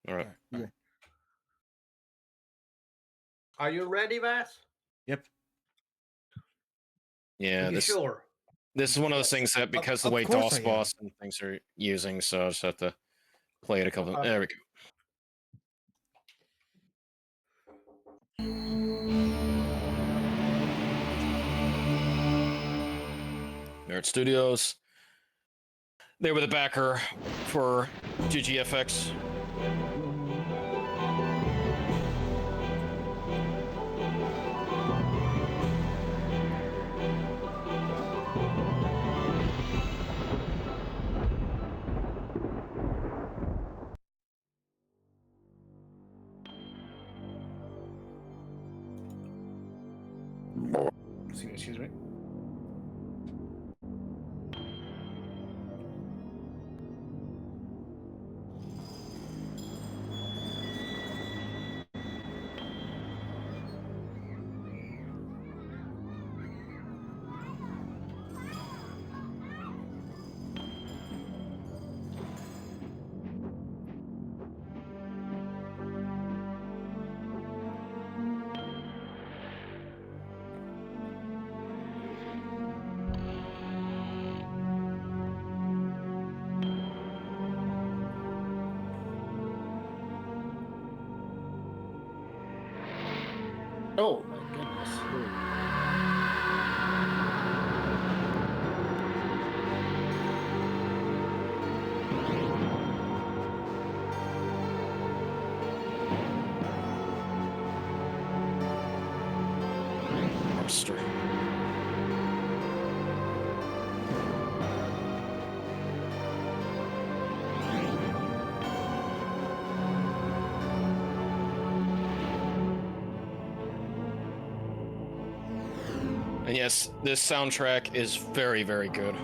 All right. Yeah. Are you ready, Vas? Yep. Yeah, You sure? this is one of those things that because the way course DOS I am. boss and things are using, so I just have to play it a couple. There we go. Nerd Studios. They were the backer for GGFX. Excuse me. Oh my goodness. Monster. And yes, this soundtrack is very, very good.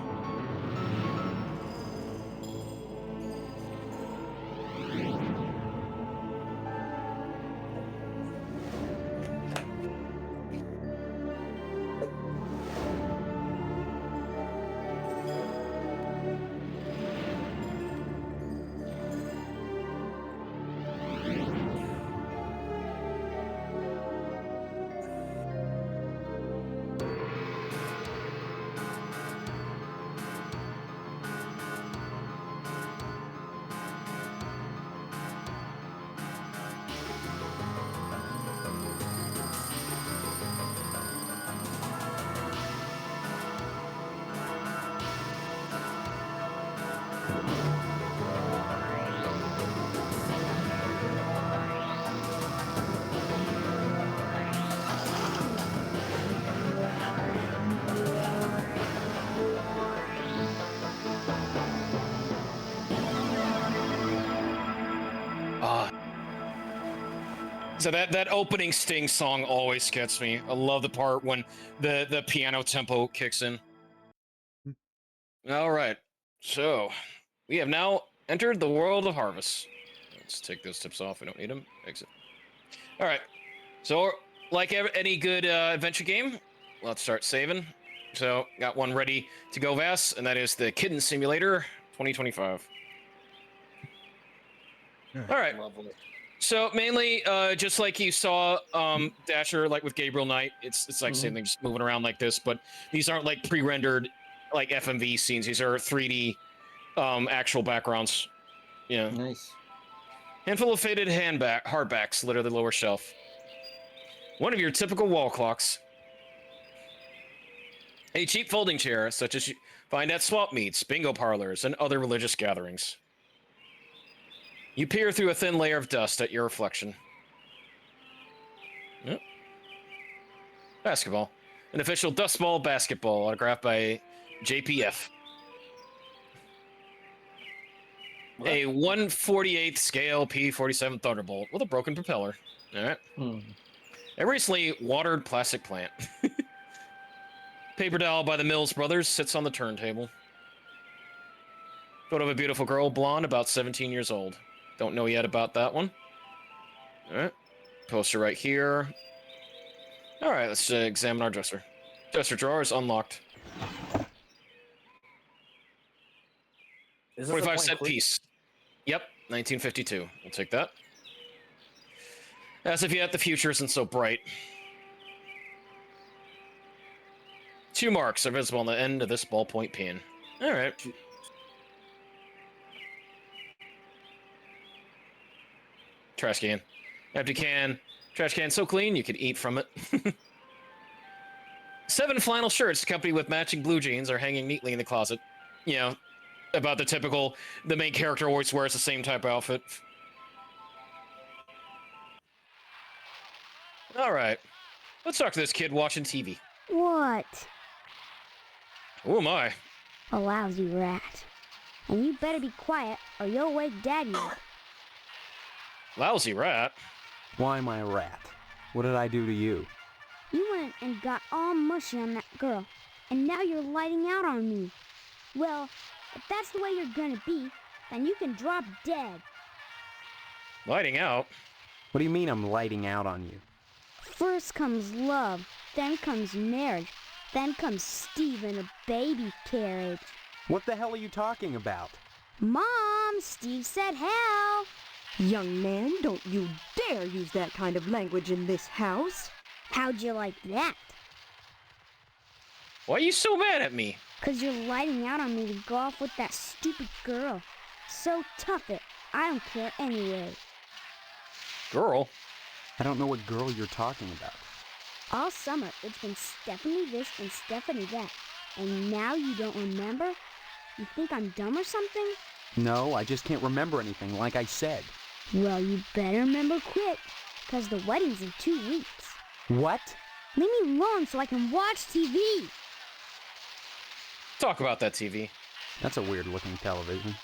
So that opening Sting song always gets me. I love the part when the piano tempo kicks in. All right, so we have now entered the world of Harvest. Let's take those tips off. We don't need them. Exit. All right, so like any good adventure game, let's start saving. So got one ready to go, Vass, and that is the Kitten Simulator 2025. All right. Lovely. So mainly, just like you saw, Dasher, like with Gabriel Knight, it's like same thing, just moving around like this. But these aren't like pre-rendered, like FMV scenes. These are 3D, actual backgrounds. Yeah. Nice. Handful of faded hardbacks litter the lower shelf. One of your typical wall clocks. A cheap folding chair, such as you find at swap meets, bingo parlors, and other religious gatherings. You peer through a thin layer of dust at your reflection. Yep. Basketball. An official dust ball basketball autographed by JPF. What? A 1/48 scale P-47 Thunderbolt with a broken propeller. All right. A recently watered plastic plant. Paper doll by the Mills Brothers sits on the turntable. Photo of a beautiful girl, blonde, about 17 years old. Don't know yet about that one. All right. Poster right here. All right, let's examine our dresser. Dresser drawer is unlocked. Is this 25-cent piece. Yep. 1952. We'll take that. As if yet the future isn't so bright. 2 marks are visible on the end of this ballpoint pen. All right. Trash can. Empty can. Trash can so clean you could eat from it. 7 flannel shirts accompanied with matching blue jeans are hanging neatly in the closet. You know, about the typical, the main character always wears the same type of outfit. All right. Let's talk to this kid watching TV. What? Who am I? A lousy rat. And you better be quiet or you'll wake Daddy up. Lousy rat? Why am I a rat? What did I do to you? You went and got all mushy on that girl, and now you're lighting out on me. Well, if that's the way you're gonna be, then you can drop dead. Lighting out? What do you mean I'm lighting out on you? First comes love, then comes marriage, then comes Steve in a baby carriage. What the hell are you talking about? Mom, Steve said hell. Young man, don't you dare use that kind of language in this house. How'd you like that? Why are you so mad at me? 'Cause you're lighting out on me to go off with that stupid girl. So tough it. I don't care anyway. Girl? I don't know what girl you're talking about. All summer, it's been Stephanie this and Stephanie that. And now you don't remember? You think I'm dumb or something? No, I just can't remember anything, like I said. Well, you better remember quick, 'cause the wedding's in 2 weeks. What? Leave me alone so I can watch TV. Talk about that TV. That's a weird-looking television.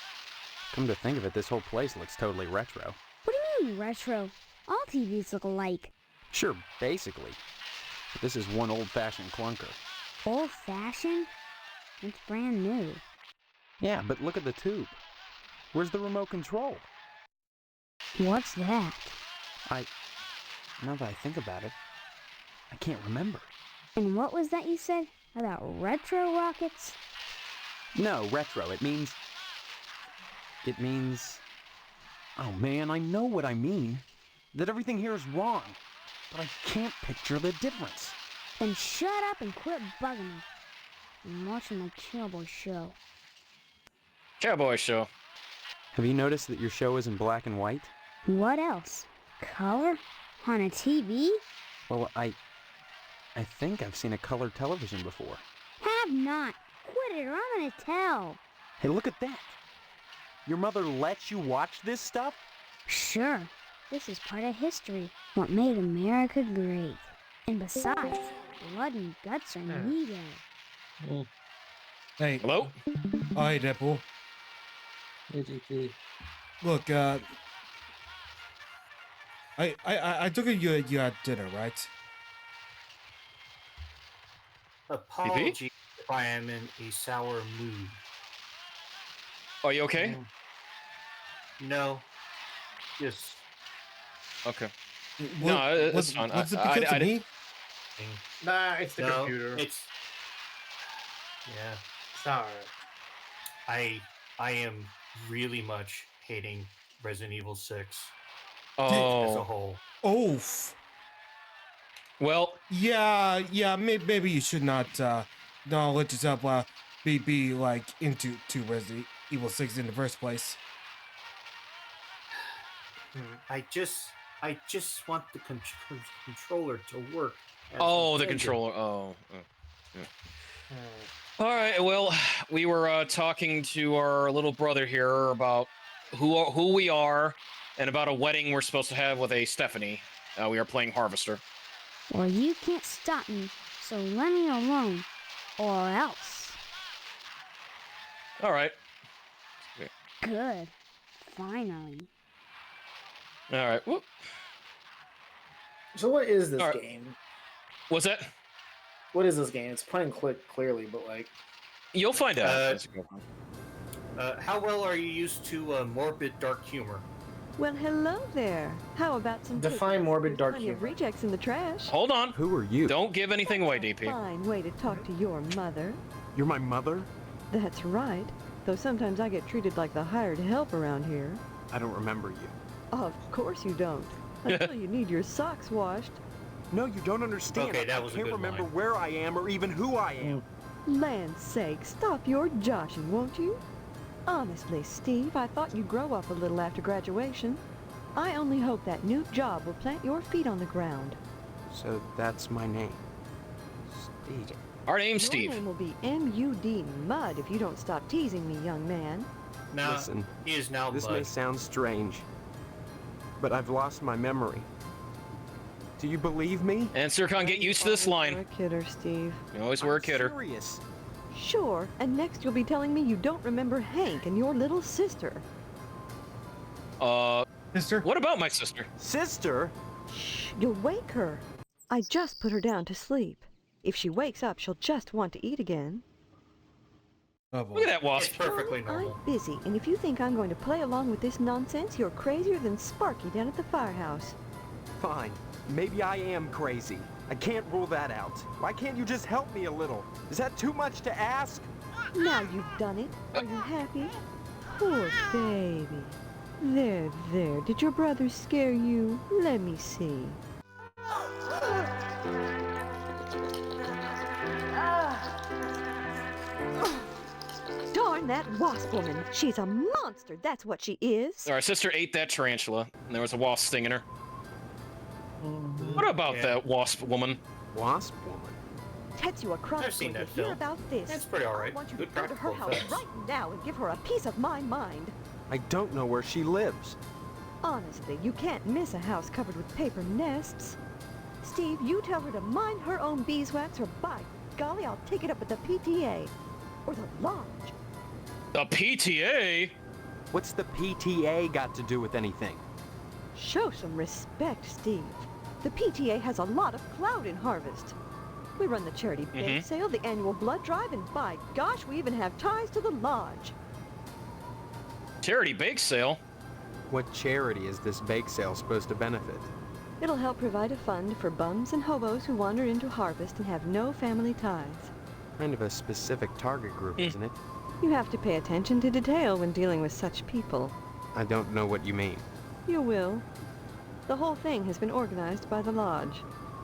Come to think of it, this whole place looks totally retro. What do you mean, retro? All TVs look alike. Sure, basically. But this is one old-fashioned clunker. Old-fashioned? It's brand new. Yeah, but look at the tube. Where's the remote control? What's that? Now that I think about it, I can't remember. And what was that you said about retro rockets? No, retro, it means... Oh man, I know what I mean. That everything here is wrong. But I can't picture the difference. Then shut up and quit bugging me. I'm watching my cowboy show. Cowboy show. Have you noticed that your show is in black and white? What else? Color? On a TV? Well, I think I've seen a colored television before. Have not. Quit it or I'm gonna tell. Hey, look at that. Your mother lets you watch this stuff? Sure. This is part of history. What made America great. And besides, blood and guts are needed. Hey. Hello? Hi, Deadpool. Look, I took it you had dinner, right? Apologies if I am in a sour mood. Are you okay? No. Just Okay. What, No, it's what's, fine. What's it I- because I- of me? nah, it's the computer. It's Yeah. sorry. I am really much hating Resident Evil 6 as a Oh. whole. Oof. Well, Yeah. Maybe you should not let yourself be like into Resident Evil 6 in the first place. I just want the controller to work. as oh, the intended. controller. Oh. All right. Well, we were talking to our little brother here about who we are and about a wedding we're supposed to have with a Stephanie. We are playing Harvester. Well, you can't stop me, so let me alone. Or else. All right. Good. Finally. All right. Whoop. So what is this Alright. game? What's that? What is this game? It's point and click clearly, but like, You'll find out. as you go. How well are you used to morbid dark humor? Well, hello there. How about some Define takeouts? morbid There's dark plenty of humor. rejects in the trash. Hold on. Who are you? Don't give anything away, DP. Fine way to talk to your mother. You're my mother? That's right. Though sometimes I get treated like the hired help around here. I don't remember you. Of course you don't. Until you need your socks washed. No, you don't understand. Okay, that was a I can't good remember line. where I am or even who I am. Land's sake, stop your joshing, won't you? Honestly, Steve, I thought you'd grow up a little after graduation. I only hope that new job will plant your feet on the ground. So that's my name. Steve. Our name's Your Steve. name will be M.U.D. Mud if you don't stop teasing me, young man. Now, Listen, he is now this Mud. may sound strange, but I've lost my memory. Do you believe me? And Sircon, get used to this You're line. a kidder, Steve. You always wear a I'm kidder. serious. Sure, and next you'll be telling me you don't remember Hank and your little sister. Sister? What about my sister? Sister? Shh, you'll wake her. I just put her down to sleep. If she wakes up, she'll just want to eat again. Oh boy. Look at that It's wasp. perfectly Well, normal. I'm busy, and if you think I'm going to play along with this nonsense, you're crazier than Sparky down at the firehouse. Fine. Maybe I am crazy. I can't rule that out. Why can't you just help me a little? Is that too much to ask? Now you've done it. Are you happy? Poor baby. There, there. Did your brother scare you? Let me see. Darn that wasp woman. She's a monster, that's what she is. Our sister ate that tarantula, and there was a wasp stinging her. What about Yeah. that wasp woman? Wasp woman? Tetsuya Chronicles I've seen to that hear film. about this. It's pretty alright. I want you Good to go to her practical house effects. right now and give her a piece of my mind. I don't know where she lives. Honestly, you can't miss a house covered with paper nests. Steve, you tell her to mind her own beeswax, or by golly, I'll take it up with the PTA. Or the lodge. The PTA? What's the PTA got to do with anything? Show some respect, Steve. The PTA has a lot of clout in Harvest. We run the charity bake sale, the annual blood drive, and by gosh, we even have ties to the lodge. Charity bake sale? What charity is this bake sale supposed to benefit? It'll help provide a fund for bums and hobos who wander into Harvest and have no family ties. Kind of a specific target group, isn't it? You have to pay attention to detail when dealing with such people. I don't know what you mean. You will. The whole thing has been organized by the lodge.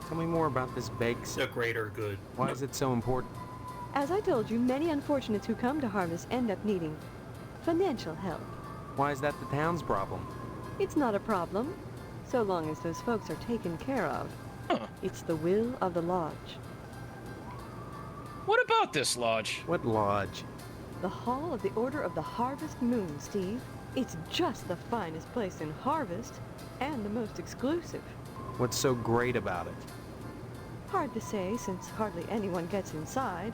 Tell me more about this bake The sale. greater good. Why is it so important? As I told you, many unfortunates who come to Harvest end up needing financial help. Why is that the town's problem? It's not a problem, so long as those folks are taken care of. Huh. It's the will of the lodge. What about this lodge? What lodge? The Hall of the Order of the Harvest Moon, Steve. It's just the finest place in Harvest, and the most exclusive. What's so great about it? Hard to say, since hardly anyone gets inside.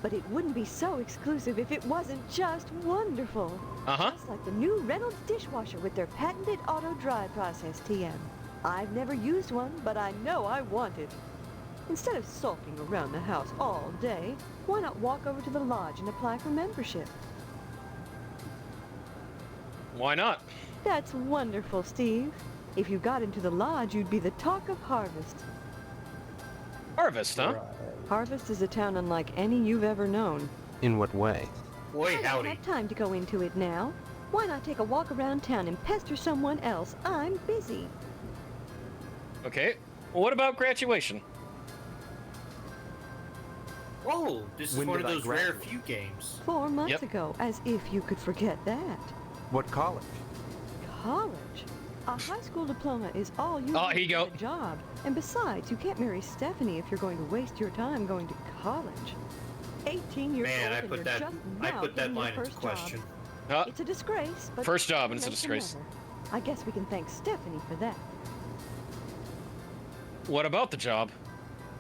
But it wouldn't be so exclusive if it wasn't just wonderful. Uh-huh. Just like the new Reynolds dishwasher with their patented auto-dry process, TM. I've never used one, but I know I want it. Instead of sulking around the house all day, why not walk over to the lodge and apply for membership? Why not? That's wonderful, Steve. If you got into the lodge, you'd be the talk of Harvest. Harvest, huh? Harvest is a town unlike any you've ever known. In what way? Boy, I don't howdy. have time to go into it now. Why not take a walk around town and pester someone else? I'm busy. Okay. Well, what about graduation? Oh, this is When one of did I those rare graduate? few games. 4 months Yep. ago, as if you could forget that. What college? College? A high school diploma is all you Oh, need here you to go. get a job. And besides, you can't marry Stephanie if you're going to waste your time going to college. 18 years Man, old I and put you're that just I now put that getting your line into first question. Job. It's a disgrace, but First job, it and it's a makes disgrace. another. I guess we can thank Stephanie for that. What about the job?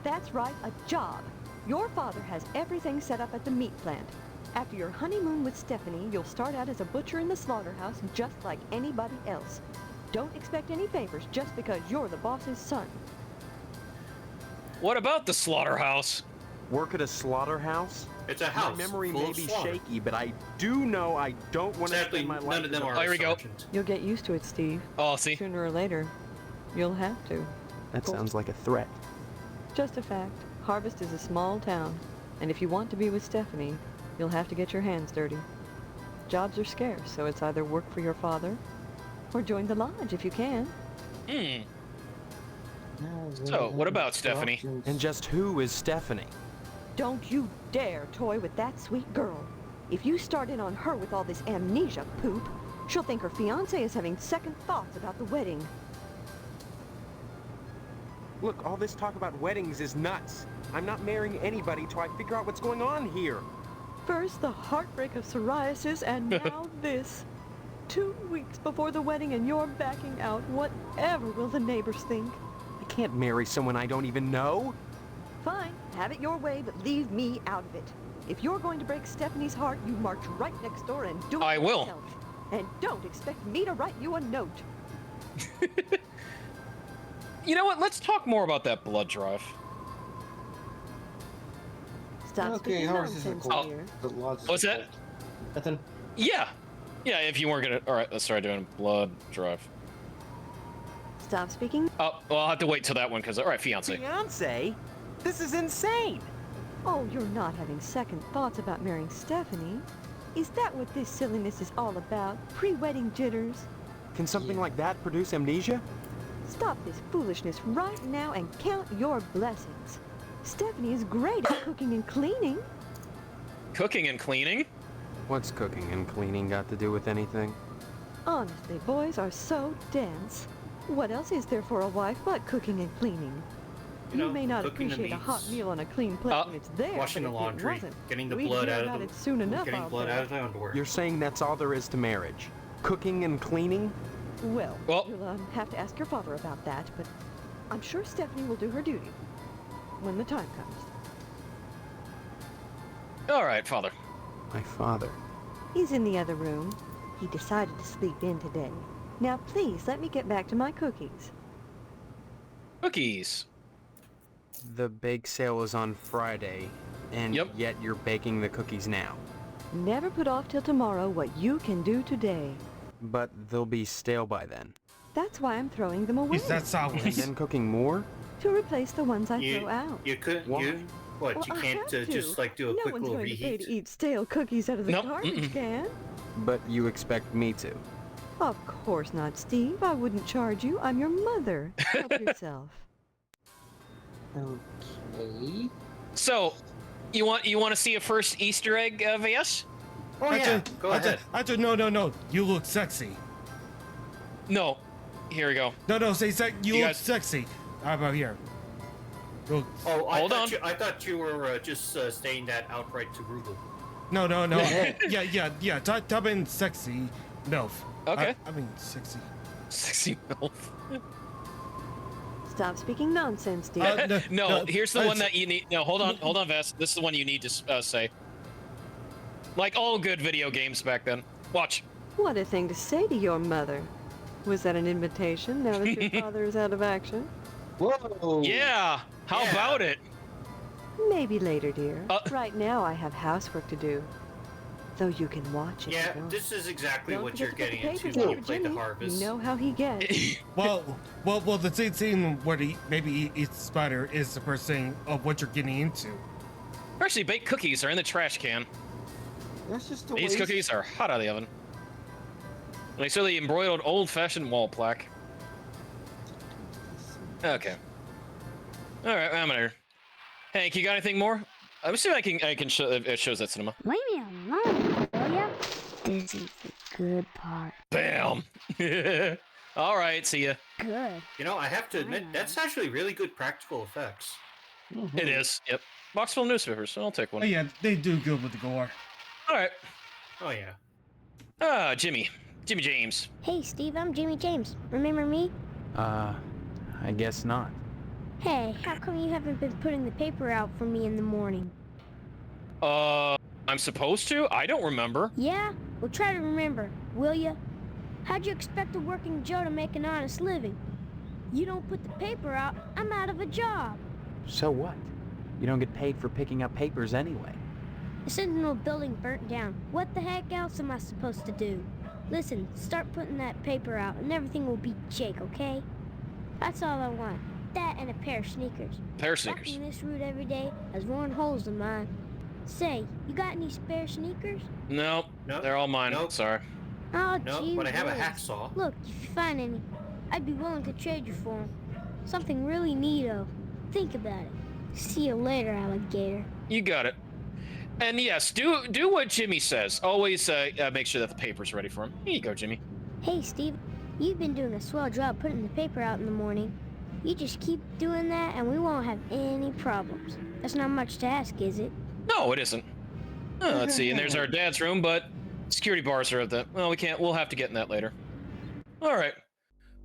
That's right, a job. Your father has everything set up at the meat plant. After your honeymoon with Stephanie, you'll start out as a butcher in the slaughterhouse just like anybody else. Don't expect any favors just because you're the boss's son. What about the slaughterhouse? Work at a slaughterhouse? It's a house. My memory full may of be slaughter. shaky, but I do know I don't want to Sadly, spend my life none of them as a- are. Oh, here we go. sergeant. You'll get used to it, Steve. Oh, see? Sooner or later, you'll have to. That sounds like a threat. Just a fact. Harvest is a small town, and if you want to be with Stephanie, you'll have to get your hands dirty. Jobs are scarce, so it's either work for your father Or join the lodge if you can. Hmm. So, what about Stephanie? And just who is Stephanie? Don't you dare toy with that sweet girl. If you start in on her with all this amnesia poop, she'll think her fiancé is having second thoughts about the wedding. Look, all this talk about weddings is nuts. I'm not marrying anybody till I figure out what's going on here. First the heartbreak of psoriasis, and now this. 2 weeks before the wedding and you're backing out. Whatever will the neighbors think? I can't marry someone I don't even know. Fine, have it your way, but leave me out of it. If you're going to break Stephanie's heart, you march right next door and do it I will. yourself. And don't expect me to write you a note. You know what? Let's talk more about that blood drive. Stop Okay, speaking how is this nonsense recorded? here. The lodge is What's that? recorded. Nothing. Yeah. Yeah, if you weren't gonna... Alright, let's start doing blood drive. Stop speaking. Oh, well, I'll have to wait till that one, because... Alright, fiancé. Fiance? This is insane. Oh, you're not having second thoughts about marrying Stephanie? Is that what this silliness is all about? Pre-wedding jitters? Can something like that produce amnesia? Stop this foolishness right now and count your blessings. Stephanie is great at cooking and cleaning. Cooking and cleaning? What's cooking and cleaning got to do with anything? Honestly, boys are so dense. What else is there for a wife but cooking and cleaning? You You know, may not cooking the appreciate a hot meats, meal on a clean plate when it's there, washing but the if it laundry, wasn't, getting the we'd blood hear out about of it soon enough, getting I'll blood bet. out of the underwear. You're saying that's all there is to marriage? Cooking and cleaning? Well, Well- you'll have to ask your father about that, but I'm sure Stephanie will do her duty when the time comes. Alright, father. My father. He's in the other room. He decided to sleep in today. Now please let me get back to my cookies. Cookies. The bake sale is on Friday, and Yep. yet you're baking the cookies now. Never put off till tomorrow what you can do today. But they'll be stale by then. That's why I'm throwing them away. Is that And sideways? then cooking more? To replace the ones I You- throw out. You could Why? you what? Well, you I can't have to. just like do a no quick one's little going to pay reheat. to eat stale cookies out of the Nope, garbage mm-mm. can. But you expect me to. Of course not, Steve. I wouldn't charge you. I'm your mother. Help yourself. Okay. So, you want to see a first Easter egg, VS? Oh yeah, go ahead. No. You look sexy. No. Here we go. No, say you You look guys- sexy. How about here? Look, Oh, Hold on. I thought you were just saying that outright to Rugal. no. yeah. Type in sexy MILF. Okay. I mean sexy. Sexy MILF. Stop speaking nonsense, Steve. No, here's the one it's- that you need. No, hold on, Vess. This is the one you need to say. Like all good video games back then. Watch. What a thing to say to your mother. Was that an invitation now that your father is out of action? Whoa. Yeah. How Yeah. about it? Maybe later, dear. Uh. Right now, I have housework to do. Though you can watch it. Yeah, if you want. this is exactly Don't what forget you're to put the getting into papers when out you for play the Jimmy. harvest. You know how he gets. Well, the scene where maybe eats spider is the first thing of what you're getting into. Actually, baked cookies are in the trash can. That's just a These waste. cookies are hot out of the oven. They show the embroidered old-fashioned wall plaque. Okay. All right, I'm gonna. Hank, you got anything more? Let me see if I can show it shows that cinema. Leave me alone, will ya? This is the good part. Bam. All right, see ya. Good. You know, I have to admit, that's actually really good practical effects. It is. Yep. Box full of newspapers. So I'll take Oh one. yeah, they do good with the gore. All right. Oh yeah. Jimmy James. Hey, Steve, I'm Jimmy James. Remember me? I guess not. Hey, how come you haven't been putting the paper out for me in the morning? I'm supposed to? I don't remember. Yeah? Well, try to remember, will ya? How'd you expect a working Joe to make an honest living? You don't put the paper out, I'm out of a job. So what? You don't get paid for picking up papers anyway. The Sentinel building burnt down. What the heck else am I supposed to do? Listen, start putting that paper out and everything will be Jake, okay? That's all I want. That and a pair of sneakers. Pair of sneakers. Walking this route every day has worn holes in mine. Say, you got any spare sneakers? No, Nope. they're all mine. Nope. Sorry. Oh, No, gee but I have a whiz. hacksaw. Look, if you find any, I'd be willing to trade you for 'em. Something really neato. Think about it. See you later, alligator. You got it. And yes, do what Jimmy says. Always make sure that the paper's ready for him. Here you go, Jimmy. Hey, Steve, you've been doing a swell job putting the paper out in the morning. You just keep doing that and we won't have any problems. That's not much to ask, is it? No, it isn't. Let's see, and there's our dad's room, but security bars are at the. Well, we can't. We'll have to get in that later. All right.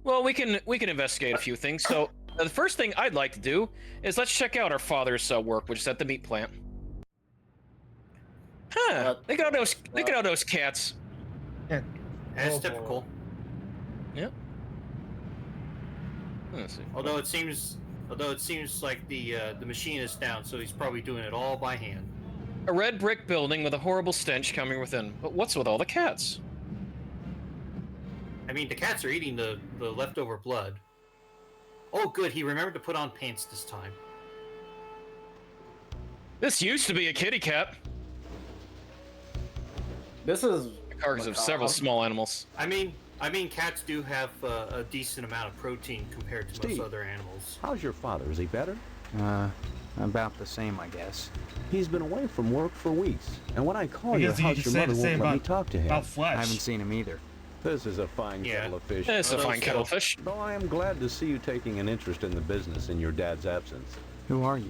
Well, we can investigate a few things. So the first thing I'd like to do is let's check out our father's work, which is at the meat plant. Huh? Look at all those cats. As typical. Yep. Let's see. Although it seems like the machine is down, so he's probably doing it all by hand. A red brick building with a horrible stench coming within. But what's with all the cats? I mean, the cats are eating the leftover blood. Oh, good. He remembered to put on pants this time. This used to be a kitty cat. This is The carcass of several small animals. I mean, cats do have a decent amount of protein compared to Steve. most other animals. How's your father? Is he better? About the same, I guess. He's been away from work for weeks. And when I call I your guess you house, could your say mother the won't same let me about- talk to him. About I Flash. haven't seen him either. This is a fine Yeah. kettle of fish. It's a Although fine still- kettle of fish. Though I am glad to see you taking an interest in the business in your dad's absence. Who are you?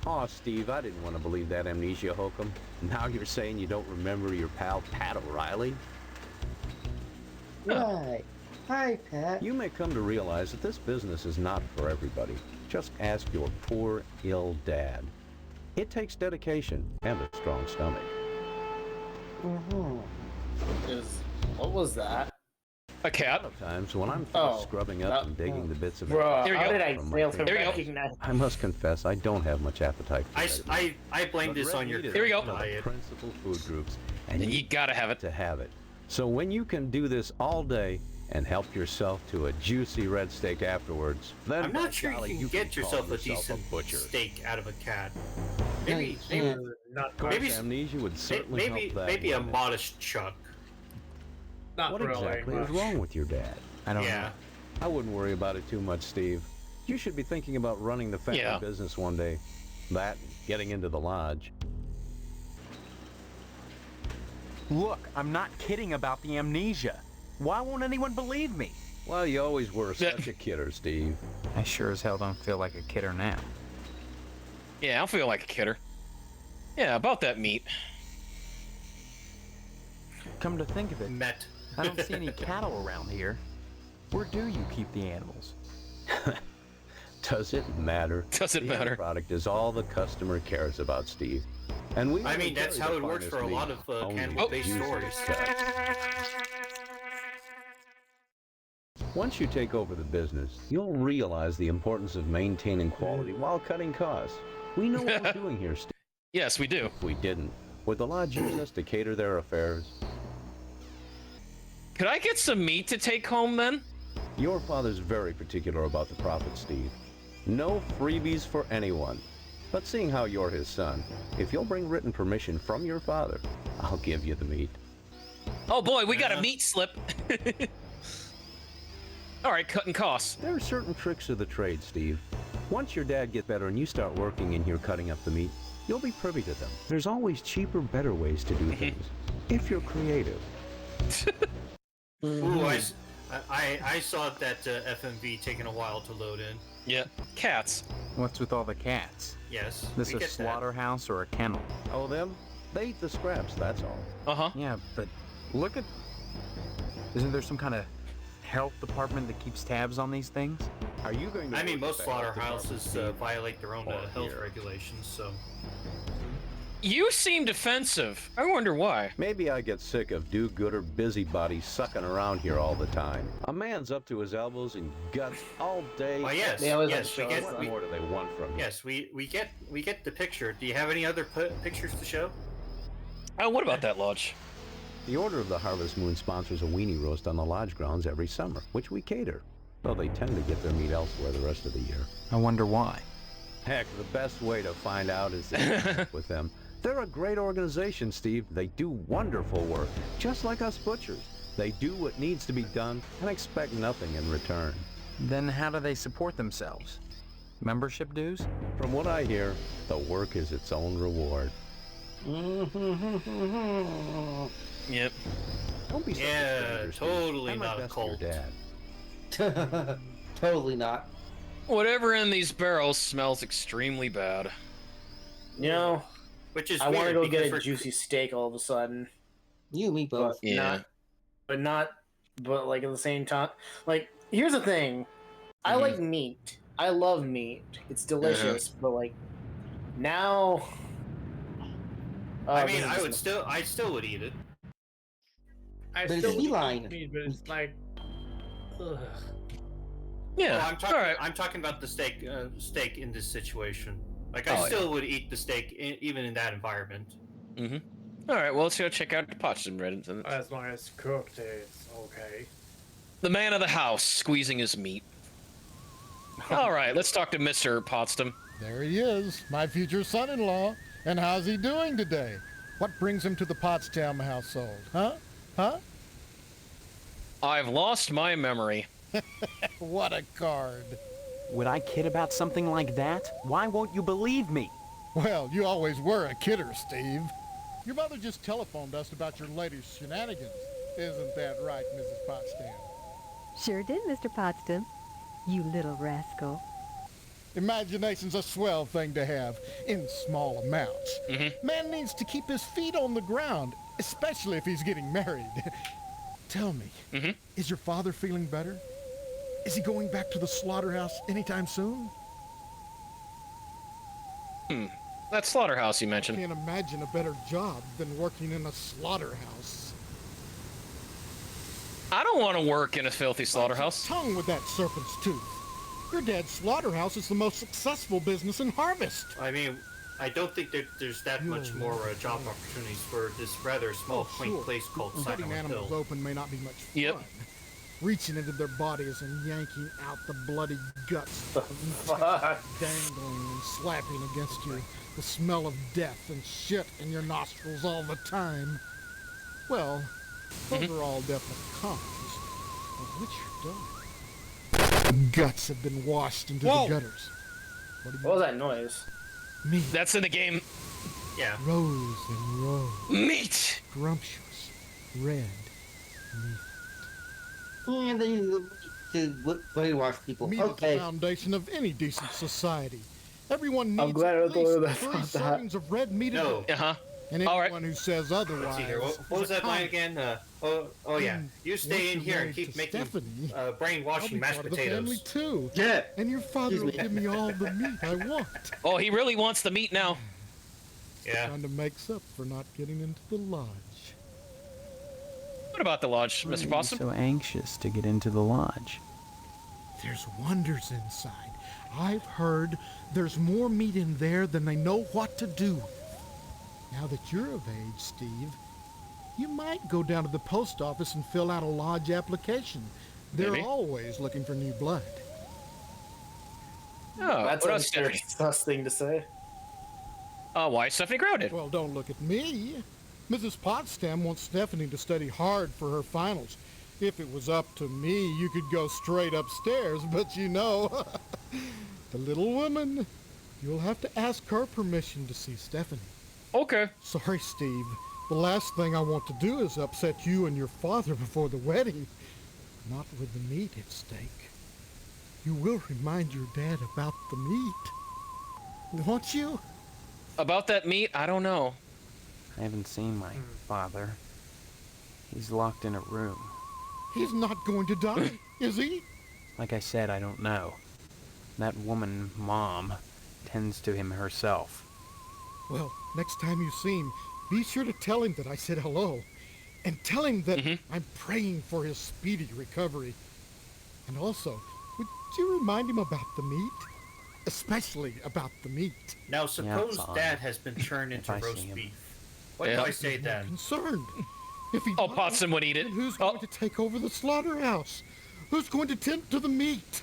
Aw, Steve, I didn't want to believe that amnesia hokum. Now you're saying you don't remember your pal Pat O'Reilly? right. Hi, Pat. You may come to realize that this business is not for everybody. Just ask your poor, ill dad. It takes dedication and a strong stomach. What was that? A cat. Sometimes when I'm Oh, scrubbing up that- and digging the bits of Bruh, There you how go. did I from my fail to favorite- There you go. recognize? I must confess, I don't have much appetite for I blame But this red on your meat is Here we go. one of the diet. principal food groups, and You you gotta have it. to have it. So when you can do this all day and help yourself to a juicy red steak afterwards, then I'm by not sure golly, you can get call yourself a decent butcher. steak out of a cat. Maybe Not, Course, maybe- amnesia would certainly help that maybe a limit. modest chuck. not What really. exactly is wrong with your dad? I don't Yeah. know. I wouldn't worry about it too much, Steve. You should be thinking about running the family Yeah. business one day. That, and getting into the lodge. Look, I'm not kidding about the amnesia. Why won't anyone believe me? Well, you always were such a kidder, Steve. I sure as hell don't feel like a kidder now. Yeah, I feel like a kidder. Yeah, about that meat. Come to think of it, Met. I don't see any cattle around here. Where do you keep the animals? Does it matter? Does it The end matter? product is all the customer cares about, Steve. And we I only mean, that's carry how the it works finest for a meat, lot of only cannibal-based juicy stores. cuts. Once you take over the business, you'll realize the importance of maintaining quality while cutting costs. We know what we're doing here, Steve. Yes, we do. If we didn't, would the lodge use us to cater their affairs? Could I get some meat to take home then? Your father's very particular about the profit, Steve. No freebies for anyone. But seeing how you're his son, if you'll bring written permission from your father, I'll give you the meat. Oh boy, we got a meat slip. All right, cutting costs. There are certain tricks of the trade, Steve. Once your dad gets better and you start working in here cutting up the meat, you'll be privy to them. There's always cheaper, better ways to do things, if you're creative. Ooh, I saw that FMV taking a while to load in. Yeah, cats. What's with all the cats? Yes. This we a get that. slaughterhouse or a kennel? Oh, them? They eat the scraps, that's all. Uh-huh. Yeah, but look at... Isn't there some kind of health department that keeps tabs on these things? Are you going to I mean, work most at the health department, slaughterhouses Steve? violate their own Or health here? regulations, so. You seem defensive. I wonder why. Maybe I get sick of do-gooder busybodies sucking around here all the time. A man's up to his elbows in guts all day. Well, yes, They always yes, we like show get, us What we, more do they want from you? yes, we get the picture. Do you have any other pictures to show? Oh, what about that lodge? The Order of the Harvest Moon sponsors a weenie roast on the lodge grounds every summer, which we cater, though they tend to get their meat elsewhere the rest of the year. I wonder why. Heck, the best way to find out is to interact with them. They're a great organization, Steve. They do wonderful work, just like us butchers. They do what needs to be done and expect nothing in return. Then how do they support themselves? Membership dues? From what I hear, the work is its own reward. Yep. Don't be so Yeah, totally I'm not a best for your cult. dad. Totally not. Whatever in these barrels smells extremely bad. You know, Which is I want to weird go get because a juicy steak all of a sudden, You and me but both. Yeah. but like at the same time, like here's the thing, I Mhm. like meat. I love meat. It's delicious, but like now, I mean, this I is would just- still would eat it. But it's feline. but it's like, ugh. Yeah. Well, I'm talking. All right. I'm talking about the steak in this situation. Like, Oh, I yeah. still would eat the steak even in that environment. All right. Well, let's go check out the Potsdam Reddit. As long as cooked, it's okay. The man of the house squeezing his meat. All right. Let's talk to Mr. Potsdam. There he is, my future son-in-law. And how's he doing today? What brings him to the Potsdam household, huh? Huh? I've lost my memory. What a card. Would I kid about something like that? Why won't you believe me? Well, you always were a kidder, Steve. Your mother just telephoned us about your latest shenanigans. Isn't that right, Mrs. Potsdam? Sure did, Mr. Potsdam. You little rascal. Imagination's a swell thing to have, in small amounts. Man needs to keep his feet on the ground, especially if he's getting married. Tell me, is your father feeling better? Is he going back to the slaughterhouse anytime soon? That slaughterhouse you mentioned. Can't imagine a better job than working in a slaughterhouse. I don't want to work in a filthy slaughterhouse. Tongue with that serpent's tooth. Your dad's slaughterhouse is the most successful business in Harvest. I mean, I don't think that there's that much more job opportunities for this rather small, quaint place called Cutting Silent animals Hill. open may not be much fun. Yep. Reaching into their bodies and yanking out the bloody guts, fuck. dangling and slapping against you, the smell of death and shit in your nostrils all the time. Well, those are all definite cons, of which you're done. Guts have been washed into the gutters. What do you What was that noise? mean? That's in the game. Yeah. Rows and rows, Meat. scrumptious, red meat. And then you brainwash people. Meat is Okay. the foundation of any decent society. Everyone needs I'm glad I at thought least that 3 about that. servings of red meat a No. day. Uh-huh. And All anyone right. who says otherwise. Let's see here. What is was a that line con. again? Oh yeah. You stay in once here you're and keep married to making Stephanie, I'll brainwashing be mashed part of the family potatoes. too. Yeah. And your father will Excuse me. give me all the meat I want. Oh, he really wants the meat now. Yeah. Kind of makes up for not getting into the lodge. What about the lodge, Mr. Possum? So anxious to get into the lodge. There's wonders inside. I've heard there's more meat in there than they know what to do with. Now that you're of age, Steve, you might go down to the post office and fill out a lodge application. They're Maybe. always looking for new blood. Oh, That's what a else, very Stephanie? sus thing to say. Why is Stephanie grounded? Well, don't look at me. Mrs. Potsdam wants Stephanie to study hard for her finals. If it was up to me, you could go straight upstairs, but you know, the little woman, you'll have to ask her permission to see Stephanie. Okay. Sorry, Steve. The last thing I want to do is upset you and your father before the wedding. Not with the meat at stake. You will remind your dad about the meat. Won't you? About that meat, I don't know. I haven't seen my father. He's locked in a room. He's not going to die, is he? Like I said, I don't know. That woman, Mom, tends to him herself. Well, next time you see him, be sure to tell him that I said hello. And tell him that I'm praying for his speedy recovery. And also, would you remind him about the meat? Especially about the meat. Now suppose fine. Dad has been turned If into I see roast him. beef. What Yeah. do I say then? Concerned. If he Oh, dies, Potsdam would eat it. then who's Oh. going to take over the slaughterhouse? Who's going to tend to the meat?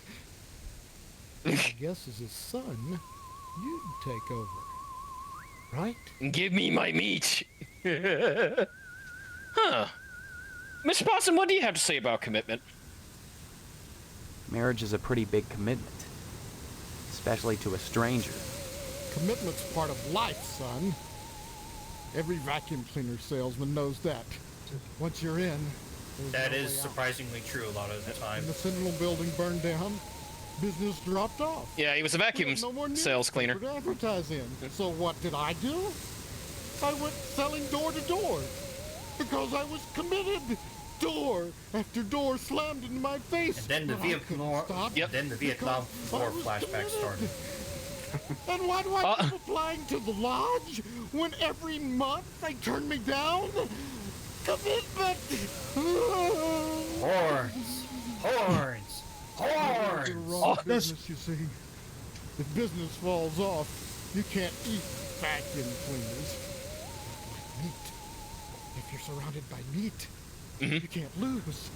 I guess as his son, you'd take over. Right? Give me my meat. Huh. Mr. Boston, what do you have to say about commitment? Marriage is a pretty big commitment, especially to a stranger. Commitment's part of life, son. Every vacuum cleaner salesman knows that. Once you're in, That is surprisingly true a lot of the time. when the Sentinel building burned down, business dropped off. Yeah, he was a vacuum No more sales cleaner. newspaper to advertise in. So what did I do? I went selling door to door because I was committed. Door after door slammed in my face. And then the but I couldn't Vietnam, stop then the Vietnam because War I was flashback committed. started. And why do I keep applying to the lodge when every month they turn me down? Commitment! Horns! Horns! Horns! You're wrong business, you see. If business falls off, you can't eat vacuum cleaners. Like meat. If you're surrounded by meat, you can't lose.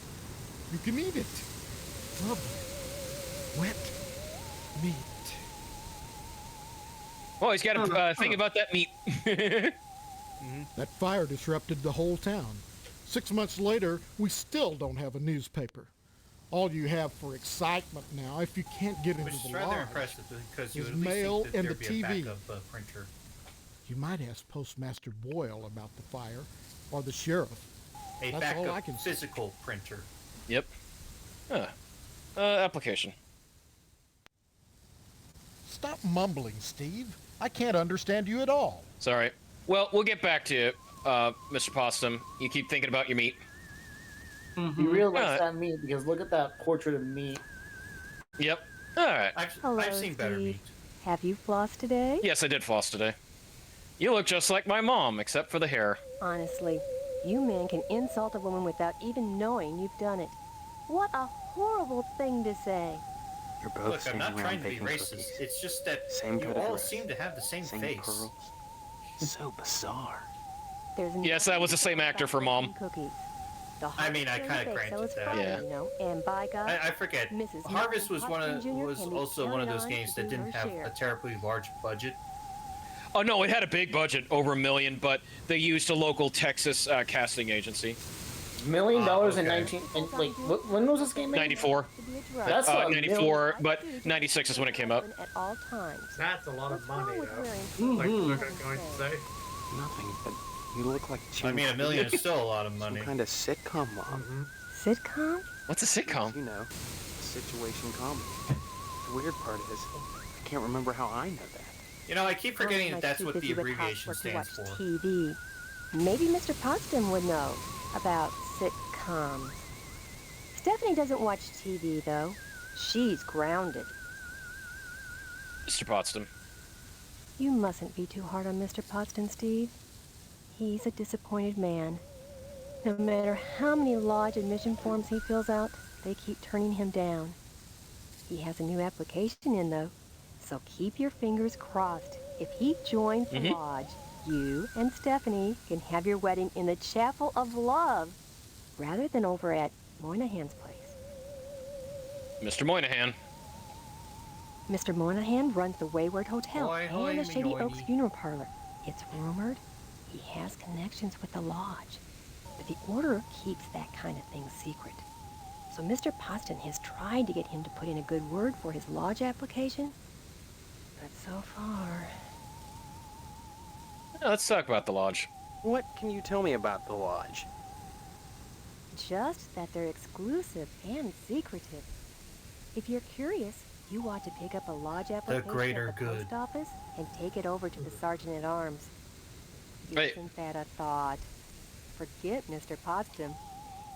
You can eat it. Lovely. Wet meat. Oh, he's got a thing about that meat. That fire disrupted the whole town. 6 months later, we still don't have a newspaper. All you have for excitement now, if you can't get into Which is the rather lodge, impressive because you is would at least mail think that and there'd the be a TV. backup printer. You might ask Postmaster Boyle about the fire, or the sheriff. A That's all I backup can say. physical printer. Yep. Application. Stop mumbling, Steve. I can't understand you at all. Sorry. Well, we'll get back to you, Mr. Possum. You keep thinking about your meat. You really like that meat because look at that portrait of meat. Yep. All right. I've seen better meat. Have you flossed today? Yes, I did floss today. You look just like my mom, except for the hair. Honestly, you men can insult a woman without even knowing you've done it. What a horrible thing to say. You're both Look, I'm standing not around trying to be baking racist. cookies. It's just that Same you cut of all dress, seem to have the same face. pearls. So bizarre. There's Yes, that was the same actor for Mom. Cookies. The I mean, I kind of granted that. Yeah. You know, and by God, I forget. Mrs. Harvest was Martin Jr. was can be also one of counted those on games to that do didn't her have share. a terribly large budget. Oh no, it had a big budget, over $1 million, but they used a local Texas casting agency. $1 million in okay. 19 and like when was this game made? 94. That's a 94, but 96 is when it came out. At all times. That's a lot of What's wrong money, with though. wearing Like, clothes what like I'm going to say. Nothing, but you look like I mean, $1 million is still a lot of money. Some kind of sitcom mom. Sitcom? What's a sitcom? You know, situation comedy. The weird part is, I can't remember how I know that. You know, I keep forgetting I'm that that's too what the busy with abbreviation housework to stands watch for. TV. Maybe Mr. Potsdam would know about sitcoms. Stephanie doesn't watch TV, though. She's grounded. Mr. Potsdam. You mustn't be too hard on Mr. Potsdam, Steve. He's a disappointed man. No matter how many lodge admission forms he fills out, they keep turning him down. He has a new application in, though, so keep your fingers crossed. If he joins the lodge, you and Stephanie can have your wedding in the Chapel of Love, rather than over at Moynihan's place. Mr. Moynihan. Mr. Moynihan runs the Wayward Hotel Hoy, hoy, and the me Shady hoy, Oaks me. Funeral Parlor. It's rumored he has connections with the lodge, but the order keeps that kind of thing secret. So Mr. Poston has tried to get him to put in a good word for his lodge application, but so far... Yeah, let's talk about the lodge. What can you tell me about the lodge? Just that they're exclusive and secretive. If you're curious, you ought to pick up a lodge application greater at the good. post office and take it over to the sergeant-at-arms. Wait. Isn't that a thought? Forget Mr. Potsdam.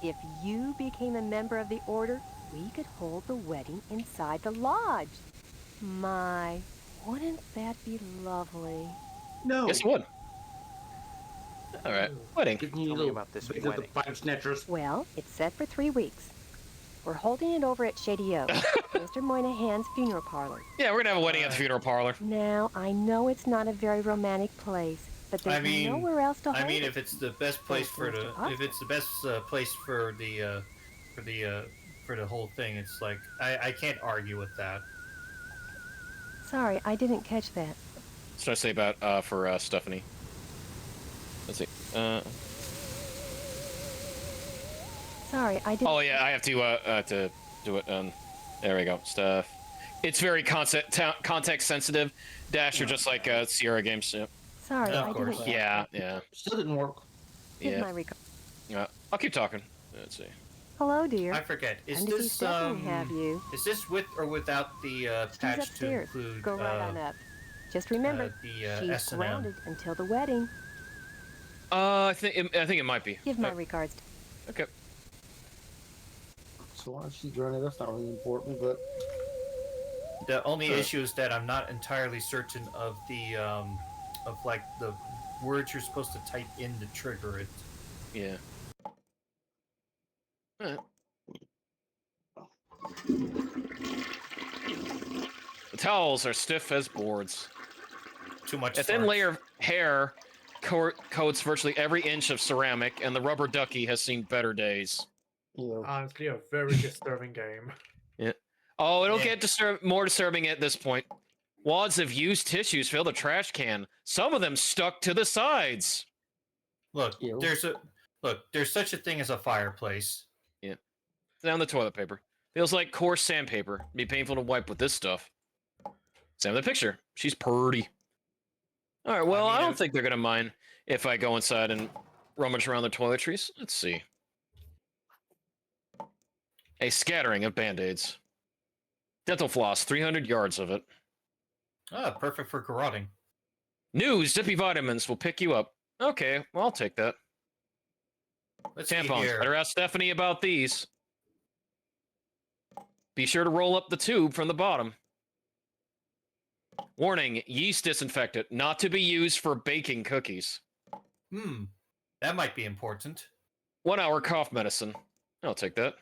If you became a member of the order, we could hold the wedding inside the lodge. My, wouldn't that be lovely? No. Yes, it would. All right, wedding. Give me a Tell me little about this bit of the wedding. five snatchers. Well, it's set for 3 weeks. We're holding it over at Shady Oaks, Mr. Moynihan's funeral parlor. Yeah, we're gonna have a wedding at the funeral parlor. Now, I know it's not a very romantic place, but there's I mean, nowhere else to hold I mean, it. if it's the best place for the, if it's the best place for the, for the whole thing, it's like I can't argue with that. Sorry, I didn't catch that. What should I say about for Stephanie? Let's see. Sorry, I didn't... Oh yeah, I have to do it. There we go. Stuff. It's very context sensitive. Dash are just like Sierra games. Yeah. Sorry, Yeah, of I course. didn't... Yeah. Still didn't work. Give Yeah. my regard. I'll keep talking. Let's see. Hello, dear. I forget. Is And to see this Stephanie have you. Is this with or without the She's patch to upstairs. include Go right on up. Just remember, the she's S&M? grounded until the wedding. I think it might be. Give my regards. Okay. So why is she grounded? That's not really important, but The only issue is that I'm not entirely certain of the of like the words you're supposed to type in to trigger it. Yeah. Alright. The towels are stiff as boards. Too much. A thin layer of hair coats virtually every inch of ceramic, and the rubber ducky has seen better days. Honestly, a very disturbing game. Yeah. Oh, it'll get more disturbing at this point. Wads of used tissues fill the trash can. Some of them stuck to the sides. Look, there's such a thing as a fireplace. Yeah. Down the toilet paper. Feels like coarse sandpaper. It'd be painful to wipe with this stuff. Same with the picture. She's purty. All right, well, I don't think they're going to mind if I go inside and rummage around the toiletries. Let's see. A scattering of Band-Aids. Dental floss, 300 yards of it. Ah, perfect for garroting. New Zippy Vitamins will pick you up. Okay, well, I'll take that. Let's see Tampons. here. Better ask Stephanie about these. Be sure to roll up the tube from the bottom. Warning, yeast disinfectant, not to be used for baking cookies. That might be important. 1 hour cough medicine. I'll take that.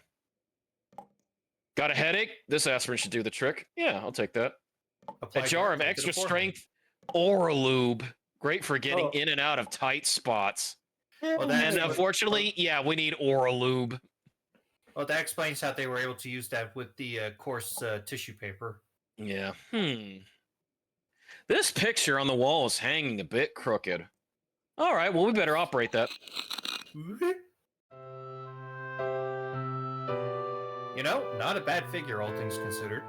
Got a headache? This aspirin should do the trick. Yeah, I'll take that. A jar of extra strength Oralube. Great for getting in and out of tight spots. Well, and unfortunately, yeah, we need Oralube. Well, that explains how they were able to use that with the coarse tissue paper. Yeah. This picture on the wall is hanging a bit crooked. All right, well, we better operate that. You know, not a bad figure, all things considered.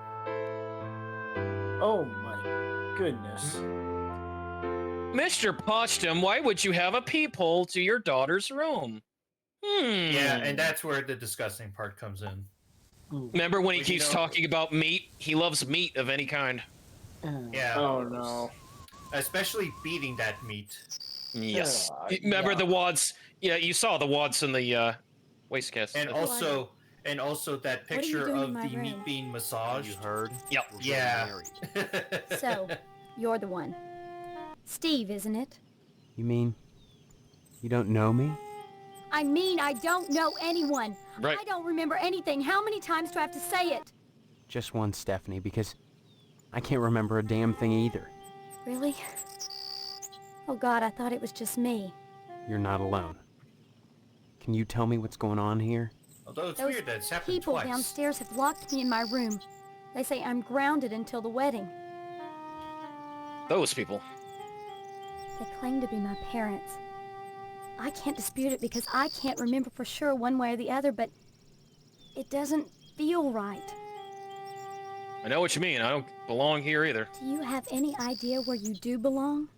Oh my goodness. Mr. Potsdam, why would you have a peephole to your daughter's room? Yeah, and that's where the disgusting part comes in. Remember when he keeps talking about meat? He loves meat of any kind. Yeah. Oh no. Especially beating that meat. Yes. Remember the wads? Yeah, you saw the wads in the waste cast. And also that picture of the meat being massaged. You heard? Yep. Yeah. So, you're the one. Steve, isn't it? You mean you don't know me? I mean, I don't know anyone. Right. I don't remember anything. How many times do I have to say it? Just one, Stephanie, because I can't remember a damn thing either. Really? Oh God, I thought it was just me. You're not alone. Can you tell me what's going on here? Although it's Those weird that it's happened people twice. downstairs have locked me in my room. They say I'm grounded until the wedding. Those people. They claim to be my parents. I can't dispute it because I can't remember for sure one way or the other, but it doesn't feel right. I know what you mean. I don't belong here either. Do you have any idea where you do belong?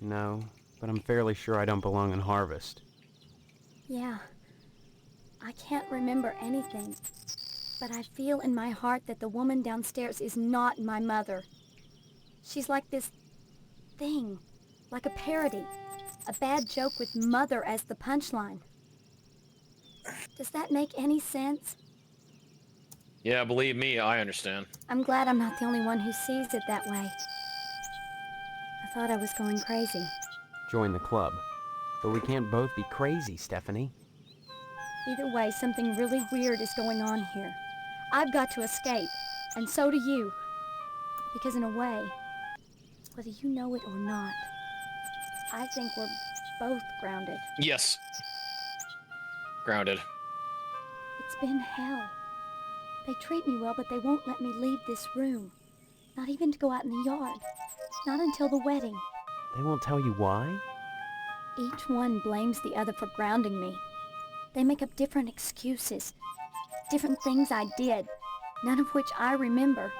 No, but I'm fairly sure I don't belong in Harvest. Yeah. I can't remember anything, but I feel in my heart that the woman downstairs is not my mother. She's like this thing, like a parody, a bad joke with mother as the punchline. Does that make any sense? Yeah, believe me, I understand. I'm glad I'm not the only one who sees it that way. I thought I was going crazy. Join the club. But we can't both be crazy, Stephanie. Either way, something really weird is going on here. I've got to escape, and so do you. Because in a way, whether you know it or not, I think we're both grounded. Yes. Grounded. It's been hell. They treat me well, but they won't let me leave this room. Not even to go out in the yard. Not until the wedding. They won't tell you why? Each one blames the other for grounding me. They make up different excuses, different things I did, none of which I remember.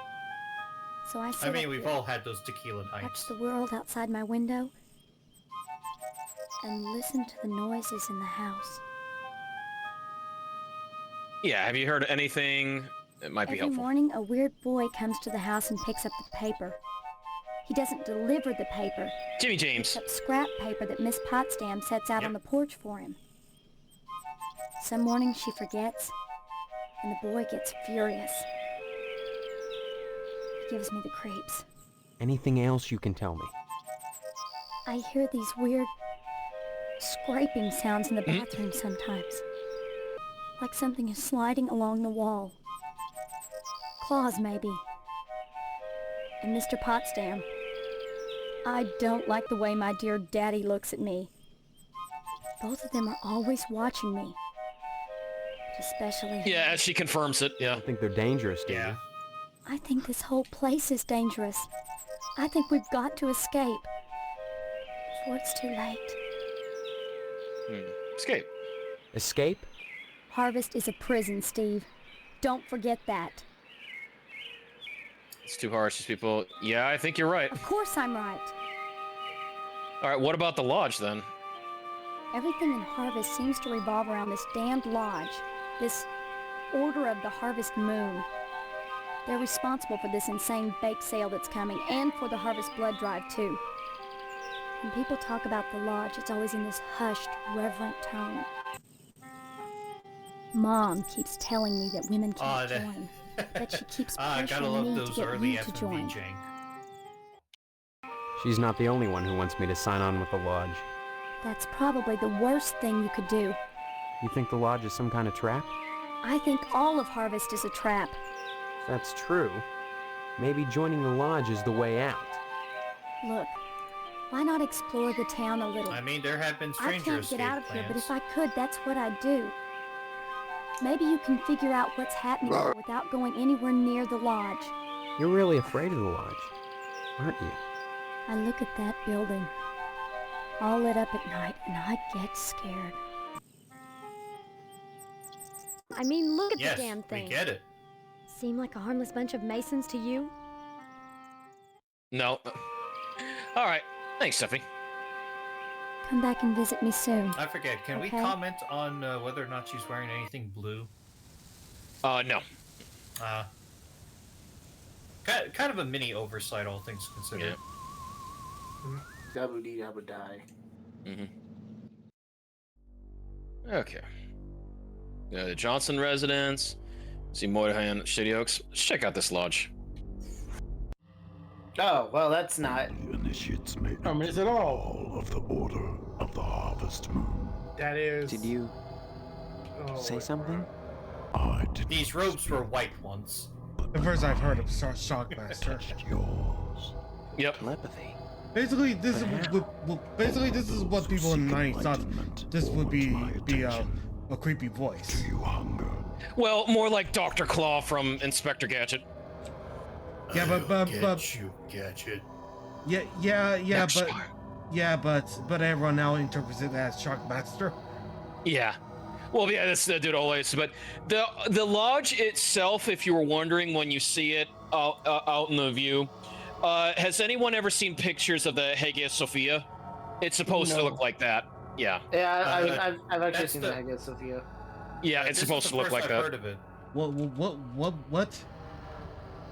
So I sit I mean, up we've here, all had those tequila watch nights. the world outside my window, and listen to the noises in the house. Yeah, have you heard anything that might be Every helpful? morning, a weird boy comes to the house and picks up the paper. He doesn't deliver the paper. Jimmy He James. picks up scrap paper that Miss Potsdam sets out on the porch for him. Some mornings she forgets, and the boy gets furious. He gives me the creeps. Anything else you can tell me? I hear these weird scraping sounds in the bathroom sometimes. Like something is sliding along the wall. Claws, maybe. And Mr. Potsdam. I don't like the way my dear daddy looks at me. Both of them are always watching me. But especially him. Yeah, as she confirms it, yeah. I think they're dangerous, do you? I think this whole place is dangerous. I think we've got to escape. Before it's too late. Escape. Escape? Harvest is a prison, Steve. Don't forget that. It's too harsh, these people. Yeah, I think you're right. Of course I'm right. All right, what about the lodge then? Everything in Harvest seems to revolve around this damned lodge. This Order of the Harvest Moon. They're responsible for this insane bake sale that's coming, and for the Harvest Blood Drive, too. When people talk about the lodge, it's always in this hushed, reverent tone. Mom keeps telling me that women can't join. That she keeps gotta pressuring love me those to get early you to join. FMV jank. She's not the only one who wants me to sign on with the lodge. That's probably the worst thing you could do. You think the lodge is some kind of trap? I think all of Harvest is a trap. If that's true, maybe joining the lodge is the way out. Look, why not explore the town a little? I mean, there have been I stranger can't escape get out of here, but plans. if I could, that's what I'd do. Maybe you can figure out what's happening here without going anywhere near the lodge. You're really afraid of the lodge, aren't you? I look at that building, all lit up at night, and I get scared. I mean, look at Yes, the damn thing. we get it. Seem like a harmless bunch of Masons to you? No. All right. Thanks, Steffi. Come back and visit me soon. I forget. Can we Okay. comment on whether or not she's wearing anything blue? No. Kind of a mini oversight, all things considered. Double D, double die. Okay. The Johnson residence. See Moynihan, Shady Oaks. Let's check out this lodge. Oh, well, that's not. Initiates may miss it all of the Order of the Harvest Moon. That is. Did you say something? These robes were white once. The first I've heard of Shockmaster. Yours. Yep. Telepathy. Basically, this is what people in the 90s thought this would be a creepy voice. Do you hunger? Well, more like Dr. Claw from Inspector Gadget. Yeah, but you Gadget. but everyone now interprets it as Shockmaster. Yeah. Well, yeah, that's the dude always. But the lodge itself, if you were wondering when you see it out in the view, has anyone ever seen pictures of the Hagia Sophia? It's supposed to look like that. Yeah. Yeah, I've actually seen the Hagia Sophia. Yeah, it's supposed to look like that. Heard of it. What?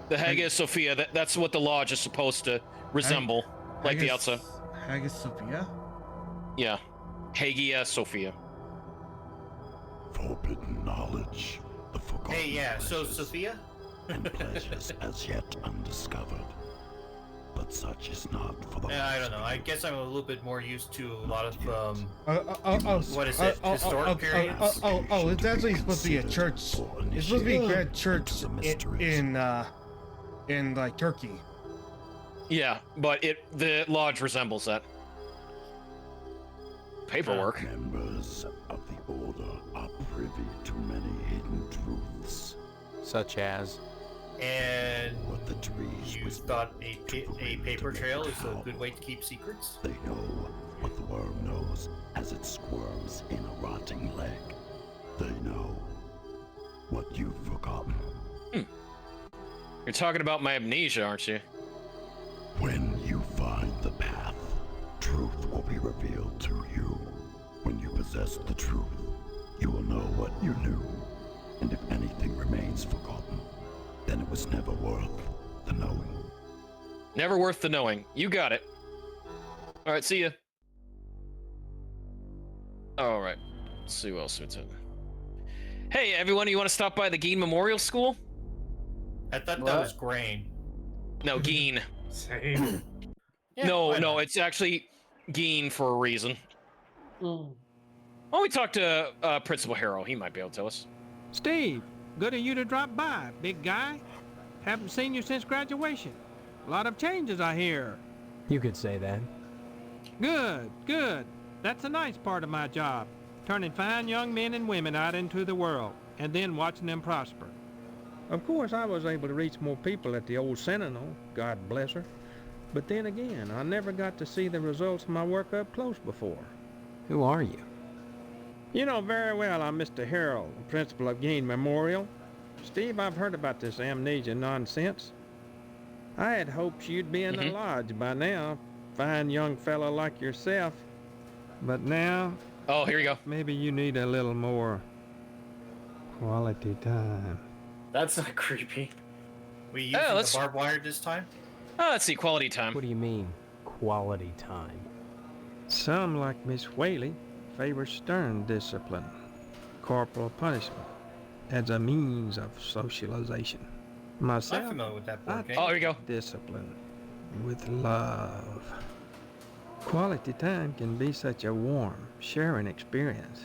The Hagia Sophia. That's what the lodge is supposed to resemble, like the outside. Hagia Sophia. Yeah. Hagia Sophia. Forbidden knowledge, the forgotten Hey, yeah. So pleasures, Sophia. and pleasures as yet undiscovered. But such is not for the. I don't know. I guess I'm a little bit more used to a lot of what is Oh, it? Historic periods. It's actually supposed to be a church. It's supposed to be a grand church in like Turkey. Yeah, but the lodge resembles that. Paperwork. Members of the Order are privy to many hidden truths. Such as? And what the trees you thought a paper trail is a good way to keep secrets? They know what the worm knows as it squirms in a rotting leg. They know what you've forgotten. You're talking about my amnesia, aren't you? When you find the path, truth will be revealed to you. When you possess the truth, you will know what you knew. And if anything remains forgotten, then it was never worth the knowing. Never worth the knowing. You got it. All right, see ya. All right, let's see what else we did. Hey, everyone, you want to stop by the Geen Memorial School? I thought that was grain. No, Geen. Same. Yeah, no, why no, not? it's actually Geen for a reason. Mm. Well, we talked to Principal Harrow. He might be able to tell us. Steve, good of you to drop by, big guy. Haven't seen you since graduation. A lot of changes, I hear. You could say that. Good, good. That's a nice part of my job. Turning fine young men and women out into the world, and then watching them prosper. Of course, I was able to reach more people at the old Sentinel, God bless her. But then again, I never got to see the results of my work up close before. Who are you? You know very well I'm Mr. Harrell, the principal of Geen Memorial. Steve, I've heard about this amnesia nonsense. I had hoped you'd be in the lodge by now, fine young fellow like yourself. But now... Oh, here you go. Maybe you need a little more quality time. That's not creepy. We using the barbed wire this time? Oh, let's see, quality time. What do you mean, quality time? Some, like Miss Whaley, favor stern discipline, corporal punishment, as a means of socialization. Myself, I'm familiar with that board game. Oh, here you go. Discipline with love. Quality time can be such a warm, sharing experience.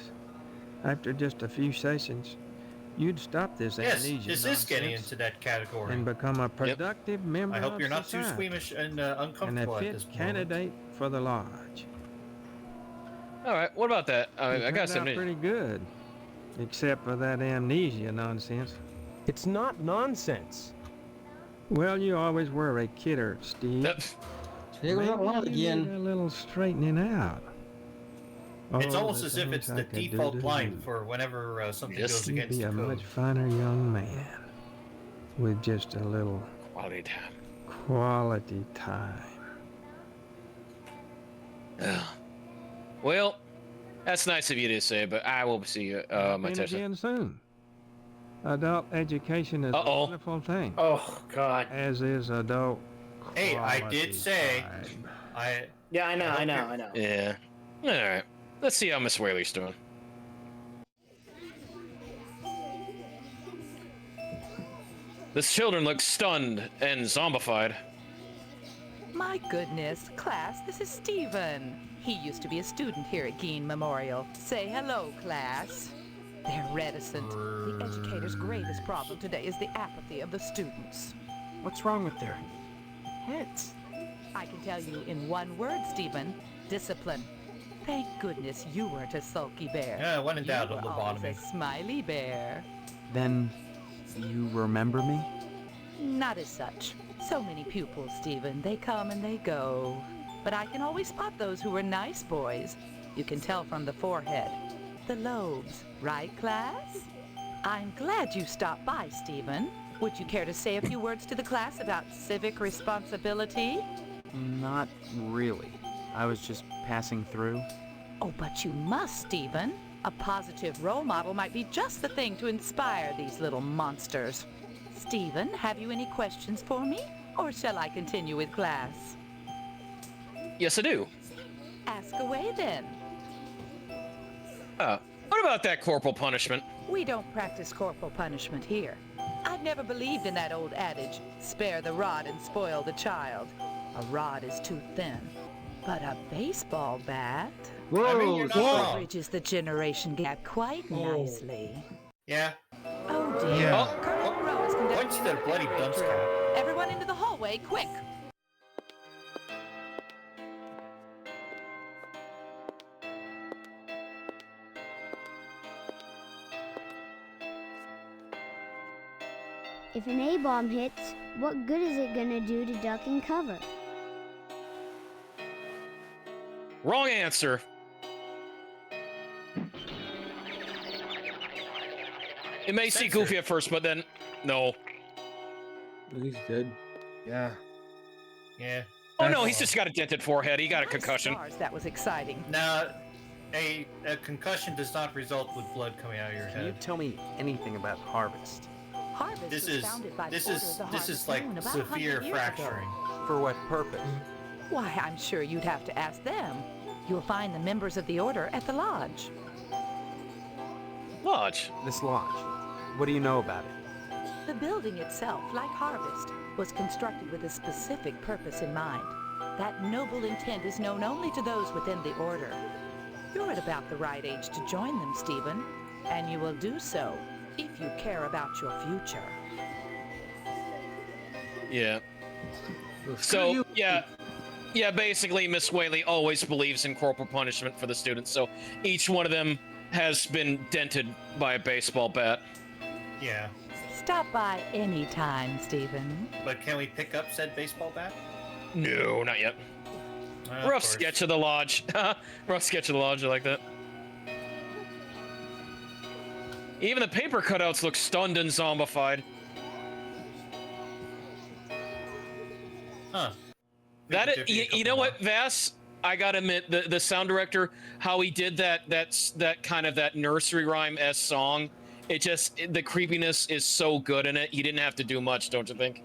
After just a few sessions, you'd stop this Yes, amnesia this is getting into that category. and become a productive member I of hope you're not too society, squeamish and and a uncomfortable at fit this moment. candidate for the lodge. All right, what about that? It I turned got out some. pretty good, except for that amnesia nonsense. It's not nonsense. Well, you always were a kidder, Steve. Here goes that line Maybe you again. need a little straightening out. It's Oh, almost the as if things it's I the could do default to line you. for whenever something goes You'd against be the a code. much finer young man with just a little Quality time. quality time. Well, that's nice of you to say, but I will see you, my And Tesla. again soon. Adult education is a wonderful thing. Oh, God. As is adult Hey, I quality did say, time. Yeah, I know. Yeah. All right. Let's see how Miss Whaley's doing. The children look stunned and zombified. My goodness, class, this is Stephen. He used to be a student here at Geen Memorial. Say hello, class. They're reticent. The educator's greatest problem today is the apathy of the students. What's wrong with their heads? I can tell you in one word, Stephen. Discipline. Thank goodness you weren't a sulky bear. Yeah, when in doubt, You a were always lobotomy. a smiley bear. Then you remember me? Not as such. So many pupils, Stephen. They come and they go. But I can always spot those who were nice boys. You can tell from the forehead. The lobes. Right, class? I'm glad you stopped by, Stephen. Would you care to say a few words to the class about civic responsibility? Not really. I was just passing through. Oh, but you must, Stephen. A positive role model might be just the thing to inspire these little monsters. Stephen, have you any questions for me? Or shall I continue with class? Yes, I do. Ask away then. What about that corporal punishment? We don't practice corporal punishment here. I've never believed in that old adage, spare the rod and spoil the child. A rod is too thin. But a baseball bat? I mean, you're not wrong. Bridges the generation gap quite nicely. Yeah. Oh dear. Yeah. Colonel Monroe is conducting Points to their bloody dunce cap. Everyone into the hallway, quick! If an A-bomb hits, what good is it gonna do to duck and cover? Wrong answer. It may seem goofy at first, but then no. He's dead. Yeah. Yeah. Oh no, he's just got a dented forehead. He got a concussion. Stars, that was exciting. Now, a concussion does not result with blood coming out of your Can you head. tell me anything about Harvest? Harvest This was is founded by this the Order is of the this is Harvest like Moon about severe 100 years fracturing. ago. For what purpose? Why, I'm sure you'd have to ask them. You'll find the members of the Order at the lodge. Lodge? This lodge. What do you know about it? The building itself, like Harvest, was constructed with a specific purpose in mind. That noble intent is known only to those within the Order. You're at about the right age to join them, Stephen, and you will do so if you care about your future. Yeah. So, yeah, basically, Miss Whaley always believes in corporal punishment for the students, so each one of them has been dented by a baseball bat. Yeah. Stop by any time, Stephen. But can we pick up said baseball bat? No, not yet. Of Rough course. sketch of the lodge. Rough sketch of the lodge, I like that. Even the paper cutouts look stunned and zombified. Huh. That you know what, Vass? I gotta admit, the sound director, how he did that kind of that nursery rhyme-esque song, the creepiness is so good in it. He didn't have to do much, don't you think?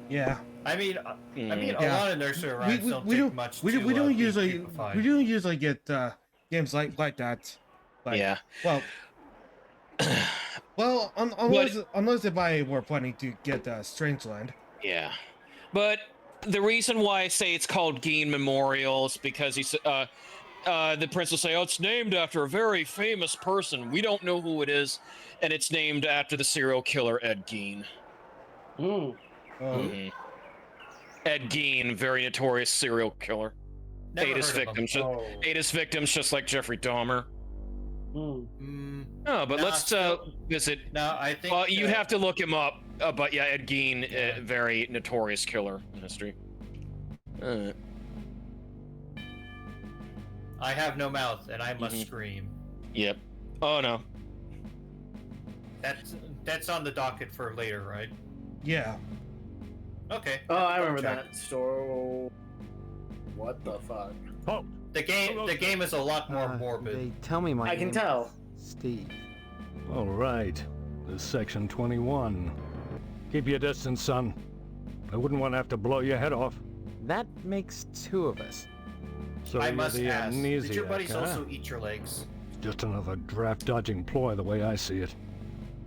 Yeah. I mean, a lot of nursery rhymes don't we take don't much. we to, don't be usually creepified. we don't usually get games like that. Like, Yeah. Well, unless if I were planning to get Strangeland. Yeah, but the reason why I say it's called Geen Memorial is because the prince will say, "Oh, it's named after a very famous person. We don't know who it is, and it's named after the serial killer Ed Gein." Mhm. Ed Gein, very notorious serial killer. Never Ate his heard of him. victims. Ate his victims just like Jeffrey Dahmer. Oh, but Nah, let's visit. No, I think. Well, you'd have to look him up. But yeah, Ed Gein, very notorious killer in history. I have no mouth, and I must scream. Yep. Oh no. That's on the docket for later, right? Yeah. Okay. Oh, I remember that story. What the fuck? Oh. The game is a lot more morbid. They tell me my I can name tell. is Steve. All right. This is Section 21. Keep your distance, son. I wouldn't want to have to blow your head off. That makes two of us. So I you're must the ask, did your amnesiac, buddies huh? also eat your legs? Just another draft-dodging ploy the way I see it.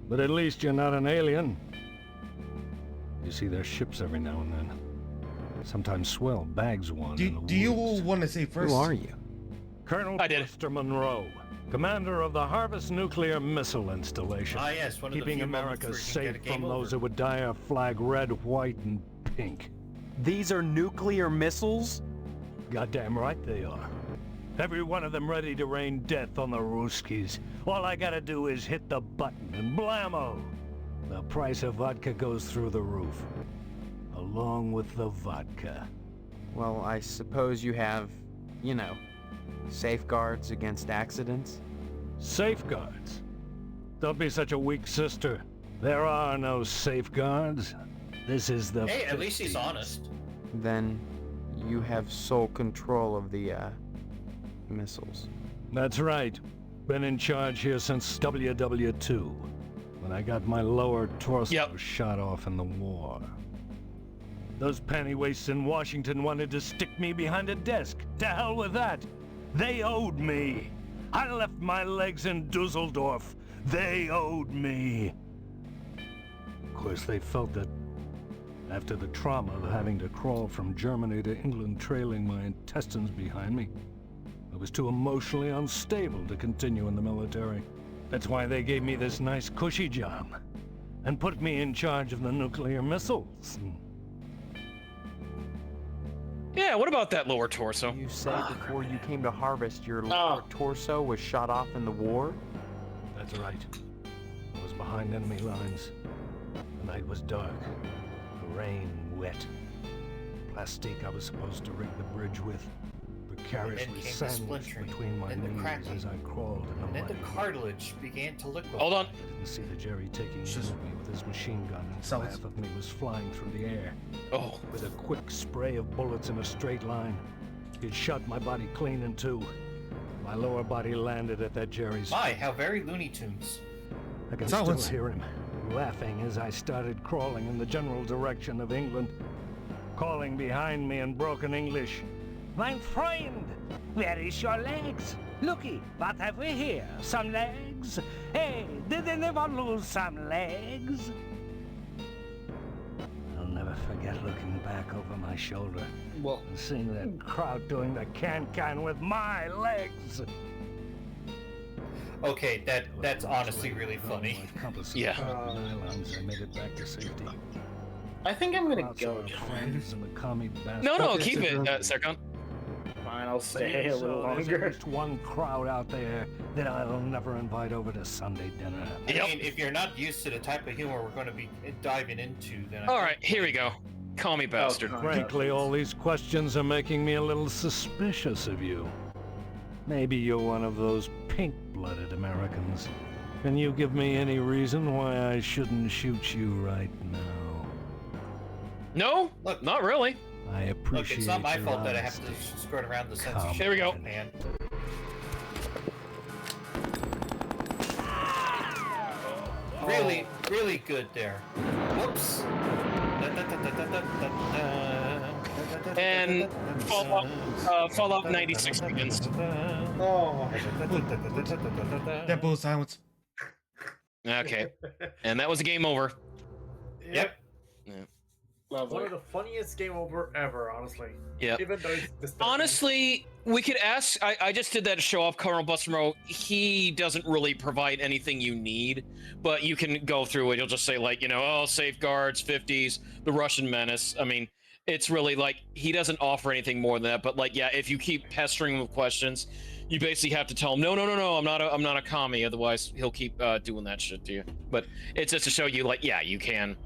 But at least you're not an alien. You see their ships every now and then. Sometimes swell bags one in the Do you woods. want to say first? Who are you? Colonel Buster Monroe, commander of the Harvest Nuclear Missile Installation. Ah, yes, one of the keeping few America moments where you can safe get a game from those over. who would dye a flag red, white, and pink. These are nuclear missiles? Goddamn right they are. Every one of them ready to rain death on the Ruskies. All I gotta do is hit the button and blammo! The price of vodka goes through the roof. Along with the vodka. Well, I suppose you have, you know, safeguards against accidents? Safeguards? Don't be such a weak sister. There are no safeguards. This is the Hey, at least he's 50s. honest. Then you have sole control of the, missiles. That's right. Been in charge here since WW2, when I got my lower torso shot off in the war. Those pennywaists in Washington wanted to stick me behind a desk. To hell with that. They owed me. I left my legs in Dusseldorf. They owed me. Of course, they felt that after the trauma of having to crawl from Germany to England trailing my intestines behind me, I was too emotionally unstable to continue in the military. That's why they gave me this nice cushy job and put me in charge of the nuclear missiles. Yeah, what about that lower torso? You said before you came to Harvest, your lower torso was shot off in the war? That's right. I was behind enemy lines. The night was dark. The rain wet. Plastique I was supposed to rig the bridge with. then came the splintering, between my then the knees cracking, as I crawled in and the then the muddy cartilage began to liquefy. Hold on. I didn't see the Jerry taking aim at me with his machine gun until half of me was flying through the air. Oh. With a quick spray of bullets in a straight line, he'd shot my body clean in two. My lower body landed at that Jerry's My, feet. how very Looney Tunes. I can Silence. still hear him laughing as I started crawling in the general direction of England, calling behind me in broken English. My friend, where is your legs? Looky, what have we here? Some legs? Hey, did anyone lose some legs? I'll never forget looking back over my shoulder and seeing that crowd doing the can-can with my legs. Okay, that's honestly really funny. Yeah. I made it back to safety. I think I'm gonna go. No, keep it, Serkan. Fine, I'll stay a little There's longer. at least one crowd out there that I'll never invite over to Sunday dinner. I mean, if you're not used to the type of humor we're going to be diving into, then All right, here we go. Call me bastard. Frankly, all these questions are making me a little suspicious of you. Maybe you're one of those pink-blooded Americans. Can you give me any reason why I shouldn't shoot you right now? No, look, not really. I appreciate Look, it's not my your fault that I have honesty. to skirt around the censorship. There we go. Man. Really, really good there. Whoops. And Fallout 96 begins. Oh. That bull silence. Okay. And that was a game over. Yep. Yeah. One of the funniest game over ever, honestly. Yeah. Even though it's disturbing. Honestly, we could ask. I just did that to show off Colonel Buster Moreau. He doesn't really provide anything you need, but you can go through it. You'll just say, like, you know, oh, safeguards, 50s, the Russian menace. I mean, it's really like he doesn't offer anything more than that. But like, yeah, if you keep pestering him with questions, you basically have to tell him, no, I'm not a commie. Otherwise, he'll keep doing that shit to you. But it's just to show you, like, yeah, you can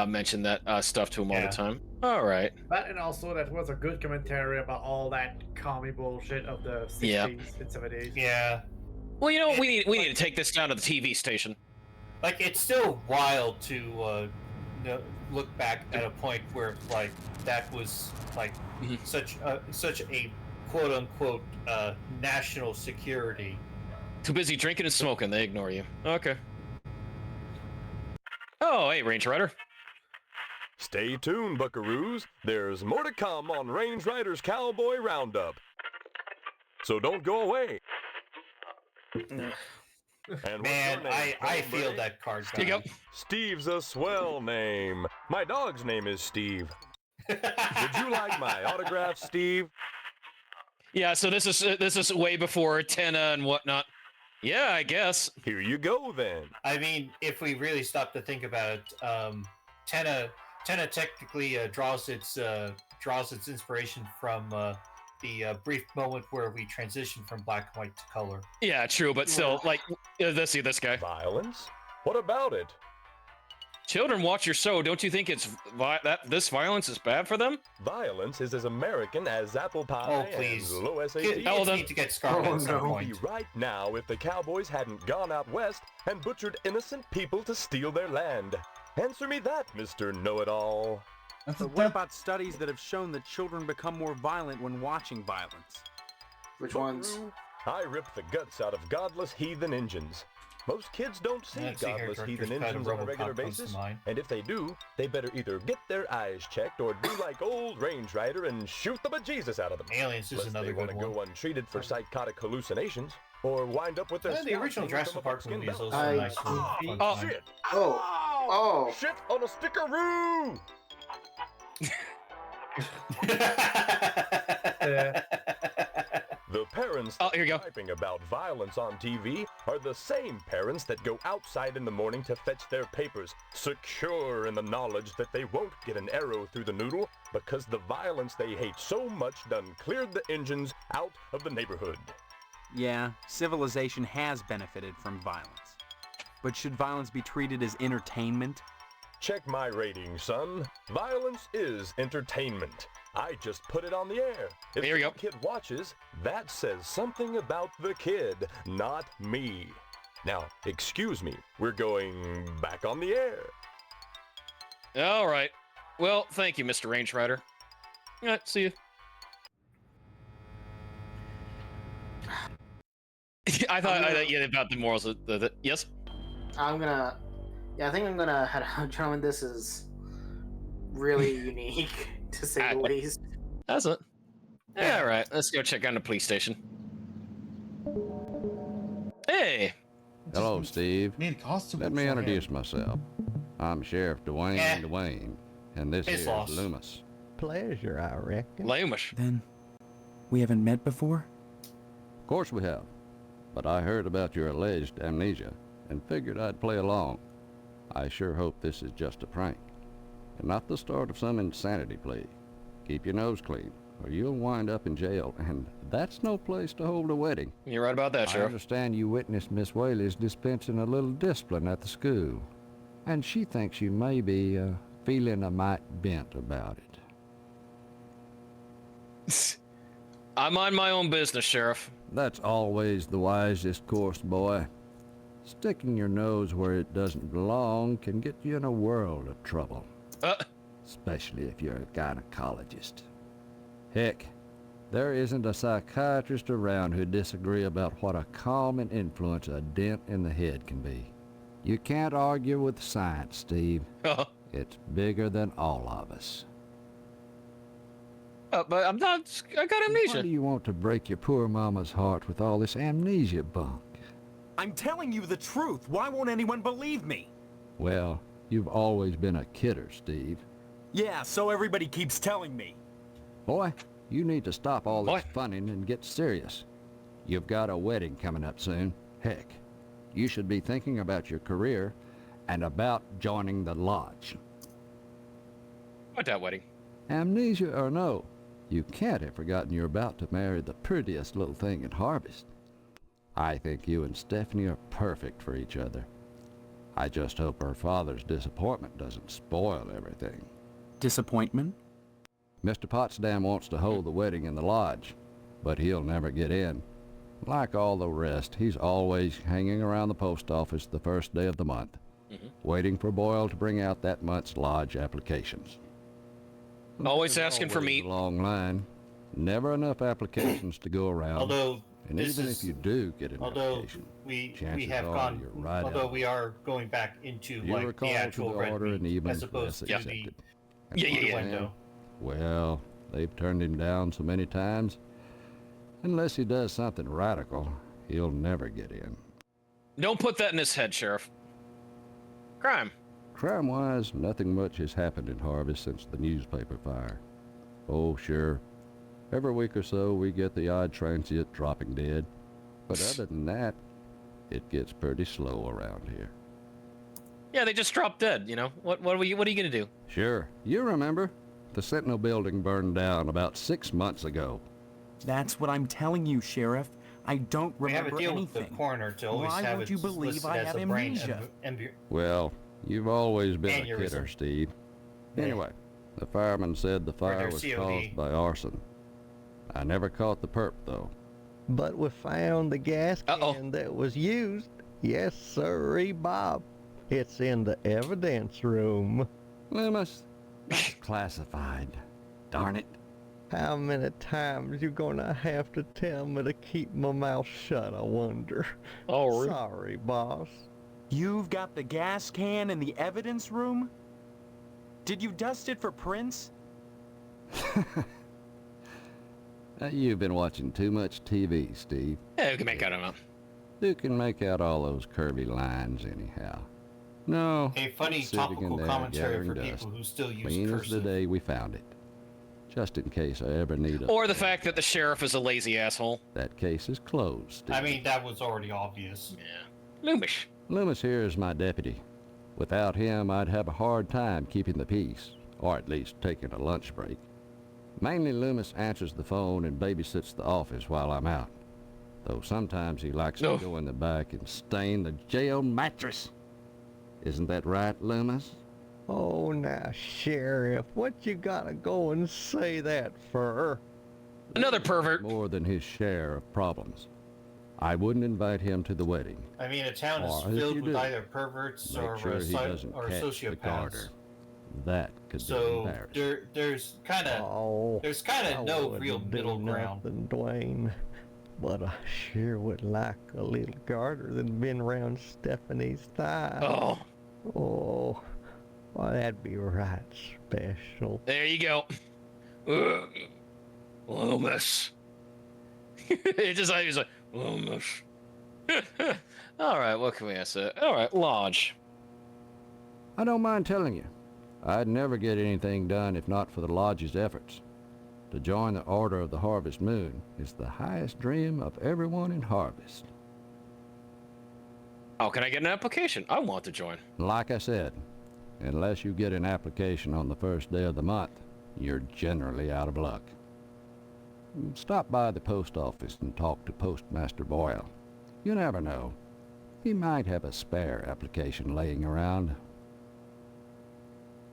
mention that stuff to him all the time. All right. That, and also that was a good commentary about all that commie bullshit of the 60s and 70s. Yeah. Well, you know what? We need to take this down to the TV station. Like, it's still wild to look back at a point where, like, that was like such a quote unquote national security. Too busy drinking and smoking, they ignore you. Okay. Oh, hey, Range Rider. Stay tuned, buckaroos. There's more to come on Range Rider's Cowboy Roundup. So don't go away. Man, I feel that card. Here you go. Steve's a swell name. My dog's name is Steve. Would you like my autograph, Steve? Yeah, so this is way before Tenna and whatnot. Yeah, I guess. Here you go, then. I mean, if we really stop to think about it, Tenna technically draws its inspiration from the brief moment where we transition from black and white to color. Yeah, true, but still, like, let's see this guy. Violence? What about it? Children, watch your show. Don't you think it's this violence is bad for them? Violence is as American as apple pie Oh, please. and low SAT. Kids need to get scarred at some point. Be right now if the Cowboys hadn't gone out west and butchered innocent people to steal their land. Answer me that, Mr. Know-It-All. But what about studies that have shown that children become more violent when watching violence? Which ones? I rip the guts out of godless heathen engines. Most kids don't see Let's see here, godless Director's heathen Cut engines and on a regular RoboCop comes to basis, mind. and if they do, they better either get their eyes checked or do like old Range Rider and shoot the bejesus out of them. Aliens is Lest another they good want to one. go untreated for psychotic hallucinations, or wind up with their The original Jurassic Park movie is also I- a nice fun time. Shit! Oh. Shit on a stickeroo! The parents typing about violence on TV are the same parents that go outside in the morning to fetch their papers, secure in the knowledge that they won't get an arrow through the noodle because the violence they hate so much done cleared the engines out of the neighborhood. Yeah, civilization has benefited from violence. But should violence be treated as entertainment? Check my rating, son. Violence is entertainment. I just put it on the air. If Here we the go. kid watches, that says something about the kid, not me. Now, excuse me, we're going back on the air. All right. Well, thank you, Mr. Range Rider. All right, see you. I thought yeah, about the morals of the yes. I think I'm gonna head out, gentlemen. This is really unique, to say the least. That's it. Yeah, all right. Let's go check on the police station. Hey. Hello, Steve. costume. Let me introduce myself. I'm Sheriff Dwayne Dwayne, and this It's is lost. Loomis. Pleasure, I reckon. Loomis. Then, we haven't met before? Of course we have, but I heard about your alleged amnesia and figured I'd play along. I sure hope this is just a prank, and not the start of some insanity plea. Keep your nose clean, or you'll wind up in jail, and that's no place to hold a wedding. You're right about that, I Sheriff. understand you witnessed Miss Whaley's dispensing a little discipline at the school, and she thinks you may be feeling a mite bent about it. I mind my own business, Sheriff. That's always the wisest course, boy. Sticking your nose where it doesn't belong can get you in a world of trouble. Especially if you're a gynecologist. Heck, there isn't a psychiatrist around who'd disagree about what a calming influence a dent in the head can be. You can't argue with science, Steve. It's bigger than all of us. But I'm not. I got amnesia. Why do you want to break your poor mama's heart with all this amnesia bunk? I'm telling you the truth. Why won't anyone believe me? Well, you've always been a kidder, Steve. Yeah, so everybody keeps telling me. Boy, you need to stop all this funning and get serious. You've got a wedding coming up soon. Heck, you should be thinking about your career and about joining the lodge. What that wedding? Amnesia or no, you can't have forgotten you're about to marry the prettiest little thing in Harvest. I think you and Stephanie are perfect for each other. I just hope her father's disappointment doesn't spoil everything. Disappointment? Mr. Potsdam wants to hold the wedding in the lodge, but he'll never get in. Like all the rest, he's always hanging around the post office the first day of the month, waiting for Boyle to bring out that month's lodge applications. Always asking for meat. A long line. Never enough applications to go around. Although, and even if you do get an application, we chances have are gone. you're right Although out. we are going back into You like recall the to actual the red order and meat even as opposed to less the accepted. Yeah. window. Well, they've turned him down so many times. Unless he does something radical, he'll never get in. Don't put that in his head, Sheriff. Crime. Crime-wise, nothing much has happened in Harvest since the newspaper fire. Oh, sure. Every week or so, we get the odd transient dropping dead. But other than that, it gets pretty slow around here. Yeah, they just dropped dead. You know what are you gonna do? Sure. You remember? The Sentinel building burned down about 6 months ago. That's what I'm telling you, Sheriff. I don't We have remember a deal anything. with the coroner to always Why have won't it you believe listed I as have a brain amnesia? Well, you've always been a Aneurysm. kidder, Steve. Yeah. Anyway, the fireman said the fire their was COD. caused by arson. I never caught the perp, though. But we found the gas can that was used. Yes, sirree, Bob. It's in the evidence room. Loomis, that's classified. Darn it. How many times you gonna have to tell me to keep my mouth shut, I wonder? Oh, sorry, boss. You've got the gas can in the evidence room? Did you dust it for prints? You've been watching too much TV, Steve. Yeah, we can make out of it. You can make out all those curvy lines anyhow. No. A funny sitting topical in there commentary gathering for dust, people who still use clean as the cursive. day we found it. Just in case I ever need a... Or the fact that the sheriff is a lazy asshole. That case is closed, Steve. I mean, that was already obvious. Yeah. Loomis. Loomis here is my deputy. Without him, I'd have a hard time keeping the peace, or at least taking a lunch break. Mainly Loomis answers the phone and babysits the office while I'm out. Though sometimes he likes to go in the back and stain the jail mattress. Isn't that right, Loomis? Oh, now, Sheriff, what you gotta go and say that for? Another pervert. More than his share of problems. I wouldn't invite him to the wedding. I mean, a town is Or if filled you with do, either perverts make or, sure he doesn't or catch the sociopaths. garter. That could be So embarrassing. there's kind of no real middle ground. Nothing, Dwayne, but I sure would like a little garter than been around Stephanie's thigh. Oh. Oh, well, that'd be right special. There you go. Little miss. It's just like he's like, little miss. All right, what can we answer? All right, Lodge. I don't mind telling you, I'd never get anything done if not for the Lodge's efforts. To join the Order of the Harvest Moon is the highest dream of everyone in Harvest. How can I get an application? I want to join. Like I said, unless you get an application on the first day of the month, you're generally out of luck. Stop by the post office and talk to Postmaster Boyle. You never know. He might have a spare application laying around.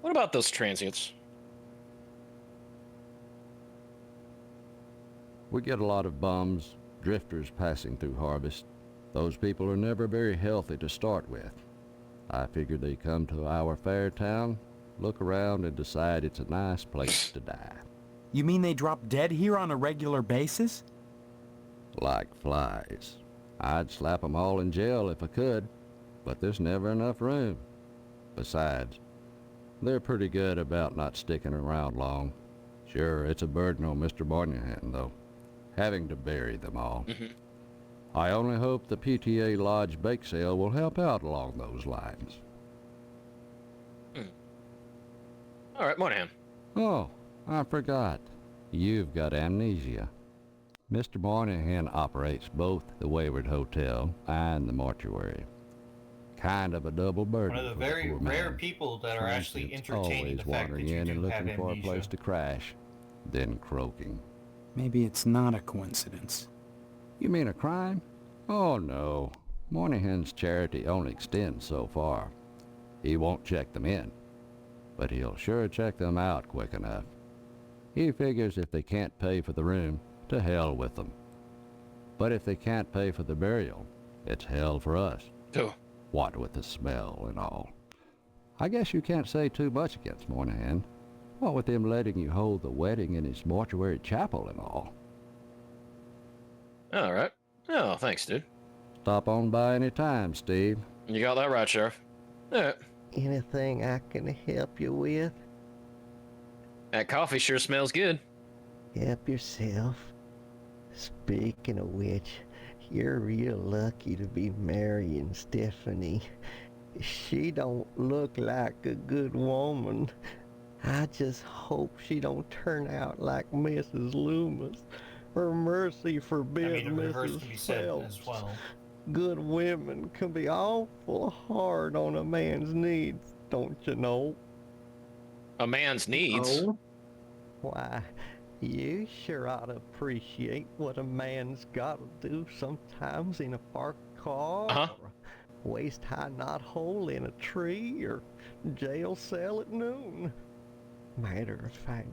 What about those transients? We get a lot of bums, drifters passing through Harvest. Those people are never very healthy to start with. I figured they come to our fair town, look around, and decide it's a nice place to die. You mean they drop dead here on a regular basis? Like flies. I'd slap 'em all in jail if I could, but there's never enough room. Besides, they're pretty good about not sticking around long. Sure, it's a burden on Mr. Moynihan, though, having to bury them all. I only hope the PTA Lodge bake sale will help out along those lines. All right, Moynihan. Oh, I forgot. You've got amnesia. Mr. Moynihan operates both the Wayward Hotel and the mortuary. Kind of a double burden. One of the for very poor rare man. people that are actually Transients entertaining the always fact that wandering you in do and have looking for a place amnesia. to crash, then croaking. Maybe it's not a coincidence. You mean a crime? Oh, no. Moynihan's charity only extends so far. He won't check them in, but he'll sure check them out quick enough. He figures if they can't pay for the room, to hell with them. But if they can't pay for the burial, it's hell for us. Oh. What with the smell and all. I guess you can't say too much against Moynihan. What with him letting you hold the wedding in his mortuary chapel and all. All right. Oh, thanks, dude. Stop on by any time, Steve. You got that right, Sheriff. All right. Anything I can help you with? That coffee sure smells good. Help yourself. Speaking of which, you're real lucky to be marrying Stephanie. She don't look like a good woman. I just hope she don't turn out like Mrs. Loomis, or mercy forbid the reverse can be Mrs. said Phelps. as well. Good women can be awful hard on a man's needs, don't you know? A man's needs? Oh. Why, you sure ought to appreciate what a man's gotta do sometimes in a parked car, or a waist-high knothole in a tree, or jail cell at noon. Matter of fact,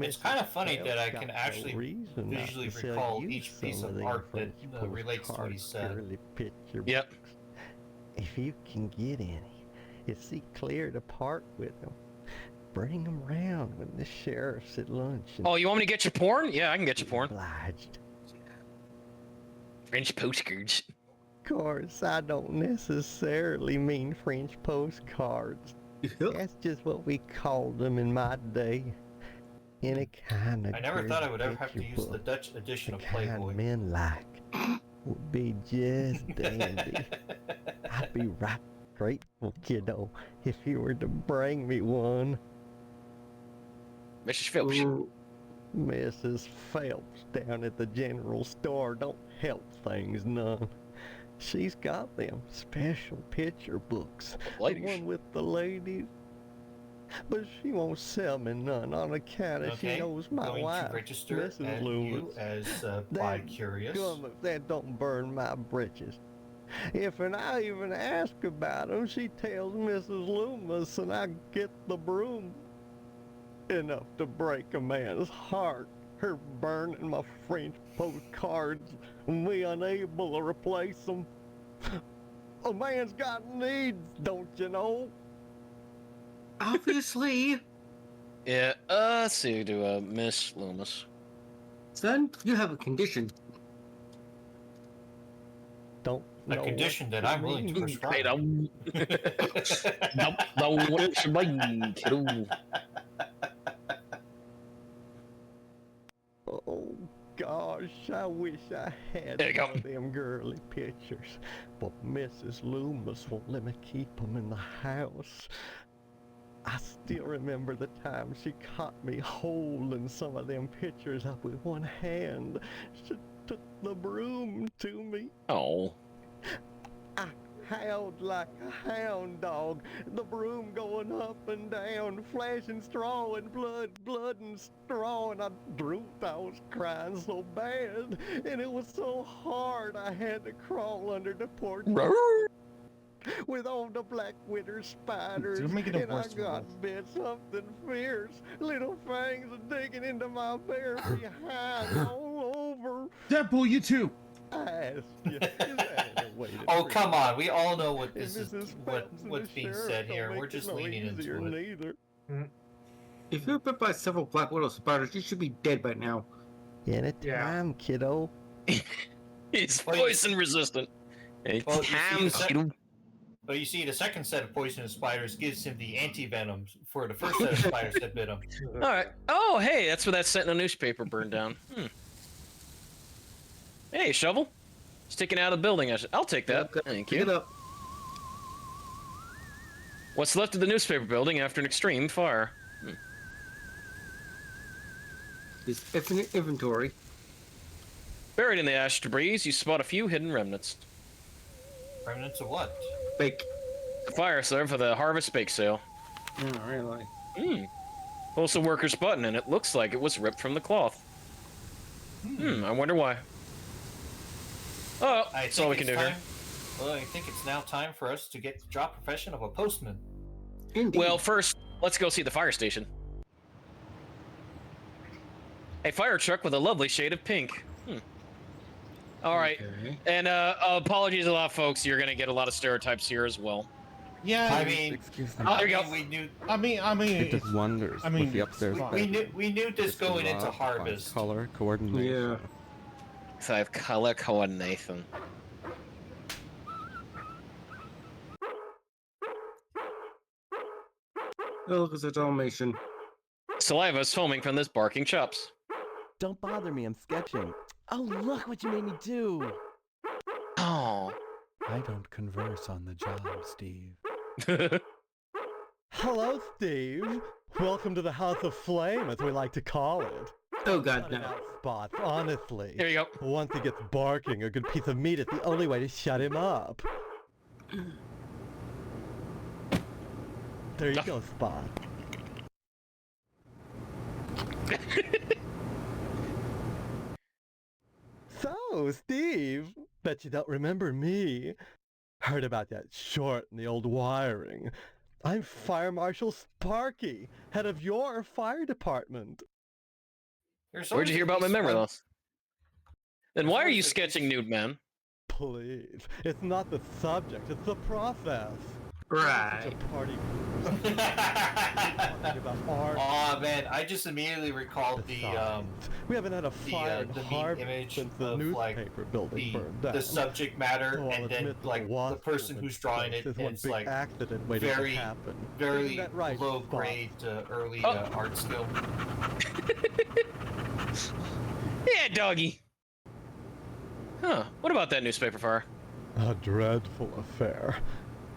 It's kind of funny that I can actually visually recall each piece of art that relates to what he said. Yep. If you can get any, it's see clear to part with them. Bring them round when the sheriff's at lunch. Oh, you want me to get you porn? Yeah, I can get you porn. Obliged. French postcards. Of course, I don't necessarily mean French postcards. That's just what we called them in my day. Any kind of I never thought I would ever have to use the Dutch edition of Playboy. Men like would be just dandy. I'd be right grateful, kiddo, if you were to bring me one. Mrs. Phelps. Mrs. Phelps down at the general store don't help things none. She's got them special picture books. Ladies. The one with the ladies. But she won't sell me none on account of she knows my going wife, to register Mrs. Loomis. you as bi-curious. That don't burn my britches. If I even ask about him, she tells Mrs. Loomis and I get the broom. Enough to break a man's heart. Her burning my French postcards and me unable to replace them. A man's got needs, don't you know? Obviously. Yeah, let's see, do Miss Loomis. Son, you have a condition. Don't A know condition what that you I'm willing to mean. prescribe. Oh gosh, I wish I had There you go. one of them girly pictures, but Mrs. Loomis won't let me keep them in the house. I still remember the time she caught me holding some of them pictures up with one hand. She took the broom to me. Oh. I howled like a hound dog, the broom going up and down, flashing straw and blood and straw, and I was crying so bad, and it was so hard I had to crawl under the porch with all the black winter spiders, You're making it and I worse, got Rugal. bit something fierce, little fangs are digging into my bare behind all over. Deadpool, you too. I asked you, is that any way to Oh, treat come me? on. We all know what And this is, Mrs. what's Phelps and the being sheriff said don't here. make We're it just no leaning easier into it. neither. If you're bit by several black widow spiders, you should be dead by now. Anytime, kiddo. He's poison resistant. Well, Time, kiddo. But you see, the second set of poisonous spiders gives him the anti-venom for the first set of spiders that bit him. All right. Oh, hey, that's where that Sentinel newspaper burned down. Hey, shovel. Sticking out of the building. I'll take that. Thank you. Pick it up. What's left of the newspaper building after an extreme fire? This infinite inventory. Buried in the ash debris, you spot a few hidden remnants. Remnants of what? Bake. The fire served for the harvest bake sale. Oh, really? Postal worker's button, and it looks like it was ripped from the cloth. I wonder why. Oh, that's all we can do here. Well, I think it's now time for us to get the job profession of a postman. Indeed. Well, first, let's go see the fire station. A fire truck with a lovely shade of pink. All right. Okay. And apologies a lot, folks. You're gonna get a lot of stereotypes here as well. Yeah. I mean, Excuse me. There you go. we knew I mean, It does wonders I mean, with the upstairs we bed. we knew this Just a going into lot of harvest. color coordination. Yeah. So I have color coordination. Oh, look at the Dalmatian. Saliva's foaming from this barking chops. Don't bother me, I'm sketching. Oh, look what you made me do! Oh. I don't converse on the job, Steve. Hello, Steve. Welcome to the House of Flame, as we like to call it. Oh, God, Cut it no. out, Spots, honestly. Here you go. Once he gets barking, a good piece of meat is the only way to shut him up. There you go, Spot. So, Steve, bet you don't remember me. Heard about that short in the old wiring. I'm Fire Marshal Sparky, head of your fire department. Where'd you hear about my memory loss? Then why are you sketching nude man? Please, it's not the subject, it's the process. Right. Such a party talking about art. Oh man, I just immediately recalled the We haven't had a fire in the meme Harvard image since the of like newspaper building burned down. the subject matter, Oh, I'll and then admit that like the wasp person woman who's drawing it, is and one it's big like accident waiting very, to happen. very Isn't that right, low Spot? grade early Oh. art skill. Yeah, doggy. Huh. What about that newspaper fire? A dreadful affair.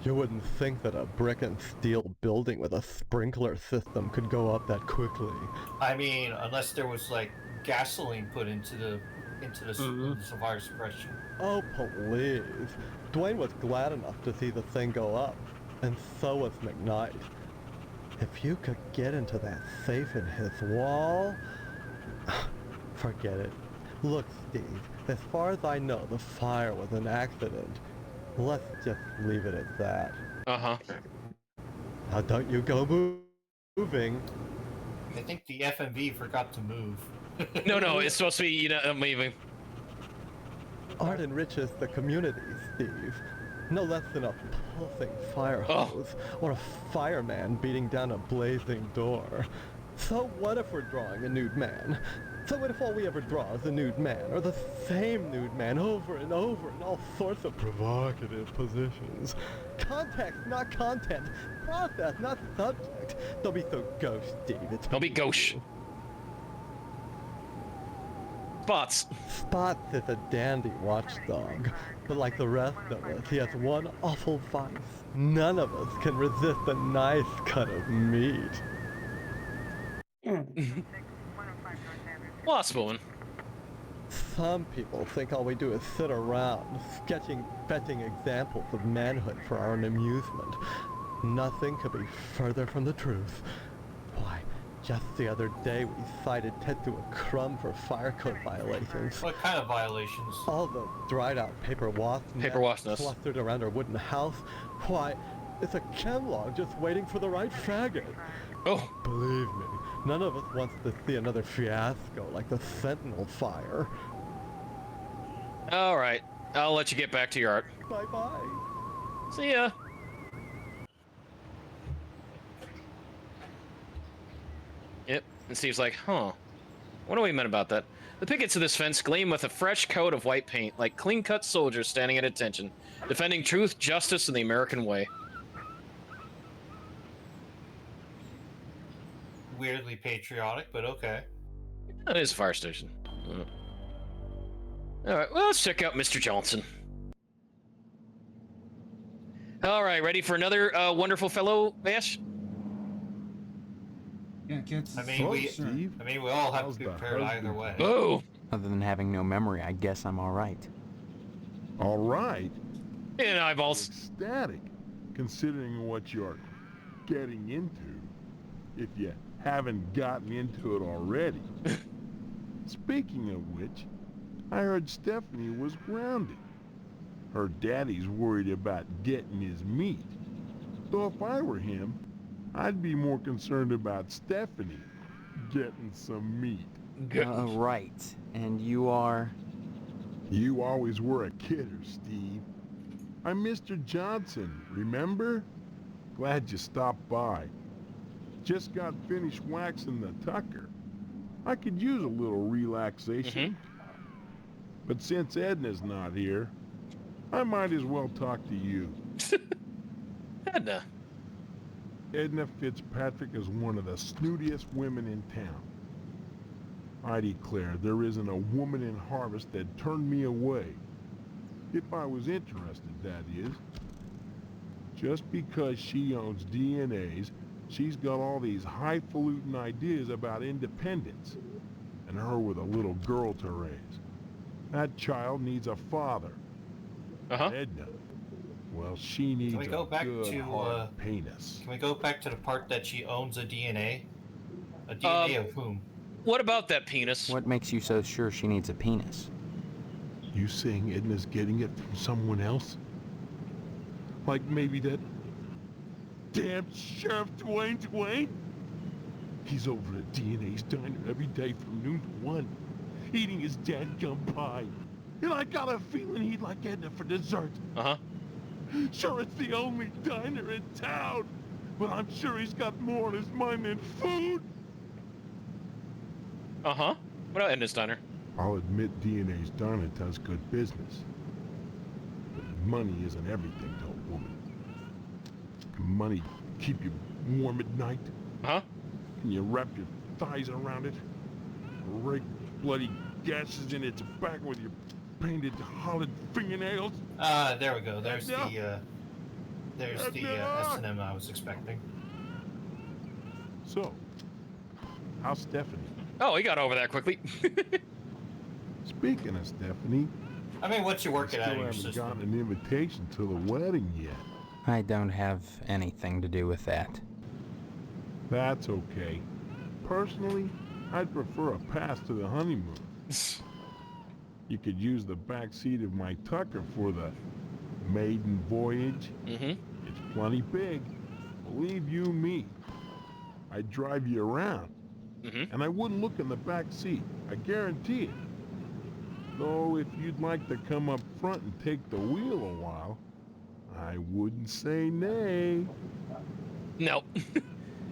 You wouldn't think that a brick and steel building with a sprinkler system could go up that quickly. I mean, unless there was like gasoline put into the fire suppression. Oh, please. Dwayne was glad enough to see the thing go up, and so was McKnight. If you could get into that safe in his wall... Forget it. Look, Steve, as far as I know, the fire was an accident. Let's just leave it at that. Uh-huh. Now don't you go moving. I think the FMV forgot to move. No, it's supposed to be, you know, I'm leaving. Art enriches the community, Steve. No less than a pulsing fire hose or a fireman beating down a blazing door. So what if we're drawing a nude man? So what if all we ever draw is a nude man, or the same nude man over and over in all sorts of provocative positions? Context, not content. Process, not subject. Don't be so gauche, Steve. Don't be gauche. Spots. Spots is a dandy watchdog, but like the rest of us, he has one awful vice. None of us can resist a nice cut of meat. Wasp woman. Some people think all we do is sit around, fetching examples of manhood for our own amusement. Nothing could be further from the truth. Why, just the other day we cited Ted to a crumb for fire code violations. What kind of violations? All the dried out paper wasp nests clustered around our wooden house. Why, it's a chemlog just waiting for the right faggot. Oh. Believe me, none of us wants to see another fiasco like the Sentinel fire. All right, I'll let you get back to your art. Bye-bye. See ya. Yep, and Steve's like, huh, what do we meant about that? The pickets of this fence gleam with a fresh coat of white paint, like clean-cut soldiers standing at attention, defending truth, justice, and the American way. Weirdly patriotic, but okay. That is a fire station. All right, well, let's check out Mr. Johnson. All right, ready for another wonderful fellow, Vash? Yeah, kids. I mean, we all have to be prepared either way. Oh. Other than having no memory, I guess I'm all right. All right. And eyeballs. Ecstatic, considering what you're getting into, if you haven't gotten into it already. Speaking of which, I heard Stephanie was grounded. Her daddy's worried about getting his meat. Though if I were him, I'd be more concerned about Stephanie getting some meat. Right. And you are? You always were a kidder, Steve. I'm Mr. Johnson, remember? Glad you stopped by. Just got finished waxing the tucker. I could use a little relaxation. But since Edna's not here, I might as well talk to you. Edna. Edna Fitzpatrick is one of the snootiest women in town. I declare there isn't a woman in Harvest that turned me away. If I was interested, that is. Just because she owns DNAs, she's got all these highfalutin ideas about independence. And her with a little girl to raise. That child needs a father. Edna, well, she needs a good hard penis. Can we go back to the part that she owns a DNA? A DNA of whom? What about that penis? What makes you so sure she needs a penis? You saying Edna's getting it from someone else? Like maybe that damn Sheriff Dwayne? He's over at DNA's diner every day from noon to 1, eating his dadgum pie. And I got a feeling he'd like Edna for dessert. Sure, it's the only diner in town, but I'm sure he's got more on his mind than food. What about Edna's diner? I'll admit DNA's diner does good business. But money isn't everything to a woman. Can money keep you warm at night? Can you wrap your thighs around it? Or rake bloody gashes in its back with your painted hollowed fingernails? There we go. There's the S&M I was expecting. So, how's Stephanie? Oh, he got over that quickly. Speaking of Stephanie, I mean, once you work it out of your still system. haven't gotten an invitation to the wedding yet. I don't have anything to do with that. That's okay. Personally, I'd prefer a pass to the honeymoon. You could use the back seat of my Tucker for the maiden voyage. Mm-hmm. It's plenty big. Believe you me. I'd drive you around. Mm-hmm. And I wouldn't look in the back seat. I guarantee it. Though if you'd like to come up front and take the wheel a while, I wouldn't say nay. No.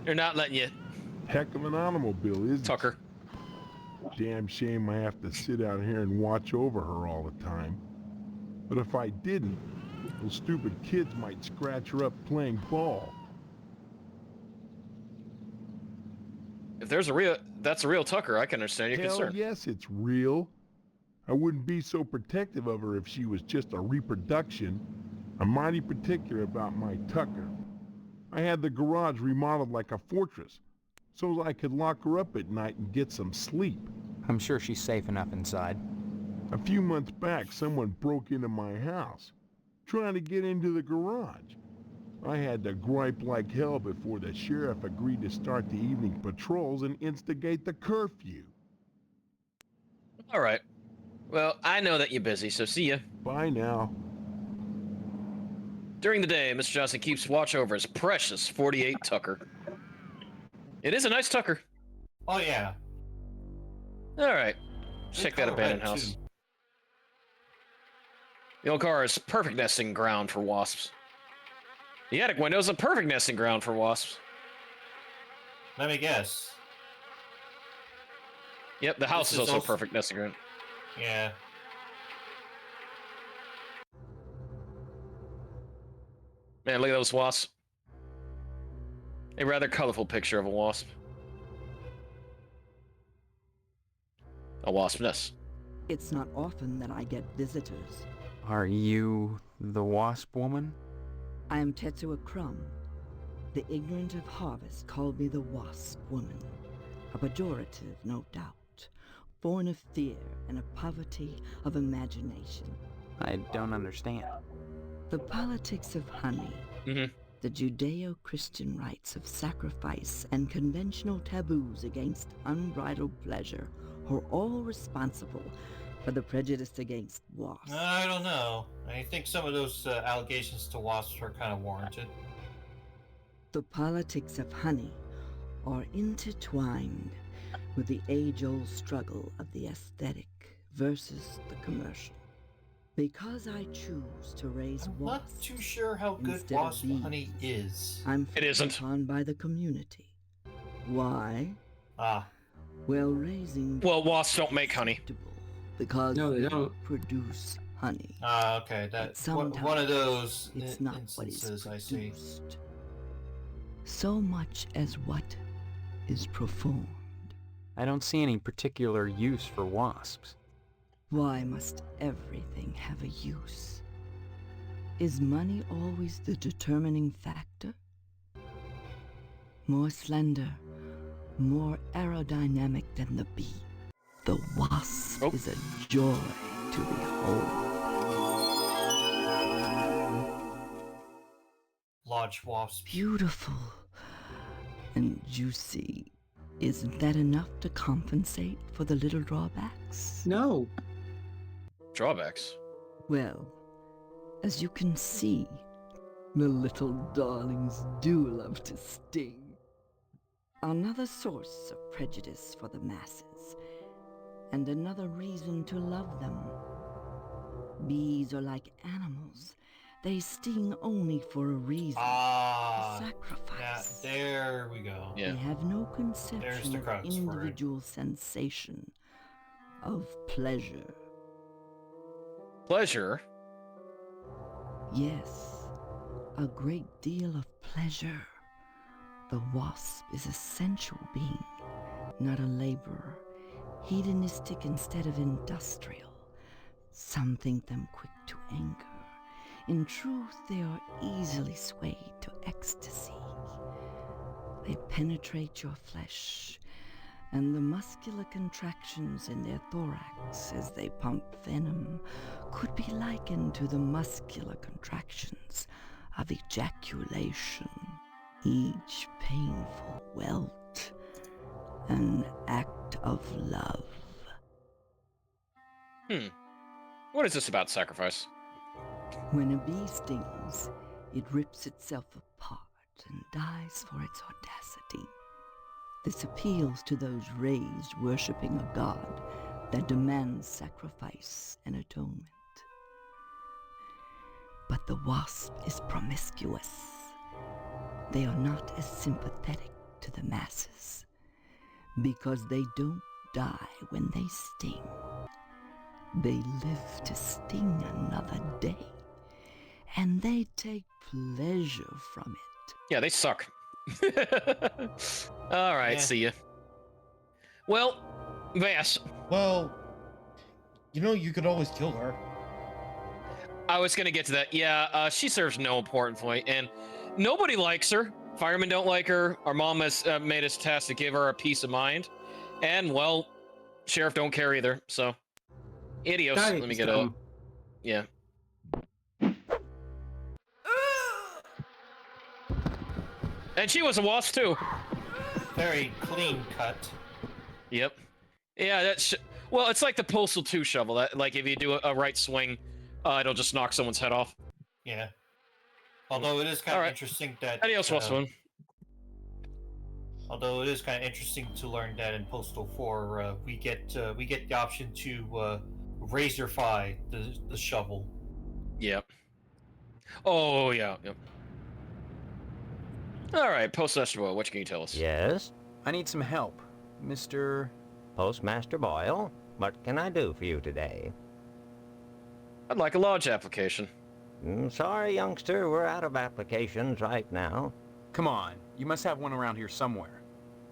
They're not letting you. Heck of an automobile, isn't it? Tucker. Damn shame I have to sit out here and watch over her all the time. But if I didn't, those stupid kids might scratch her up playing ball. If that's a real Tucker, I can understand your Hell concern. yes, it's real. I wouldn't be so protective of her if she was just a reproduction. I'm mighty particular about my Tucker. I had the garage remodeled like a fortress, so I could lock her up at night and get some sleep. I'm sure she's safe enough inside. A few months back, someone broke into my house, trying to get into the garage. I had to gripe like hell before the sheriff agreed to start the evening patrols and instigate the curfew. All right. Well, I know that you're busy, so see ya. Bye now. During the day, Mr. Johnson keeps watch over his precious 48 Tucker. It is a nice Tucker. Oh, yeah. All right. Check that abandoned house. The old car is perfect nesting ground for wasps. The attic window is a perfect nesting ground for wasps. Let me guess. Yep, the house is also a perfect nesting ground. Yeah. Man, look at those wasps. A rather colorful picture of a wasp. A wasp nest. It's not often that I get visitors. Are you the wasp woman? I am Tetsuo Crumb. The ignorant of harvest called me the wasp woman. A pejorative, no doubt. Born of fear and a poverty of imagination. I don't understand. The politics of honey. Mm-hmm. The Judeo-Christian rites of sacrifice and conventional taboos against unbridled pleasure are all responsible for the prejudice against wasps. I don't know. I think some of those allegations to wasps are kind of warranted. The politics of honey are intertwined with the age-old struggle of the aesthetic versus the commercial. Because I choose to raise wasps, not too sure how good wasp honey is. I'm it isn't upon by the community. Why? Ah. Well, raising. Well, wasps don't make honey. Because no, they don't produce honey. Ah, okay. That's one of those it's not instances what is I see. So much as what is performed. I don't see any particular use for wasps. Why must everything have a use? Is money always the determining factor? More slender, more aerodynamic than the bee, the wasp is a joy to behold. Large wasps. Beautiful and juicy. Isn't that enough to compensate for the little drawbacks? No. Drawbacks? Well, as you can see, the little darlings do love to sting. Another source of prejudice for the masses, and another reason to love them. Bees are like animals. They sting only for a reason. Ah, sacrifice. Yeah, there we go. They have no conception of crux for it. individual sensation, of pleasure. Pleasure? Yes, a great deal of pleasure. The wasp is a sensual being, not a laborer, hedonistic instead of industrial. Some think them quick to anger. In truth, they are easily swayed to ecstasy. They penetrate your flesh, and the muscular contractions in their thorax as they pump venom could be likened to the muscular contractions of ejaculation. Each painful welt, an act of love. What is this about sacrifice? When a bee stings, it rips itself apart and dies for its audacity. This appeals to those raised worshipping a god that demands sacrifice and atonement. But the wasp is promiscuous. They are not as sympathetic to the masses because they don't die when they sting. They live to sting another day, and they take pleasure from it. Yeah, they suck. All right, see ya. Well, Vass. Well, you know, you could always kill her. I was gonna get to that. Yeah, she serves no important point, and nobody likes her. Firemen don't like her. Our mom has made us task to give her a peace of mind, and well, sheriff don't care either. So, adios. Let me get a. Yeah. And she was a wasp too. Very clean cut. Yep. Yeah, that's well. It's like the Postal 2 shovel. That like if you do a right swing, it'll just knock someone's head off. Yeah. Although it is kind of interesting that. Adios, Wasp. Although it is kind of interesting to learn that in Postal 4, we get the option to razorify the shovel. Yep. Oh yeah. Yep. All right, Postmaster Boyle, what can you tell us? Yes? I need some help, Mr. Postmaster Boyle, what can I do for you today? I'd like a lodge application. Sorry, youngster, we're out of applications right now. Come on, you must have one around here somewhere.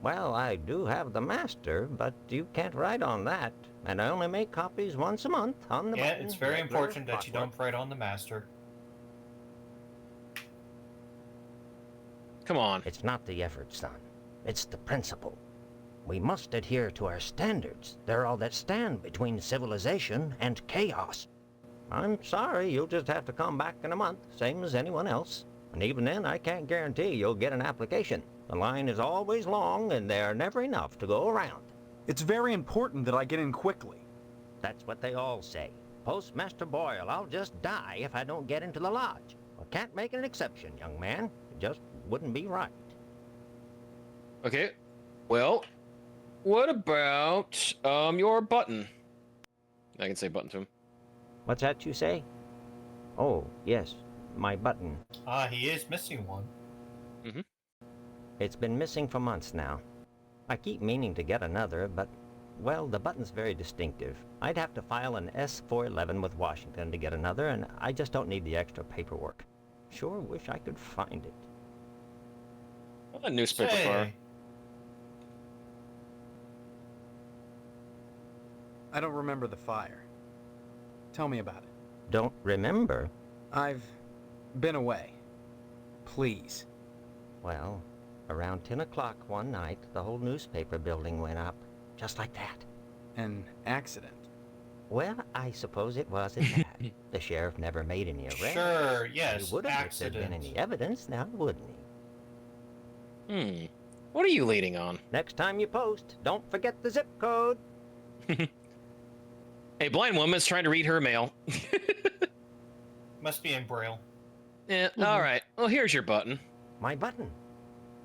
Well, I do have the master, but you can't write on that. And I only make copies once a month on the button. It's very important that you don't write on the master. Come on. It's not the effort, son. It's the principle. We must adhere to our standards. They're all that stand between civilization and chaos. I'm sorry, you'll just have to come back in a month, same as anyone else. And even then, I can't guarantee you'll get an application. The line is always long, and there are never enough to go around. It's very important that I get in quickly. That's what they all say. Postmaster Boyle, I'll just die if I don't get into the lodge. I can't make an exception, young man. It just wouldn't be right. Okay. Well, what about your button? I can say button to him. What's that you say? Oh, yes, my button. He is missing one. Mm-hmm. It's been missing for months now. I keep meaning to get another, but, well, the button's very distinctive. I'd have to file an S-411 with Washington to get another, and I just don't need the extra paperwork. Sure wish I could find it. A newspaper fire. I don't remember the fire. Tell me about it. Don't remember? I've been away. Please. Well, around 10 o'clock one night, the whole newspaper building went up. Just like that. An accident? Well, I suppose it was at that. The sheriff never made any arrests. Sure, yes, He would have if there'd accident. been any evidence now, wouldn't he? What are you leading on? Next time you post, don't forget the zip code. A blind woman's trying to read her mail. Must be in Braille. Yeah, all right. Well, here's your button. My button?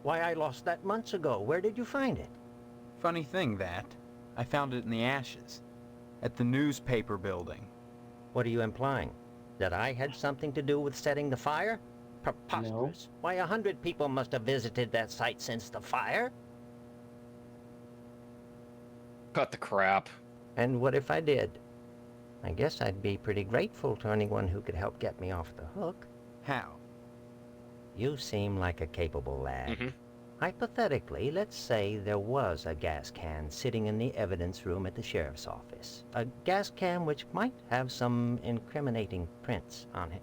Why, I lost that months ago. Where did you find it? Funny thing, that. I found it in the ashes. At the newspaper building. What are you implying? That I had something to do with setting the fire? Preposterous. No. Why, 100 people must have visited that site since the fire. Cut the crap. And what if I did? I guess I'd be pretty grateful to anyone who could help get me off the hook. How? You seem like a capable lad. Hypothetically, let's say there was a gas can sitting in the evidence room at the sheriff's office. A gas can which might have some incriminating prints on it.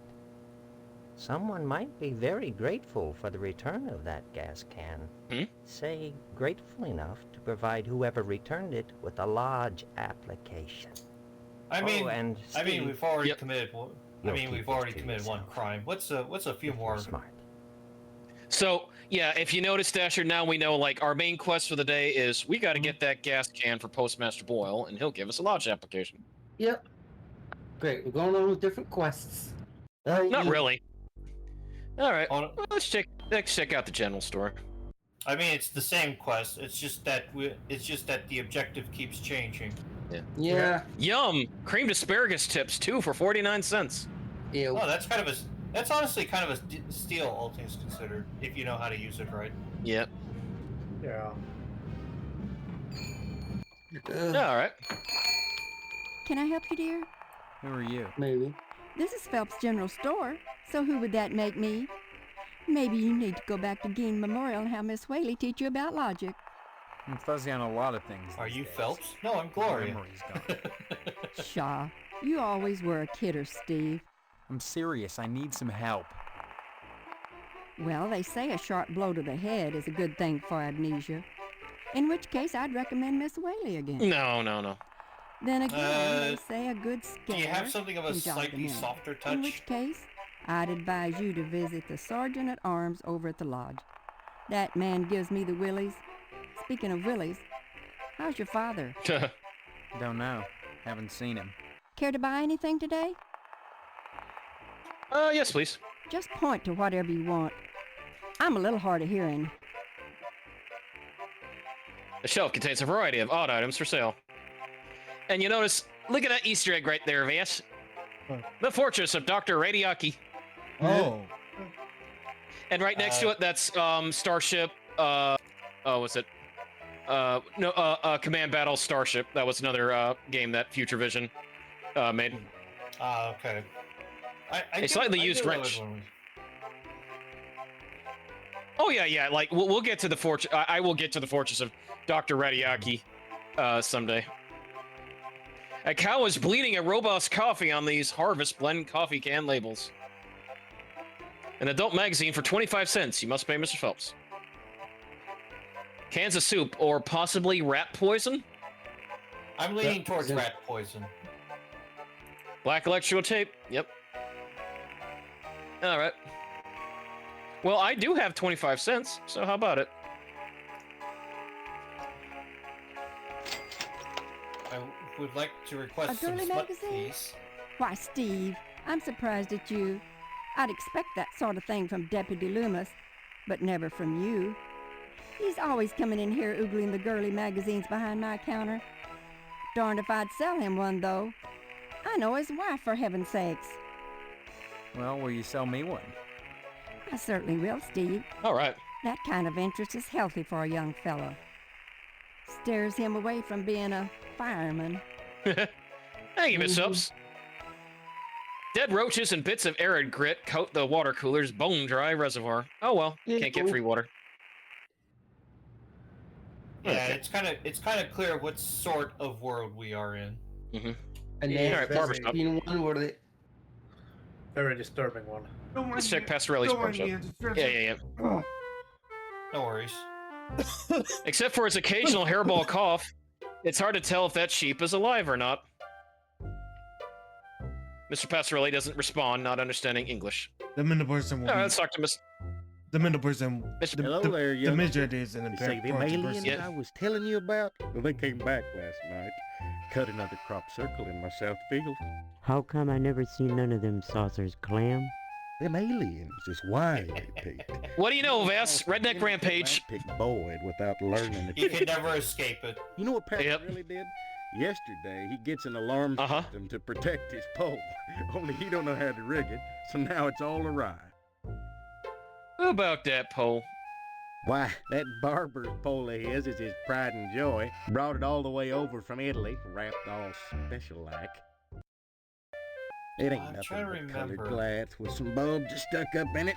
Someone might be very grateful for the return of that gas can. Say, grateful enough to provide whoever returned it with a lodge application. I mean, and Steve, we've already committed one. You'll we've keep already this to committed one crime. What's a few more? Smart. So, yeah, if you notice, Dasher, now we know, like, our main quest for the day is we got to get that gas can for Postmaster Boyle, and he'll give us a lodge application. Yep. Great, we're going on with different quests. Not really. All right. Well, let's check out the general store. I mean, it's the same quest. It's just that the objective keeps changing. Yeah. Yeah. Yum! Creamed asparagus tips 2 for 49 cents. Ew. Oh, that's honestly kind of a steal, all things considered, if you know how to use it right. Yep. Yeah. All right. Can I help you, dear? Who are you? Maybe. This is Phelps General Store, so who would that make me? Maybe you need to go back to Gein Memorial and have Miss Whaley teach you about logic. I'm fuzzy on a lot of things. Are you Phelps? No, I'm Gloria. Memory's gone. Shaw, you always were a kidder, Steve. I'm serious. I need some help. Well, they say a sharp blow to the head is a good thing for amnesia. In which case, I'd recommend Miss Whaley again. No. Then again, they say a good scare. Do you have something of a can jog the slightly memory. softer touch? In which case, I'd advise you to visit the Sergeant at Arms over at the lodge. That man gives me the willies. Speaking of willies, how's your father? Don't know. Haven't seen him. Care to buy anything today? Yes, please. Just point to whatever you want. I'm a little hard of hearing. The shelf contains a variety of odd items for sale. And you notice, look at that Easter egg right there, Vas. The Fortress of Dr. Radiaki. Oh. And right next to it, that's Starship. What's it? Command Battle Starship. That was another game that Future Vision made. Okay. A slightly used wrench. Oh yeah. Like we'll get to the fortress. I will get to the Fortress of Dr. Radiaki someday. A cow is bleeding a robust coffee on these Harvest Blend coffee can labels. An adult magazine for 25 cents. You must pay Mr. Phelps. Cans of soup or possibly rat poison? I'm leaning towards rat poison. Black electrical tape. Yep. All right. Well, I do have 25 cents, so how about it? I would like to request A some girly smut, magazine? please. Why, Steve, I'm surprised at you. I'd expect that sort of thing from Deputy Loomis, but never from you. He's always coming in here oogling the girly magazines behind my counter. Darned if I'd sell him one, though. I know his wife, for heaven's sakes. Well, will you sell me one? I certainly will, Steve. All right. That kind of interest is healthy for a young fellow. Steers him away from being a fireman. Thank you, Miss Phelps. Dead roaches and bits of arid grit coat the water cooler's bone-dry reservoir. Oh well, can't get free water. Yeah, it's kind of clear what sort of world we are in. Mm-hmm. And Yeah, then all right, barbershop. one where they Very disturbing one. Let's check Pastorelli's barbershop. Yeah. No worries. Except for his occasional hairball cough, it's hard to tell if that sheep is alive or not. Mr. Pastorelli doesn't respond, not understanding English. The middle person will All right, let's talk to Miss... The middle person... Hello there, the young. midget is an You say them important aliens person. I was telling you about? Well, they came back last night. Cut another crop circle in my south field. How come I never seen none of them saucers clam? Them aliens is why they picked. What do you know, Vass? Redneck Rampage. Pick Boyd without learning He can never escape it. You know what Pastor really did? Yesterday, he gets an alarm system to protect his pole. Only he don't know how to rig it, so now it's all awry. How about that pole? Why, that barber's pole of his is his pride and joy. Brought it all the way over from Italy, wrapped all special-like. It ain't nothing but colored glass with some bulbs stuck up in it.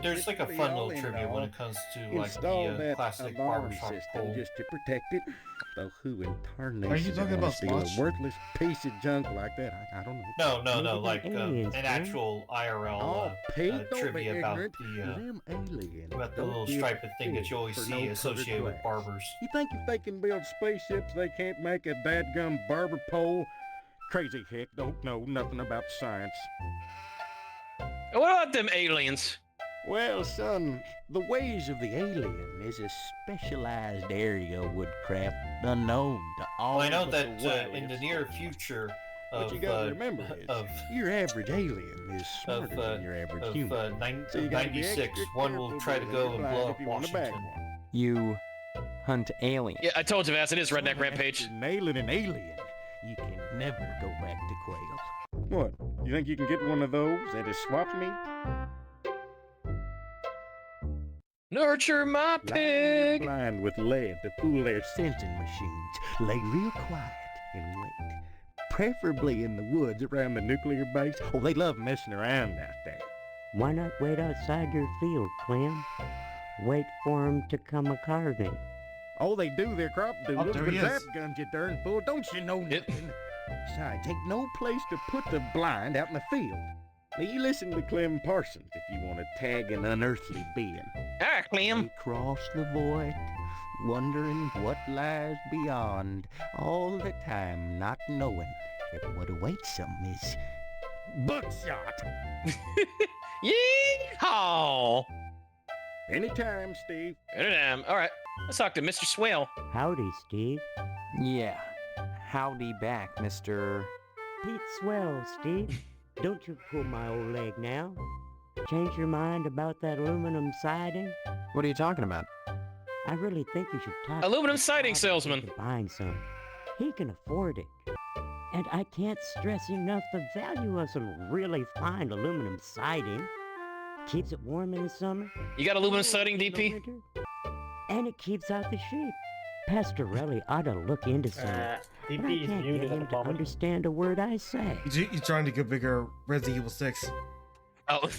There's like a fun little trivia when it comes to like Install the that classic alarm barbershop system pole. just to protect it. Though who in tarnation Are you talking about steal a Smosh? worthless piece of junk like that? I don't know. No, like an actual IRL trivia about the little striped thing that you always see associated with barbers. You think if they can build spaceships, they can't make a dadgum barber pole? Crazy hick don't know nothing about science. What about them aliens? Well, son, the ways of the alien is a specialized area of woodcraft unknown to all. Well, I know but that the in the near future, What you gotta remember is, your average alien is smarter than your average human. So you gotta be 96, extra one will careful try to with go your and blind blow if up you want a bag Washington. one. You hunt aliens. Yeah, I told you, Vass, it is Redneck Rampage. After nailing an alien, you can never go back to quail. What? You think you can get one of those at a swap meet? Nurture my pig! Blind with lead to fool their sensing machines. Lay real quiet and wait. Preferably in the woods around the nuclear base. Oh, they love messing around out there. Why not wait outside your field, Clem? Wait for 'em to come a-carving. Oh, they do their crop doodles, there but he zap is. guns, you darn fool. Don't you know nothing? Besides, ain't no place to put the blind out in the field. Now, you listen to Clem Parsons if you want to tag an unearthly being. Ah, Clem. They cross the void, wondering what lies beyond, all the time not knowing that what awaits them is buckshot. Yeehaw! Anytime, Steve. Anytime. All right, let's talk to Mr. Swale. Howdy, Steve. Yeah. Howdy back, Mr. Pete Swell, Steve. Don't you pull my old leg now. Change your mind about that aluminum siding? What are you talking about? I really think you should talk Aluminum to siding Bob salesman. into buying some. He can afford it. And I can't stress enough the value of some really fine aluminum siding. Keeps it warm in the summer. You got aluminum siding, in the DP? winter, and it keeps out the sheep. Pastorelli ought to look into some. But I DP is can't muted get at him the to moment. understand a word I say. You trying to get bigger Resident Evil 6? Oh.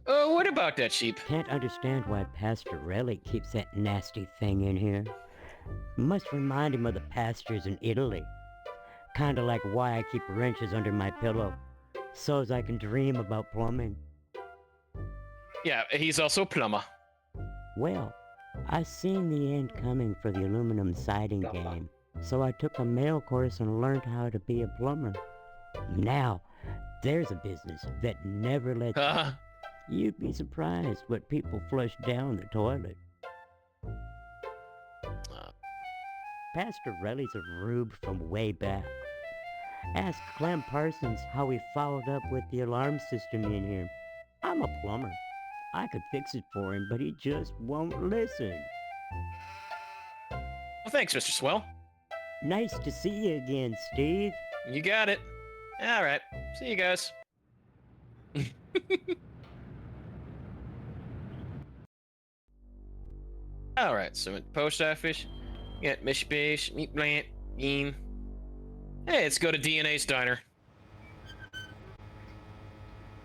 What about that sheep? Can't understand why Pastorelli keeps that nasty thing in here. Must remind him of the pastures in Italy. Kinda like why I keep wrenches under my pillow. So as I can dream about plumbing. Yeah, he's also a plumber. Well, I seen the end coming for the aluminum siding game. So I took a mail course and learned how to be a plumber. Now, there's a business that never lets You'd be surprised what people flush down the toilet. Pastorelli's a rube from way back. Ask Clem Parsons how he followed up with the alarm system in here. I'm a plumber. I could fix it for him, but he just won't listen. Well, thanks, Mr. Swell. Nice to see you again, Steve. You got it. All right. See you guys. All right. So at post office, you got Miss Space, Meat Plant, Bean. Hey, let's go to DNA's diner.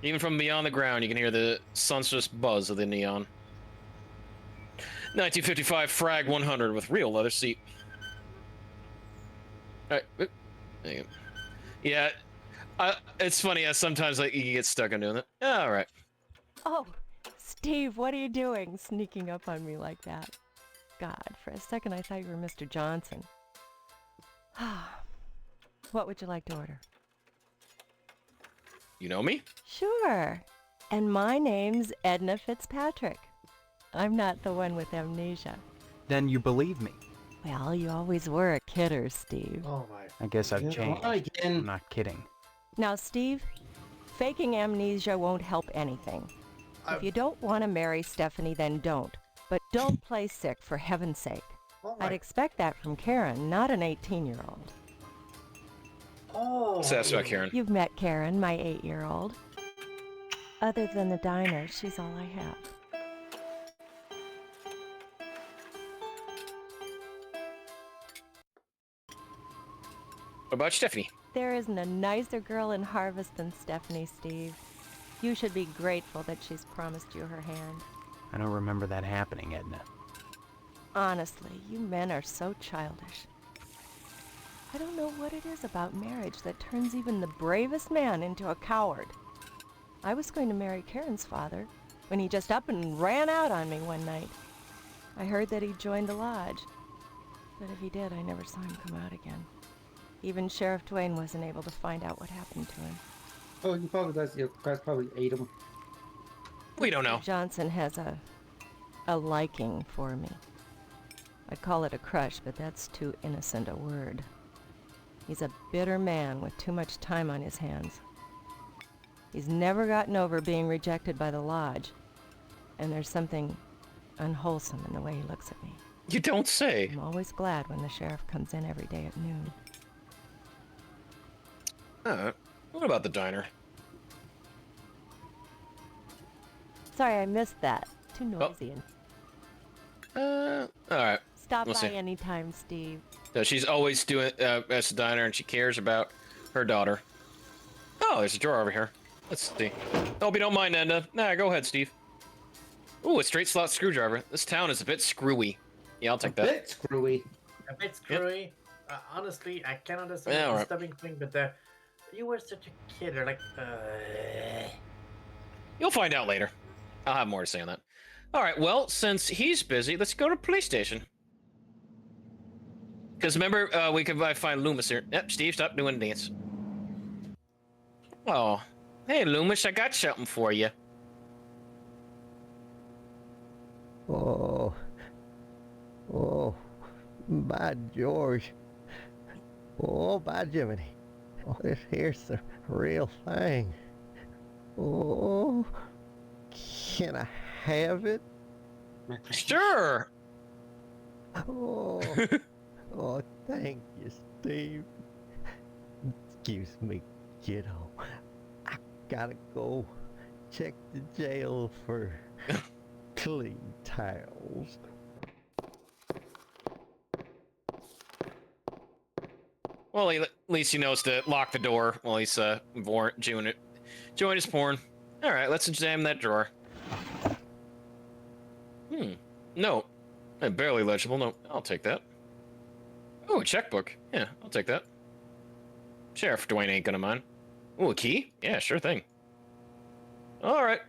Even from beyond the ground, you can hear the senseless buzz of the neon. 1955 Frag 100 with real leather seat. All right. Oop. There you go. Yeah, it's funny. Sometimes like you get stuck on doing that. All right. Oh, Steve, what are you doing, sneaking up on me like that? God, for a second I thought you were Mr. Johnson. What would you like to order? You know me? Sure. And my name's Edna Fitzpatrick. I'm not the one with amnesia. Then you believe me. Well, you always were a kidder, Steve. Oh my. I guess I've changed. I'm not kidding. Now, Steve, faking amnesia won't help anything. If you don't want to marry Stephanie, then don't. But don't play sick, for heaven's sake. I'd expect that from Karen, not an 18-year-old. Oh. So that's about Karen. You've met Karen, my 8-year-old. Other than the diner, she's all I have. What about Stephanie? There isn't a nicer girl in Harvest than Stephanie, Steve. You should be grateful that she's promised you her hand. I don't remember that happening, Edna. Honestly, you men are so childish. I don't know what it is about marriage that turns even the bravest man into a coward. I was going to marry Karen's father when he just up and ran out on me one night. I heard that he joined the lodge, but if he did, I never saw him come out again. Even Sheriff Twain wasn't able to find out what happened to him. Oh, you probably does. Your guys probably ate him. We don't know. Johnson has a liking for me. I'd call it a crush, but that's too innocent a word. He's a bitter man with too much time on his hands. He's never gotten over being rejected by the lodge, and there's something unwholesome in the way he looks at me. You don't say. I'm always glad when the sheriff comes in every day at noon. What about the diner? Sorry, I missed that. Too noisy. All right. Stop We'll by see. anytime, Steve. So she's always doing at the diner, and she cares about her daughter. Oh, there's a drawer over here. Let's see. Hope you don't mind, Enda. Nah, go ahead, Steve. Ooh, a straight slot screwdriver. This town is a bit screwy. Yeah, I'll take that. A bit screwy. A bit screwy. Honestly, I can understand Yeah, the alright. disturbing thing, but you were such a kid. Or like, You'll find out later. I'll have more to say on that. All right, well, since he's busy, let's go to police station. Because remember, we could find Loomis here. Yep, Steve, stop doing the dance. Oh, hey, Loomis, I got something for you. Oh, by George. Oh, by Jiminy. Oh, this here's the real thing. Oh, can I have it? Sure. Oh, oh, thank you, Steve. Excuse me, kiddo. I gotta go check the jail for clean towels. Well, at least he knows to lock the door while he's doing his porn. All right, let's examine that drawer. No. Barely legible. No, I'll take that. Oh, a checkbook. Yeah, I'll take that. Sheriff Dwayne ain't gonna mind. Oh, a key? Yeah, sure thing. All right.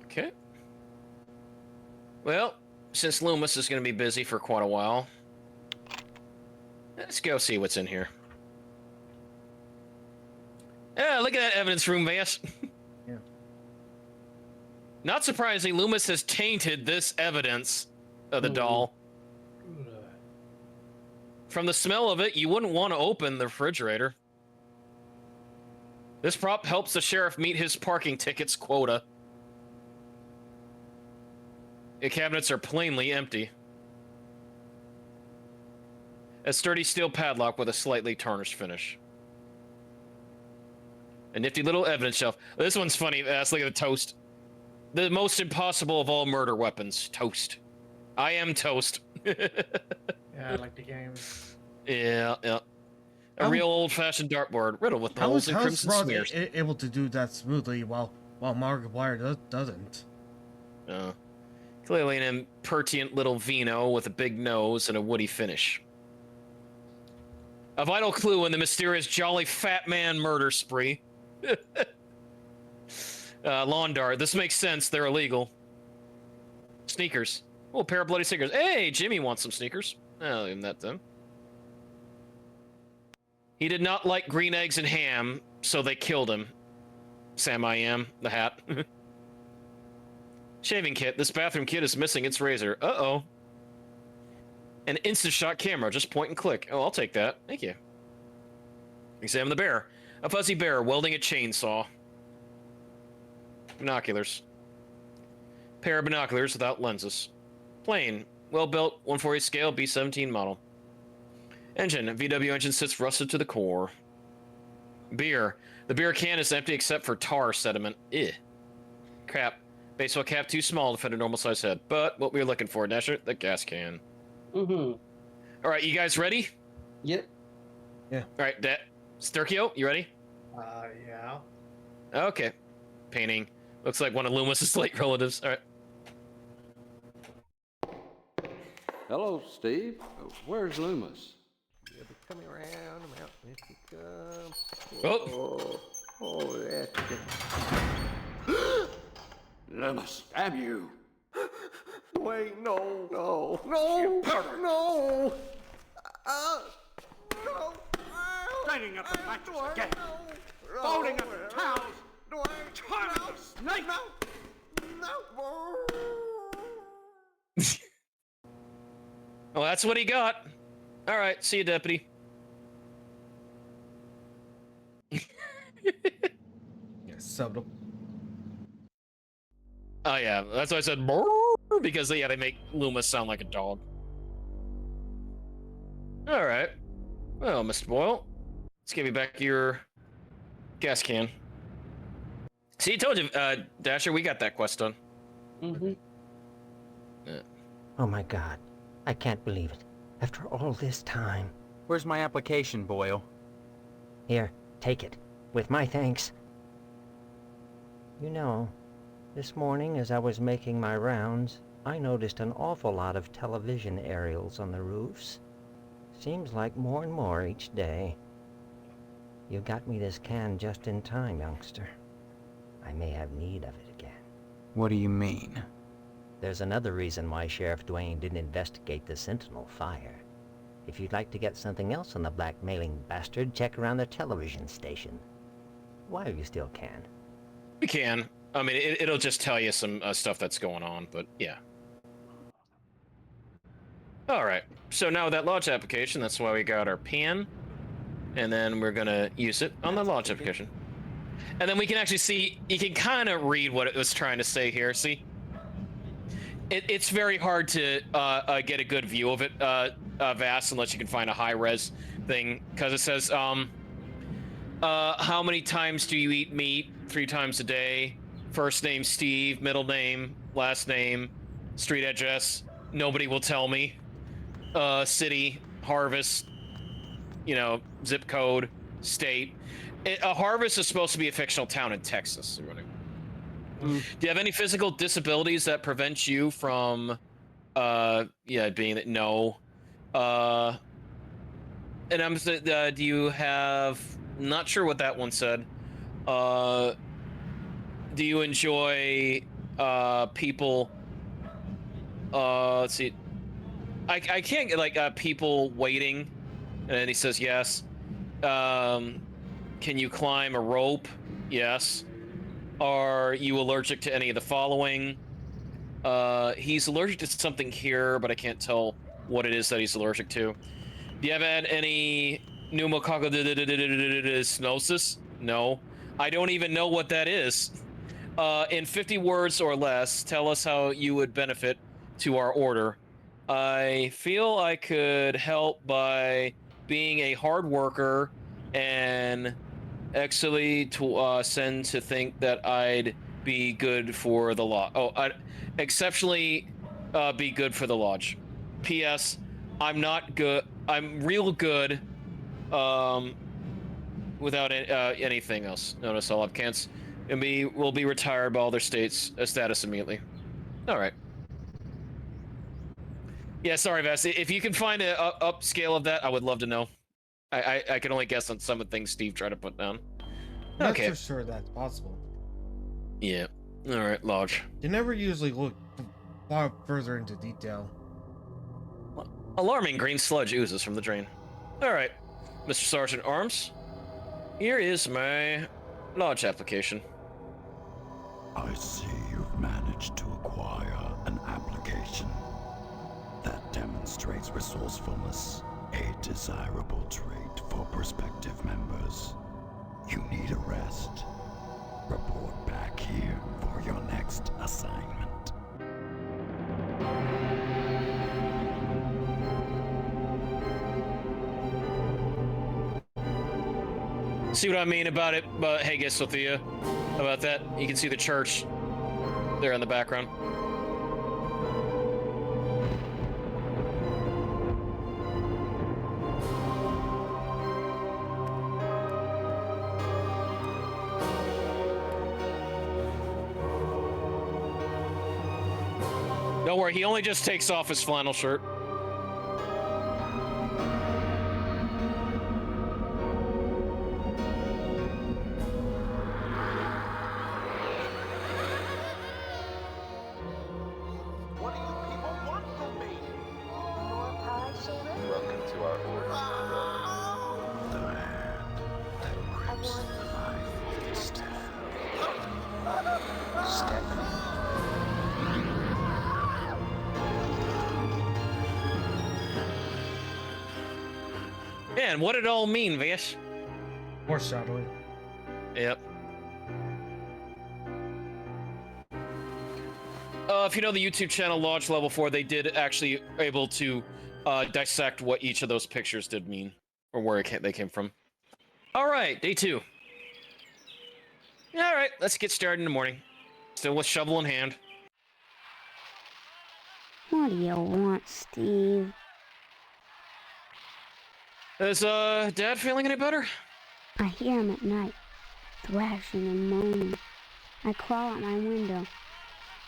Okay. Well, since Loomis is gonna be busy for quite a while, let's go see what's in here. Yeah, look at that evidence room, Vas. Yeah. Not surprising, Loomis has tainted this evidence of the doll. From the smell of it, you wouldn't want to open the refrigerator. This prop helps the sheriff meet his parking tickets quota. The cabinets are plainly empty. A sturdy steel padlock with a slightly tarnished finish. A nifty little evidence shelf. This one's funny. Let's look at the toast. The most impossible of all murder weapons. Toast. I am toast. yeah, I like the game. Yeah. A real old-fashioned dartboard riddled with holes and crimson smears. Able to do that smoothly while Markiplier doesn't. Clearly an impertinent little vino with a big nose and a woody finish. A vital clue in the mysterious jolly fat man murder spree. Lawn dart. This makes sense. They're illegal. Sneakers. Oh, a pair of bloody sneakers. Hey, Jimmy wants some sneakers. I'll leave him that then. He did not like green eggs and ham, so they killed him. Sam I Am, the hat. Shaving kit. This bathroom kit is missing its razor. Uh-oh. An instant shot camera. Just point and click. Oh, I'll take that. Thank you. Examine the bear. A fuzzy bear welding a chainsaw. Binoculars. Pair of binoculars without lenses. Plane. Well-built, 140 scale, B-17 model. Engine. VW engine sits rusted to the core. Beer. The beer can is empty except for tar sediment. Cap. Baseball cap too small to fit a normal size head. But what we were looking for, Dasher, the gas can. All right, you guys ready? Yep. Yeah. All right, Sturkio, you ready? Yeah. Okay. Painting. Looks like one of Loomis's late relatives. All right. Hello, Steve. Where's Loomis? You'll be coming around about if you come. Oh, that's it. Loomis, damn you. Wait, no. No. Lighting up the mattress again. Folding up the towels. Turning the snake. Well, that's what he got. All right, see you, deputy. Yeah, subtle. Oh yeah, that's why I said "Brrr," because yeah, they make Loomis sound like a dog. All right. Well, Mr. Boyle, let's give you back your gas can. See, I told you, Dasher, we got that quest done. Mm-hmm. Yeah. Oh my God, I can't believe it. After all this time. Where's my application, Boyle? Here, take it. With my thanks. You know, this morning as I was making my rounds, I noticed an awful lot of television aerials on the roofs. Seems like more and more each day. You got me this can just in time, youngster. I may have need of it again. What do you mean? There's another reason why Sheriff Dwayne didn't investigate the Sentinel fire. If you'd like to get something else on the blackmailing bastard, check around the television station. While you still can. We can. I mean, it'll just tell you some stuff that's going on, but yeah. All right. So now with that launch application, that's why we got our PN, and then we're gonna use it on the launch application. And then we can actually see, you can kind of read what it was trying to say here. See? It's very hard to get a good view of it, Vas, unless you can find a high-res thing, because it says, how many times do you eat meat? 3 times a day. First name Steve, middle name, last name, street address, nobody will tell me. City, harvest, you know, zip code, state. A harvest is supposed to be a fictional town in Texas. Do you have any physical disabilities that prevent you from, being that? No. And I'm, do you have, not sure what that one said. Do you enjoy, people, let's see. I can't get, like, people waiting. And then he says yes. Can you climb a rope? Yes. Are you allergic to any of the following? He's allergic to something here, but I can't tell what it is that he's allergic to. Do you have had any pneumococcal stenosis? No. I don't even know what that is. In 50 words or less, tell us how you would benefit to our order. I feel I could help by being a hard worker and actually to send to think that I'd be good for the lodge. Oh, I'd exceptionally be good for the lodge. P.S. I'm not good. I'm real good without anything else. Notice all applicants and will be retired by all their status immediately. All right. Yeah, sorry, Vess. If you can find a upscale of that, I would love to know. I can only guess on some of the things Steve tried to put down. I'm Okay. not so sure that's possible. Yeah. All right, Lodge. You never usually look far further into detail. Alarming green sludge oozes from the drain. All right, Mr. Sergeant Arms. Here is my lodge application. I see you've managed to acquire an application. That demonstrates resourcefulness, a desirable trait for prospective members. You need a rest. Report back here for your next assignment. See what I mean about it? But hey, guess Sophia, about that? You can see the church there in the background. Don't worry, he only just takes off his flannel shirt. What do you people want from me? More pie, Sharon? Welcome to our order. The hand that grips the knife is Stephanie. Man, what did it all mean, Vash? Foreshadowing. Yep. If you know the YouTube channel Launch Level 4, they did actually able to dissect what each of those pictures did mean, or where they came from. All right, day 2. All right, let's get started in the morning. Still with shovel in hand. What do you want, Steve? Is Dad feeling any better? I hear him at night, thrashing and moaning. I crawl out my window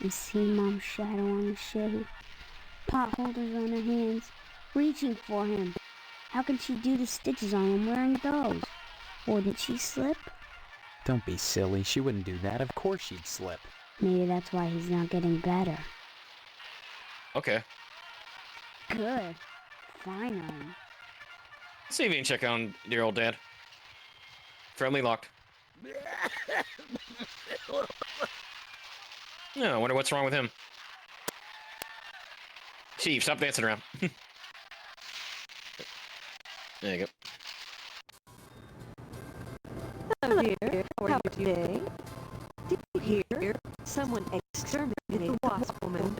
and see Mom's shadow on the Chevy. Pot holders on her hands, reaching for him. How can she do the stitches on him wearing those? Wouldn't she slip? Don't be silly. She wouldn't do that. Of course she'd slip. Maybe that's why he's not getting better. Okay. Good. Finally. See if you can check on dear old Dad. Friendly locked. No, I wonder what's wrong with him. Chief, stop dancing around. There you go. Hello, dear. How are you today? Did you hear? Someone exterminated the wasp woman.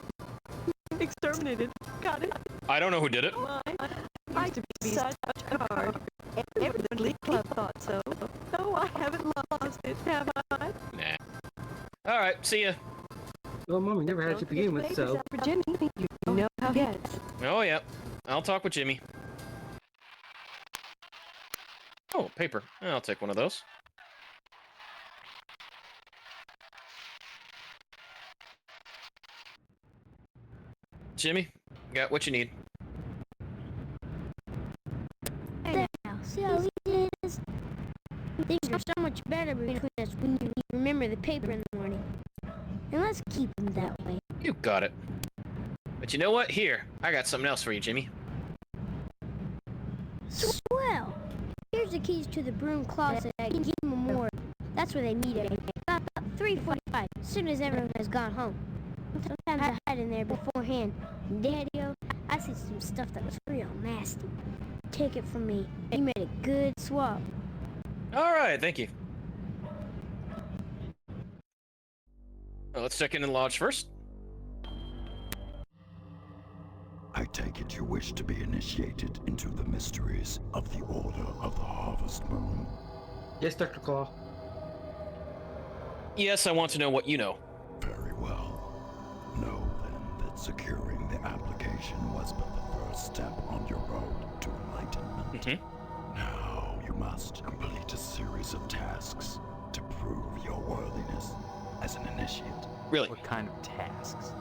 Exterminated. Got it? I don't know who did it. I used to be such a card. Every Glee Club thought so. No, I haven't lost it, have I? Nah. All right, see ya. Well, Mom, you never had to begin with, so. For Jimmy, you know how he gets. Oh, yeah. I'll talk with Jimmy. Oh, paper. I'll take one of those. Jimmy, got what you need. There now, see how easy it is? Things are so much better between us when you remember the paper in the morning. And let's keep them that way. You got it. But you know what? Here, I got something else for you, Jimmy. Swell! Here's the keys to the broom closet at Game Memorial. That's where they meet at about 3:45, as soon as everyone has gone home. Sometimes I hide in there beforehand. Daddy-o, I see some stuff that was real nasty. Take it from me. You made a good swap. All right, thank you. Well, let's check in the lodge first. I take it you wish to be initiated into the mysteries of the Order of the Harvest Moon. Yes, Dr. Claw. Yes, I want to know what you know. Very well. Know then that securing the application was but the first step on your road to enlightenment. Now you must complete a series of tasks to prove your worthiness as an initiate. Really? What kind of tasks?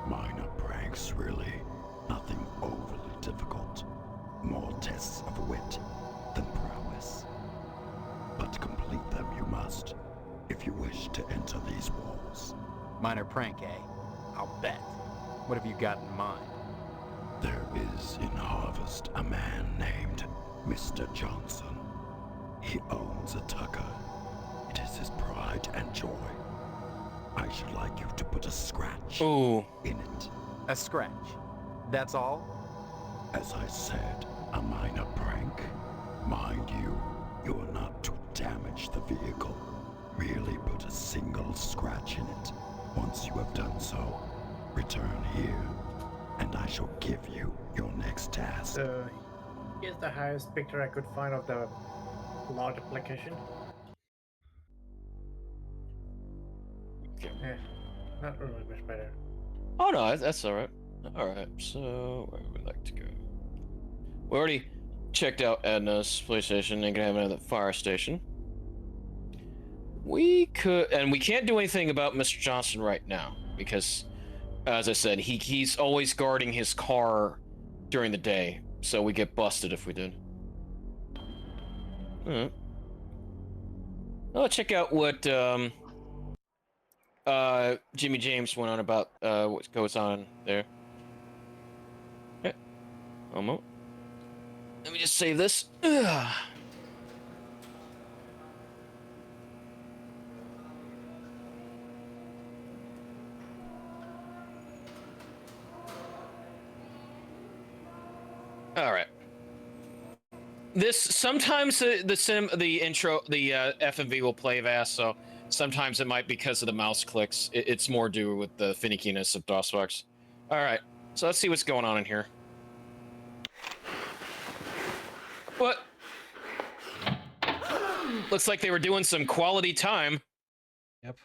Minor pranks, really. Nothing overly difficult. More tests of wit than prowess. But to complete them you must, if you wish to enter these walls. Minor prank, eh? I'll bet. What have you got in mind? There is in Harvest a man named Mr. Johnson. He owns a tucker. It is his pride and joy. I should like you to put a scratch in it. A scratch? That's all? As I said, a minor prank. Mind you, you are not to damage the vehicle. Merely put a single scratch in it. Once you have done so, return here, and I shall give you your next task. So, here's the highest picture I could find of the log application. Yeah, not really much better. Oh no, that's all right. All right, so where would we like to go? We already checked out Edna's police station and can have another fire station. We could, and we can't do anything about Mr. Johnson right now because, as I said, he's always guarding his car during the day, so we get busted if we did. Alright. Well, let's check out what Jimmy James went on about what goes on there. Okay. One moment. Let me just save this. Ugh. All right. This sometimes the FMV will play fast, so sometimes it might be because of the mouse clicks. It's more due with the finickiness of DOSBox. All right, so let's see what's going on in here. What? Looks like they were doing some quality time. Yep.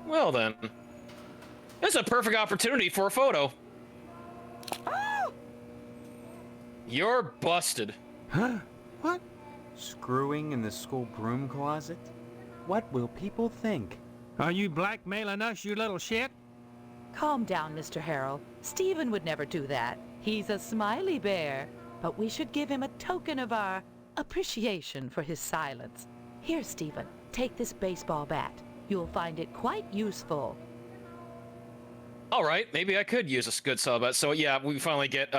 Well then, this is a perfect opportunity for a photo. You're busted. Huh? What? Screwing in the school broom closet? What will people think? Are you blackmailing us, you little shit? Calm down, Mr. Harrell. Stephen would never do that. He's a smiley bear. But we should give him a token of our appreciation for his silence. Here, Stephen, take this baseball bat. You'll find it quite useful. All right, maybe I could use a good solid bat. So yeah, we finally get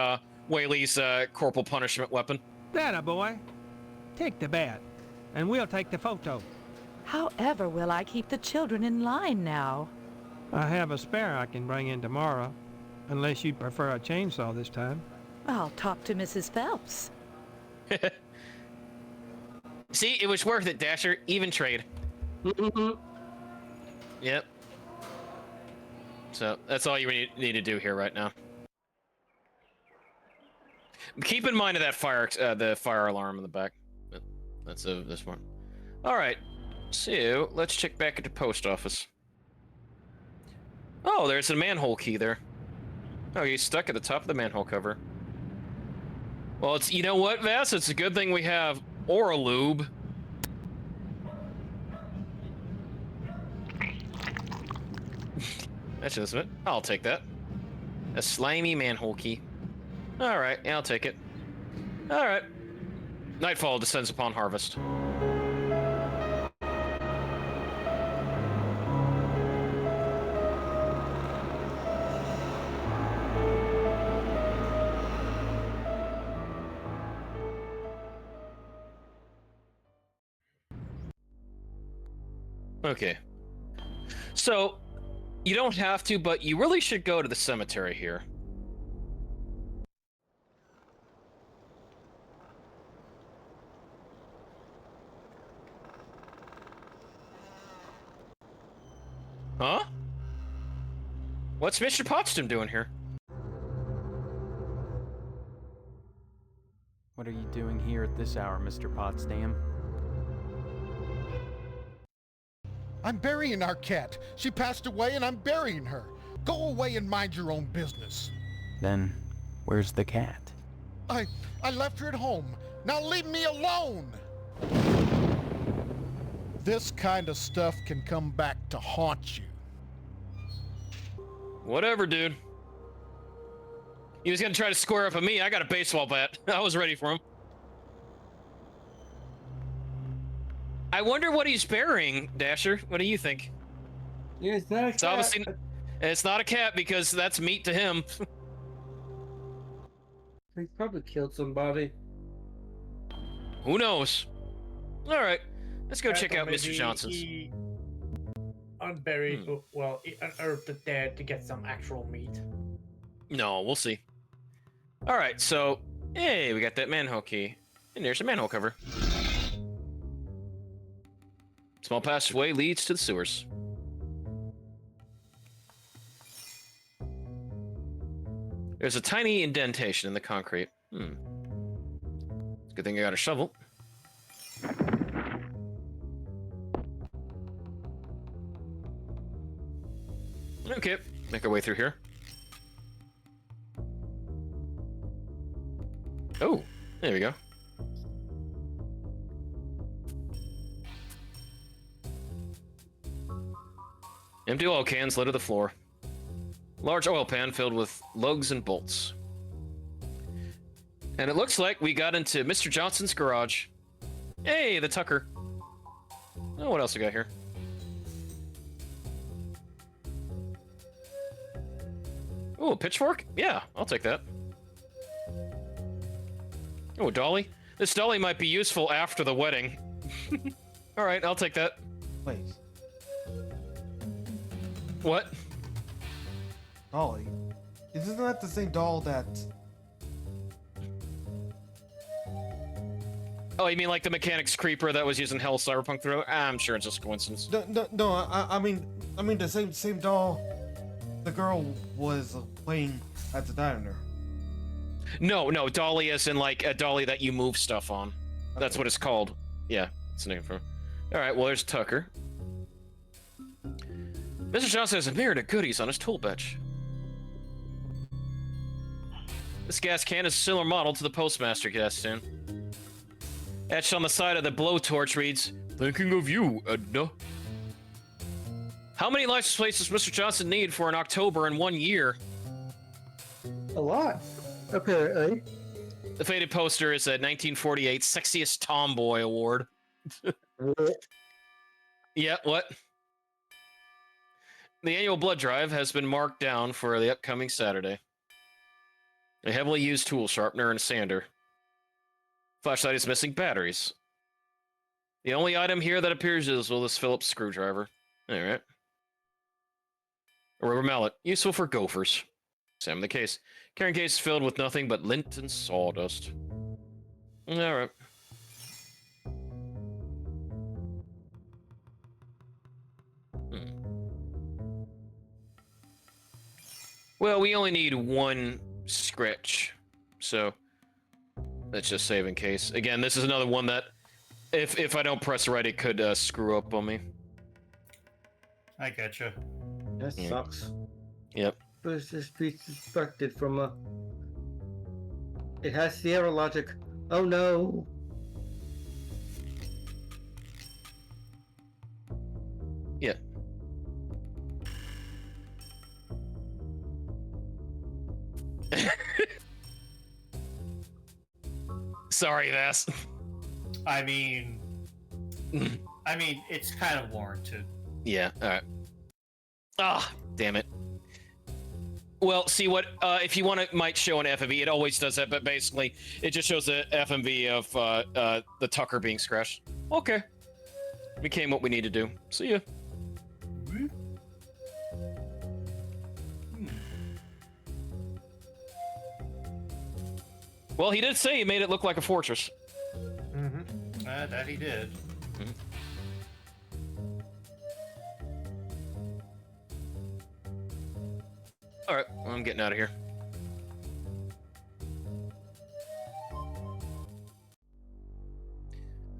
Whaley's corporal punishment weapon. That a boy. Take the bat, and we'll take the photo. However will I keep the children in line now? I have a spare I can bring in tomorrow, unless you'd prefer a chainsaw this time. I'll talk to Mrs. Phelps. See, it was worth it, Dasher. Even trade. Yep. So that's all you need to do here right now. Keep in mind of that the fire alarm in the back. That's this one. All right. So let's check back at the post office. Oh, there's a manhole key there. Oh, he's stuck at the top of the manhole cover. Well, you know what, Vass? It's a good thing we have Oral Lube. That's just it. I'll take that. A slimy manhole key. All right, yeah, I'll take it. All right. Nightfall descends upon harvest. Okay. So, you don't have to, but you really should go to the cemetery here. Huh? What's Mr. Potsdam doing here? What are you doing here at this hour, Mr. Potsdam? I'm burying our cat. She passed away and I'm burying her. Go away and mind your own business. Then, where's the cat? I left her at home. Now leave me alone! This kind of stuff can come back to haunt you. Whatever, dude. He was gonna try to square up at me. I got a baseball bat. I was ready for him. I wonder what he's burying, Dasher. What do you think? Yeah, it's not a cat. Obviously, it's not a cat because that's meat to him. He probably killed somebody. Who knows? All right, let's go check out Mr. Johnson's. He unburied, well, he unearthed the dead to get some actual meat. No, we'll see. All right, so hey, we got that manhole key, and there's a manhole cover. Small passageway leads to the sewers. There's a tiny indentation in the concrete. It's a good thing I got a shovel. Okay, make our way through here. Oh, there we go. Empty oil cans litter the floor. Large oil pan filled with lugs and bolts. And it looks like we got into Mr. Johnson's garage. Hey, the Tucker. Oh, what else we got here? Oh, a pitchfork? Yeah, I'll take that. Oh, a dolly? This dolly might be useful after the wedding. All right, I'll take that. Wait. What? Dolly? Isn't that the same doll that... Oh, you mean like the mechanics creeper that was using Hell Cyberpunk through? I'm sure it's just a coincidence. No, I mean the same doll the girl was playing at the diner. No, dolly as in like a dolly that you move stuff on. That's what it's called. Yeah, it's a name for. All right, well there's Tucker. Mr. Johnson has a myriad of goodies on his tool bench. This gas can is a similar model to the postmaster gas tin. Etched on the side of the blowtorch reads, "Thinking of you, Edna." How many license plates does Mr. Johnson need for an October in 1 year? A lot, apparently. The faded poster is a 1948 Sexiest Tomboy Award. Yeah, what? The annual blood drive has been marked down for the upcoming Saturday. A heavily used tool sharpener and sander. Flashlight is missing batteries. The only item here that appears is this Phillips screwdriver. Alright. A rubber mallet, useful for gophers. Examine the case. Carrying case is filled with nothing but lint and sawdust. Alright. Well, we only need one scratch, so let's just save in case. Again, this is another one that, if I don't press right, it could screw up on me. I getcha. That sucks. Yep. But it's just be suspected from a... It has Sierra logic. Oh no! Yeah. Sorry, Vass. I mean, it's kind of warranted. Yeah, alright. Ah, damn it. Well, see what, if you want to, might show an FMV, it always does that, but basically, it just shows the FMV of, the Tucker being scratched. Okay. Became what we need to do. See ya. Well, he did say he made it look like a fortress. Mm-hmm. That he did. Mm-hmm. All right, well, I'm getting out of here.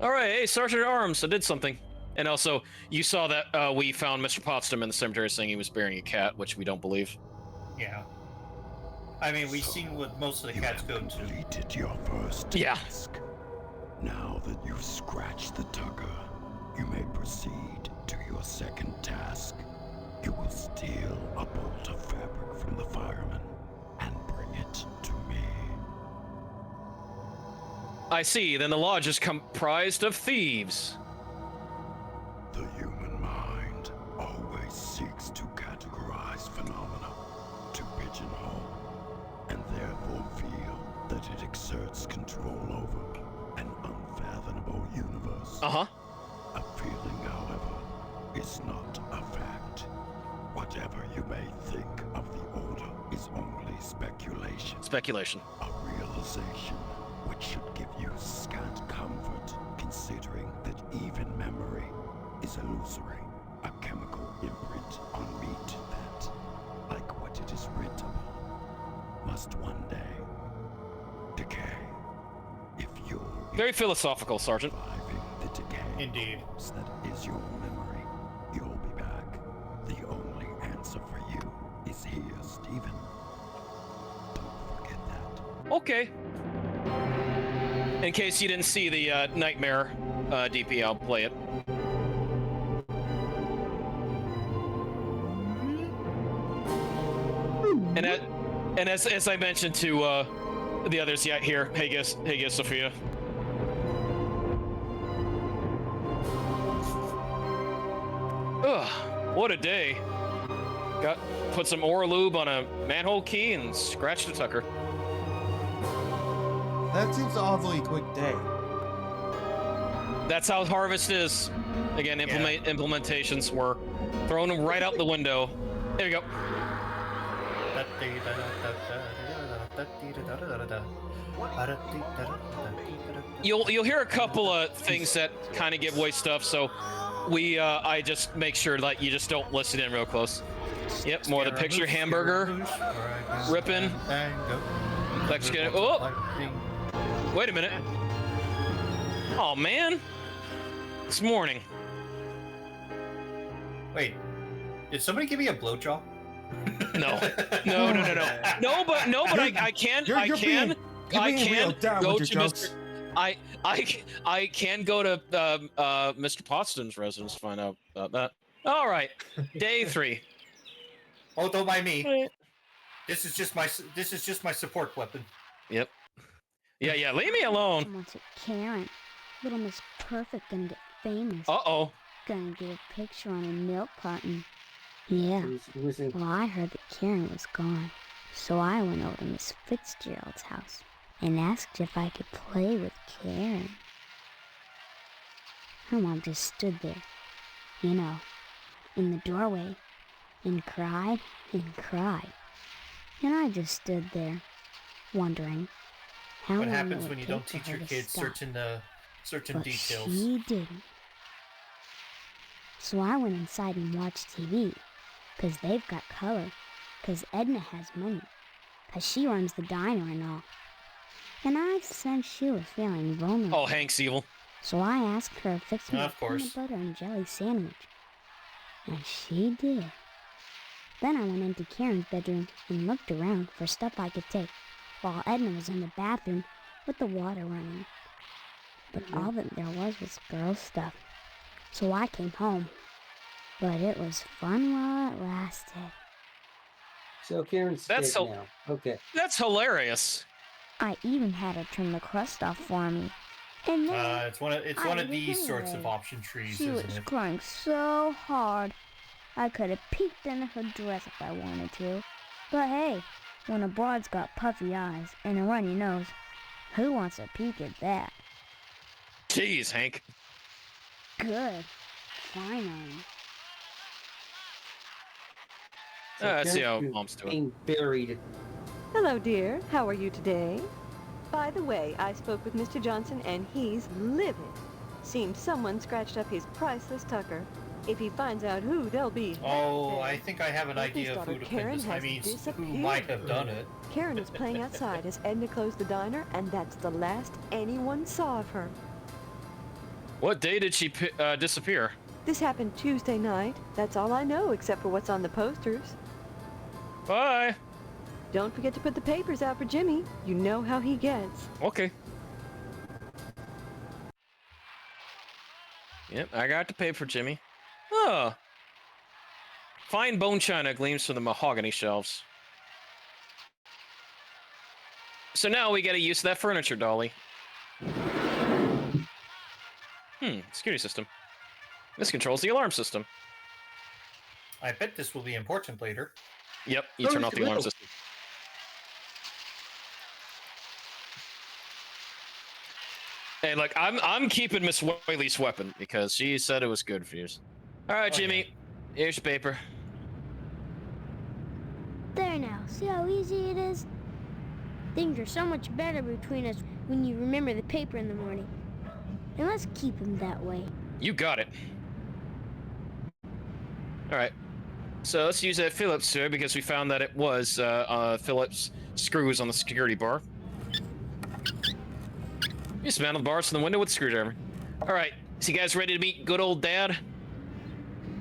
All right, hey, Sergeant at Arms, I did something. And also, you saw that we found Mr. Potsdam in the cemetery saying he was burying a cat, which we don't believe. Yeah. I mean, we've seen what most of the cats go to. Completed your first task. Now that you've scratched the Tucker, you may proceed to your second task. You will steal a bolt of fabric from the fireman and bring it to me. I see, then the lodge is comprised of thieves. The human mind always seeks to categorize phenomena, to pigeonhole, and therefore feel that it exerts control over an unfathomable universe. Uh-huh. A feeling, however, is not a fact. Whatever you may think of the Order is only speculation. Speculation. A realization which should give you scant comfort, considering that even memory is illusory, a chemical imprint on meat that, like what it is writ upon, must one day decay. If you're very philosophical, Sergeant. Surviving the decay Indeed. that is your memory, you'll be back. The only answer for you is here, Stephen. Don't forget that. Okay. In case you didn't see the Nightmare DP, I'll play it. And as I mentioned to the others, yeah, here, hey guys, Sophia. Ugh, what a day. Put some Ora lube on a manhole key and scratched the Tucker. That seems an awfully quick day. That's how Harvest is. Again, implementations were throwing them right out the window. There you go. You'll hear a couple of things that kind of give away stuff, so I just make sure that you just don't listen in real close. Yep, more of the picture hamburger ripping. Let's get it. Oh, wait a minute. Oh man, it's morning. Wait, did somebody give me a blowjob? No, but I can go to Mr. I can go to Mr. Potsdam's residence to find out about that. All right, day 3. Oh, don't mind me. This is just my support weapon. Yep. Yeah. Leave me alone. Someone's at Karen. Little Miss Perfect gonna get famous. Uh-oh. Gonna get a picture on a milk carton. Yeah. Well, I heard that Karen was gone, so I went over to Miss Fitzgerald's house and asked if I could play with Karen. Her mom just stood there, in the doorway, and cried and cried. And I just stood there, wondering how What long happens it when would you don't take teach for your her to kids stop. certain But details? she didn't. So I went inside and watched TV, 'cause they've got color, 'cause Edna has money, 'cause she runs the diner and all. And I sensed she was feeling vulnerable. Oh, Hank's evil. So I asked her to fix me a Of course. peanut butter and jelly sandwich. And she did. Then I went into Karen's bedroom and looked around for stuff I could take, while Edna was in the bathroom with the water running. But all that there was girl stuff. So I came home. But it was fun while it lasted. So Karen's That's dead now. Okay. That's hilarious. I even had her turn the crust off for me. And then It's one of these sorts of option trees, she was isn't it? crying so hard, I could have peeked into her dress if I wanted to. But hey, when a broad's got puffy eyes and a runny nose, who wants a peek at that? Jeez, Hank. Good. Finally. Let's see how Mom's doing. Buried. Hello, dear. How are you today? By the way, I spoke with Mr. Johnson and he's livid. Seems someone scratched up his priceless tucker. If he finds out who, they'll be Oh, I think I have an Ethan's idea of daughter who to Karen pin this. I has mean, who disappeared. might have done it. Karen was playing outside as Edna closed the diner, and that's the last anyone saw of her. What day did she disappear? This happened Tuesday night. That's all I know, except for what's on the posters. Bye. Don't forget to put the papers out for Jimmy. You know how he gets. Okay. Yep, I got to pay for Jimmy. Oh. Fine bone china gleams from the mahogany shelves. So now we get a use of that furniture dolly. Security system. This controls the alarm system. I bet this will be important later. Yep, you turn off the alarm system. Hey, look, I'm keeping Miss Whaley's weapon because she said it was good for you. All right, Jimmy, here's your paper. There now, see how easy it is? Things are so much better between us when you remember the paper in the morning. And let's keep them that way. You got it. All right. So let's use that Phillips here because we found that it was Phillips screws on the security bar. You dismantle the bars from the window with a screwdriver. All right. So you guys ready to meet good old Dad?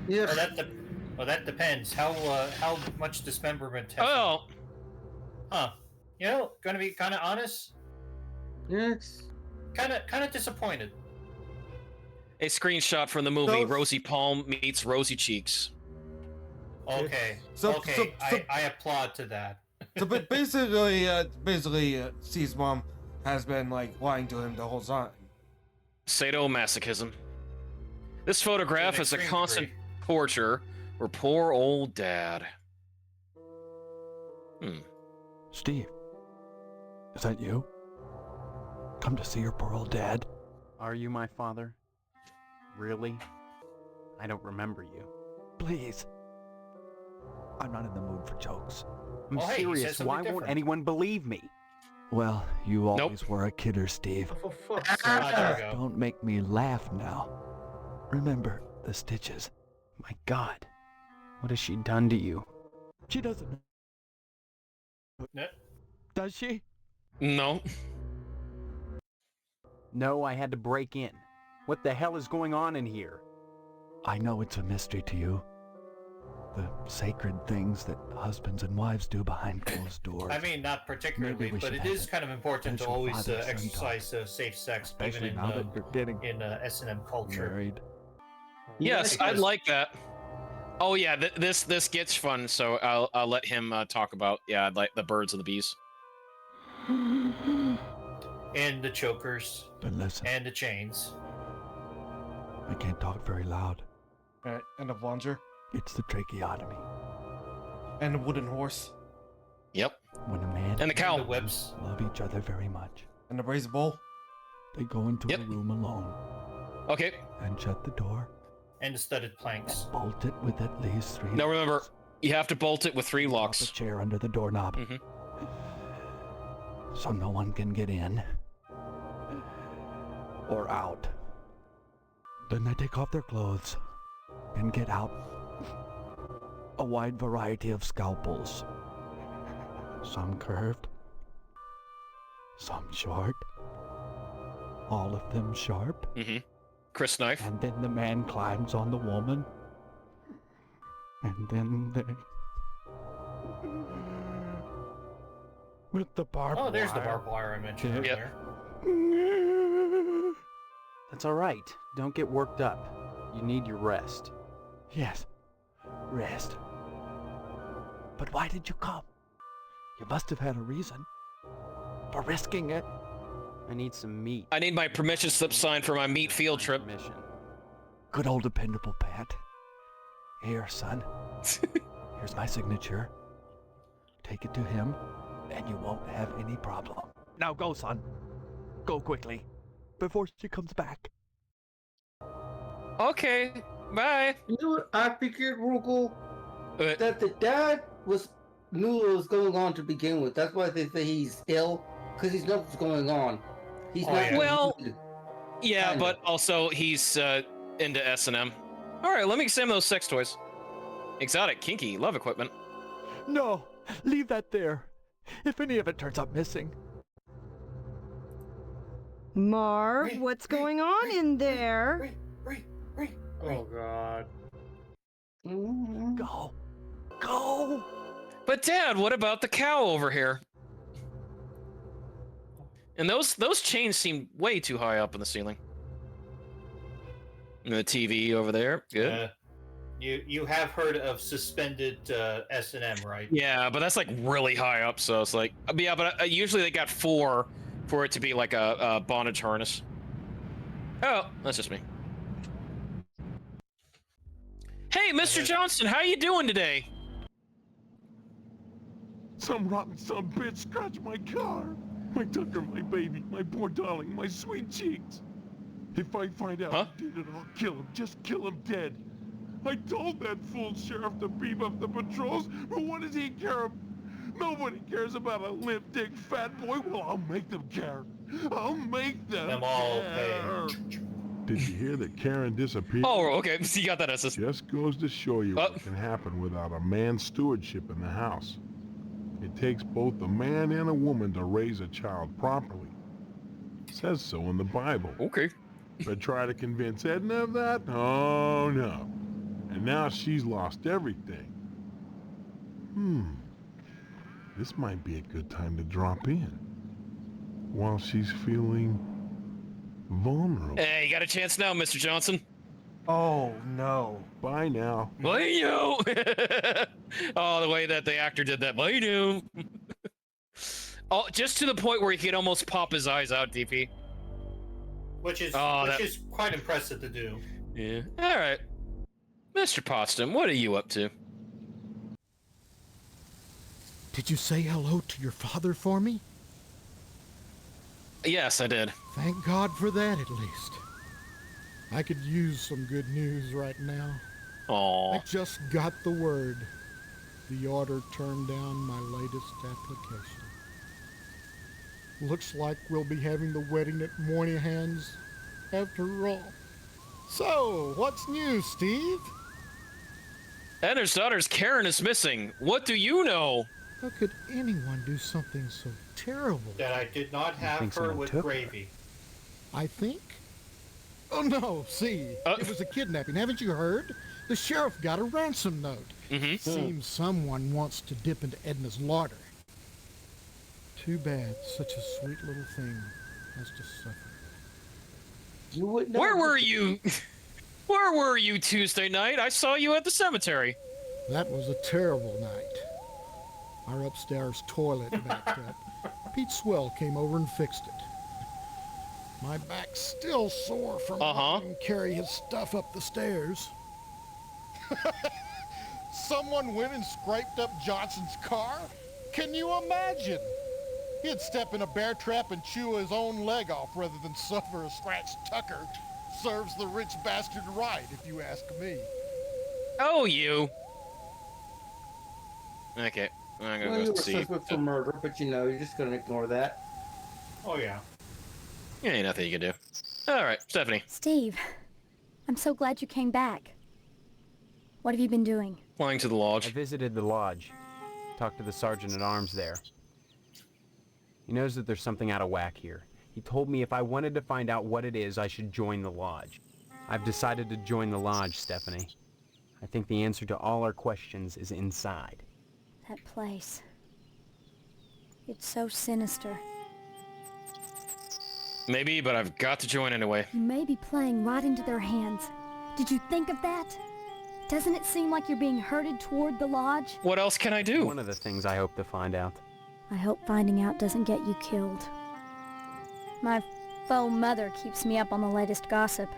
Yeah. Well, that depends. How much dismemberment? Oh. Huh. You know, gonna be kind of honest. Yes. Kind of disappointed. A screenshot from the movie Rosie Palm meets Rosy Cheeks. Okay. So- I applaud to that. So basically, Steve's mom has been like lying to him the whole time. Sadomasochism. This photograph is a constant torture for poor old Dad. Steve, is that you? Come to see your poor old dad? Are you my father? Really? I don't remember you. Please. I'm not in the mood for jokes. I'm Oh, hey, he said serious. something Why won't different. anyone believe me? Well, you always were a kidder, Steve. For fuck's sake. There we go. Don't make me laugh now. Remember the stitches. My God. What has she done to you? She doesn't. No. Does she? No. No, I had to break in. What the hell is going on in here? I know it's a mystery to you. The sacred things that husbands and wives do behind closed doors. I mean, not particularly, Maybe we but should it have is a kind of important to potential always father-son exercise safe sex, Especially even now that you're getting in S&M culture. married. Yes, I'd Because- like that. Oh yeah, this gets fun, so I'll let him talk about I'd like the birds and the bees. And the chokers. But listen, And the chains. I can't talk very loud. Alright, and a plunger. It's the tracheotomy. And a wooden horse. Yep. When a man And the cow. The whips. love each other very much, And a brazen bowl. they go into Yep. a room alone Okay. and shut the door, And the studded planks. bolt it with at least 3 Now remember, locks, you have to bolt it with 3 drop a locks. chair under the doorknob, Mhm. so no one can get in or out. Then they take off their clothes and get out a wide variety of scalpels. Some curved, some short, all of them sharp. Chris knife. And then the man climbs on the woman. And then they... With the barbed wire. Oh, there's the barbed wire I mentioned Yep. earlier. That's all right. Don't get worked up. You need your rest. Yes, rest. But why did you come? You must have had a reason for risking it. I need some meat. I need my permission slip signed for my meat field trip. Mission. Good old dependable Pat. Here, son. Here's my signature. Take it to him, and you won't have any problem. Now go, son. Go quickly, before she comes back. Okay, bye. You know what I figured, Rugal? What? That the dad knew what was going on to begin with. That's why they say he's ill, because he knows what's going on. He's not. yeah. Well, good. yeah, Kinda. but also he's into S&M. All right, let me examine those sex toys. Exotic, kinky, love equipment. No, leave that there. If any of it turns up missing. Marv, what's going on in there? Oh god. Go. Go. But Dad, what about the cow over here? And those chains seem way too high up in the ceiling. And the TV over there, good. You have heard of suspended S&M, right? Yeah, but that's like really high up, so it's like, yeah, but usually they got 4 for it to be like a bondage harness. Oh, that's just me. Hey, Mr. Johnson, how you doing today? Some rotten son of a bitch scratched my car. My Tucker, my baby, my poor darling, my sweet cheeks. If I find out who did it, I'll kill him. Just kill him dead. I told that fool sheriff to beef up the patrols, but what does he care? Nobody cares about a limp dick fat boy. Well, I'll make them care. I'll make them all care. Did you hear that Karen disappeared? Oh, okay, so you got that SS. Just goes to show you what can happen without a man's stewardship in the house. It takes both a man and a woman to raise a child properly. It says so in the Bible. Okay. But try to convince Edna of that? Oh, no. And now she's lost everything. This might be a good time to drop in. While she's feeling vulnerable. Hey, you got a chance now, Mr. Johnson. Oh, no. Bye now. Bye you. Oh, the way that the actor did that. Bye you. Oh, just to the point where he could almost pop his eyes out, DP. Which is that- is quite impressive to do. Yeah. All right. Mr. Potsdam, what are you up to? Did you say hello to your father for me? Yes, I did. Thank God for that, at least. I could use some good news right now. Aww. I just got the word. the order turned down my latest application. Looks like we'll be having the wedding at Moynihan's after all. So, what's new, Steve? Ender's daughter's Karen is missing. What do you know? How could anyone do something so terrible? That I did not have her with gravy. I think? Oh no, see, it was a kidnapping. Haven't you heard? The sheriff got a ransom note. Seems someone wants to dip into Edna's larder. Too bad such a sweet little thing has to suffer. You wouldn't know. Where were you? Where were you Tuesday night? I saw you at the cemetery. That was a terrible night. Our upstairs toilet backed up. Pete Swell came over and fixed it. My back's still sore from having him carry his stuff up the stairs. Someone went and scraped up Johnson's car? Can you imagine? He'd step in a bear trap and chew his own leg off rather than suffer a scratched tucker. Serves the rich bastard right, if you ask me. Oh, you. Okay, I'm gonna Well, you go were see. suspect for murder, but you know, you're just gonna ignore that. Oh, yeah. Ain't nothing you can do. All right, Stephanie. Steve, I'm so glad you came back. What have you been doing? Flying to the lodge. I visited the lodge. Talked to the sergeant-at-arms there. He knows that there's something out of whack here. He told me if I wanted to find out what it is, I should join the lodge. I've decided to join the lodge, Stephanie. I think the answer to all our questions is inside. That place. It's so sinister. Maybe, but I've got to join anyway. You may be playing right into their hands. Did you think of that? Doesn't it seem like you're being herded toward the lodge? What else can I do? One of the things I hope to find out. I hope finding out doesn't get you killed. My faux mother keeps me up on the latest gossip.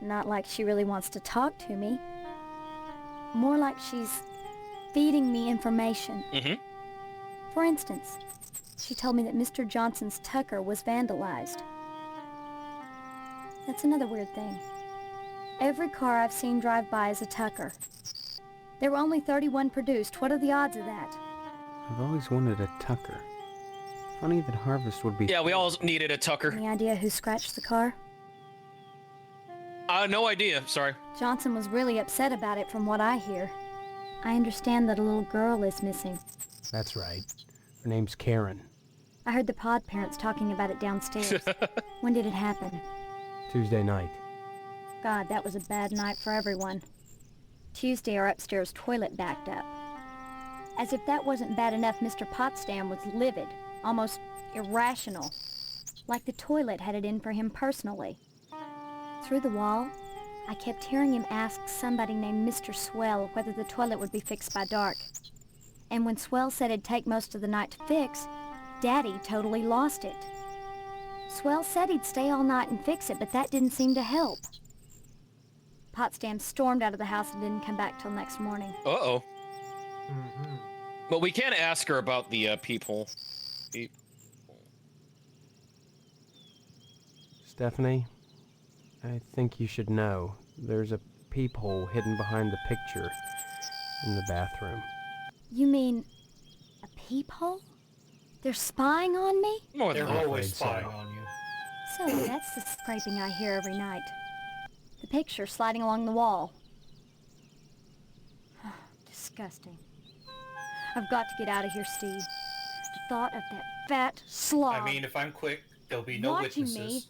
Not like she really wants to talk to me. More like she's feeding me information. For instance, she told me that Mr. Johnson's Tucker was vandalized. That's another weird thing. Every car I've seen drive by is a Tucker. There were only 31 produced. What are the odds of that? I've always wanted a Tucker. Funny that Harvest would be... Yeah, we all needed a Tucker. Any idea who scratched the car? No idea, sorry. Johnson was really upset about it from what I hear. I understand that a little girl is missing. That's right. Her name's Karen. I heard the pod parents talking about it downstairs. When did it happen? Tuesday night. God, that was a bad night for everyone. Tuesday, our upstairs toilet backed up. As if that wasn't bad enough, Mr. Potsdam was livid, almost irrational. Like the toilet had it in for him personally. Through the wall, I kept hearing him ask somebody named Mr. Swell whether the toilet would be fixed by dark. And when Swell said it'd take most of the night to fix, Daddy totally lost it. Swell said he'd stay all night and fix it, but that didn't seem to help. Potsdam stormed out of the house and didn't come back till next morning. Uh-oh. But we can ask her about the peephole. Stephanie, I think you should know. There's a peephole hidden behind the picture in the bathroom. You mean a peephole? They're spying on me? They're always spying on you. So that's the scraping I hear every night. The picture sliding along the wall. Disgusting. I've got to get out of here, Steve. The thought of that fat slob. I mean, if I'm quick, there'll be no watching witnesses. me.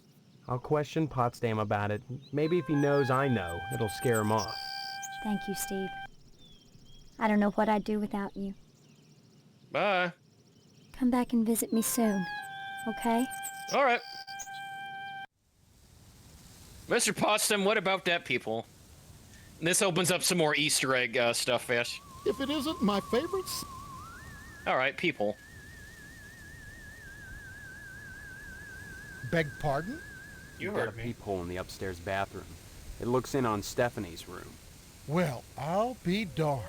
I'll question Potsdam about it. Maybe if he knows I know, it'll scare him off. Thank you, Steve. I don't know what I'd do without you. Bye. Come back and visit me soon, okay? All right. Mr. Potsdam, what about that peephole? This opens up some more Easter egg stuff, Fish. If it isn't my favorite... All right, peephole. Beg pardon? You You've got a peephole in the upstairs bathroom. It looks in on Stephanie's room. Well, I'll be darned.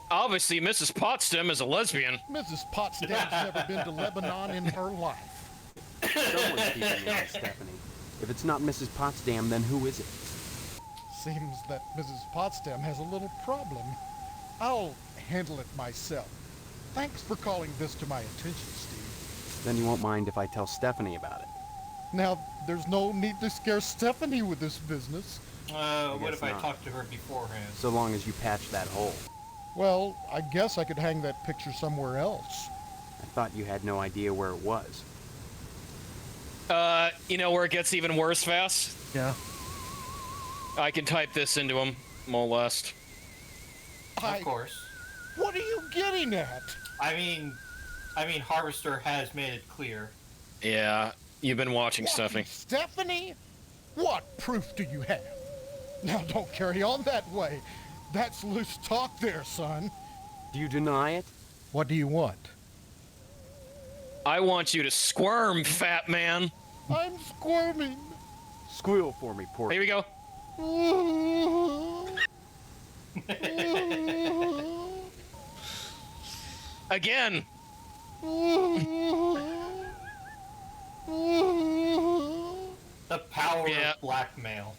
Obviously, Mrs. Potsdam is a lesbian. Mrs. Potsdam's never been to Lebanon in her life. Someone's keeping an eye on Stephanie. If it's not Mrs. Potsdam, then who is it? Seems that Mrs. Potsdam has a little problem. I'll handle it myself. Thanks for calling this to my attention, Steve. Then you won't mind if I tell Stephanie about it. Now, there's no need to scare Stephanie with this business. What if I not. talk to her beforehand? So long as you patch that hole. Well, I guess I could hang that picture somewhere else. I thought you had no idea where it was. You know where it gets even worse, Vass? Yeah. I can type this into him, molest. Of course. What are you getting at? I mean, Harvester has made it clear. Yeah, you've been watching, Stephanie. Stephanie? What proof do you have? Now don't carry on that way. That's loose talk there, son. Do you deny it? What do you want? I want you to squirm, fat man. I'm squirming. Squeal for me, Porky. Here we go. Again. The power of blackmail.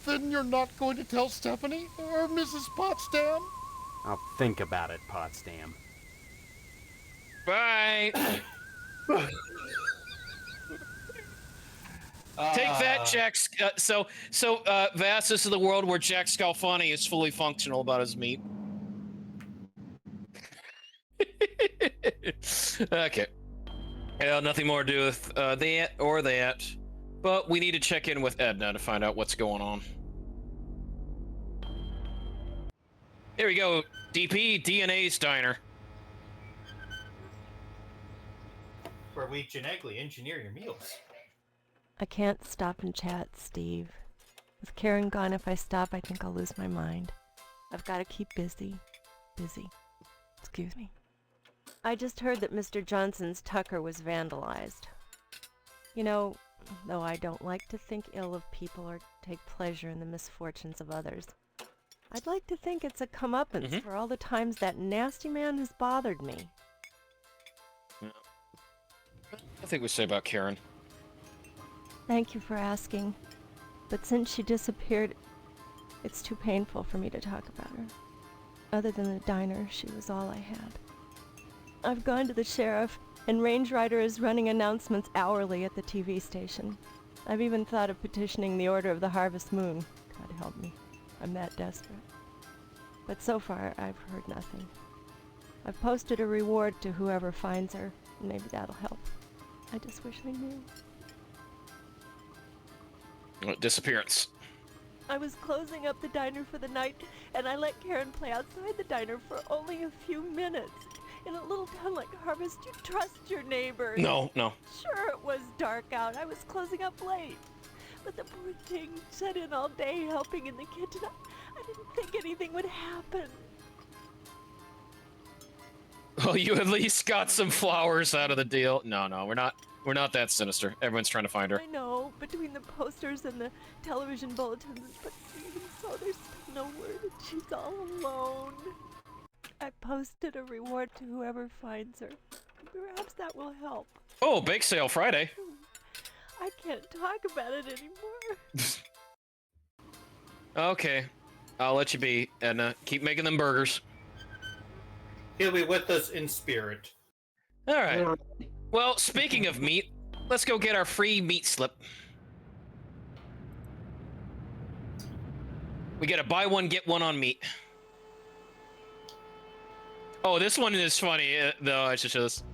Then you're not going to tell Stephanie or Mrs. Potsdam? I'll think about it, Potsdam. Bye. Take that, Jack. Vass, this is the world where Jack Scalfani is fully functional about his meat. Okay. Nothing more to do with that or that. But we need to check in with Edna to find out what's going on. Here we go. DP DNA's Diner. Where we genetically engineer your meals. I can't stop and chat, Steve. With Karen gone, if I stop, I think I'll lose my mind. I've got to keep busy. Excuse me. I just heard that Mr. Johnson's Tucker was vandalized. You know, though I don't like to think ill of people or take pleasure in the misfortunes of others, I'd like to think it's a comeuppance for all the times that nasty man has bothered me. I think we say about Karen. Thank you for asking, but since she disappeared, it's too painful for me to talk about her. Other than the diner, she was all I had. I've gone to the sheriff, and Range Rider is running announcements hourly at the TV station. I've even thought of petitioning the Order of the Harvest Moon. God help me. I'm that desperate. But so far, I've heard nothing. I've posted a reward to whoever finds her. Maybe that'll help. I just wish I knew. Disappearance. I was closing up the diner for the night, and I let Karen play outside the diner for only a few minutes. In a little town like Harvest, you trust your neighbors. No. Sure, it was dark out. I was closing up late. But the poor thing sat in all day helping in the kitchen. I didn't think anything would happen. Well, you at least got some flowers out of the deal. No, we're not that sinister. Everyone's trying to find her. I know, between the posters and the television bulletins, but even so, there's still no word, and she's all alone. I posted a reward to whoever finds her. Perhaps that will help. Oh, bake sale Friday. I can't talk about it anymore. Okay, I'll let you be, and keep making them burgers. He'll be with us in spirit. All right. Well, speaking of meat, let's go get our free meat slip. We get a buy one, get one on meat. Oh, this one is funny, though. I should show this.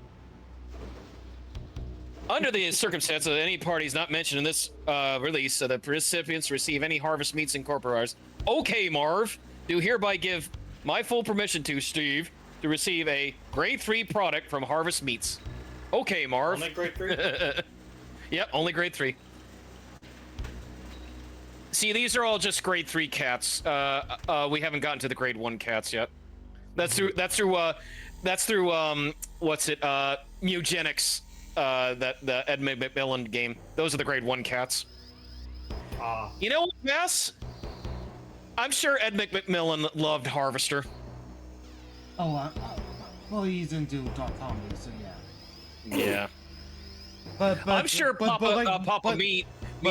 Under the circumstances of any parties not mentioned in this release, the recipients receive any harvest meats incorporated. Okay, Marv, do hereby give my full permission to Steve to receive a grade 3 product from Harvest Meats. Okay, Marv. Only grade 3? Yep, only grade 3. See, these are all just grade 3 cats. We haven't gotten to the grade 1 cats yet. That's through what's it? Mugenics, the Ed McMillan game. Those are the grade 1 cats. You know what, Mass? I'm sure Ed McMillan loved Harvester. Oh, well, he's into dark comedy, so yeah. Yeah. But I'm sure Papa Meat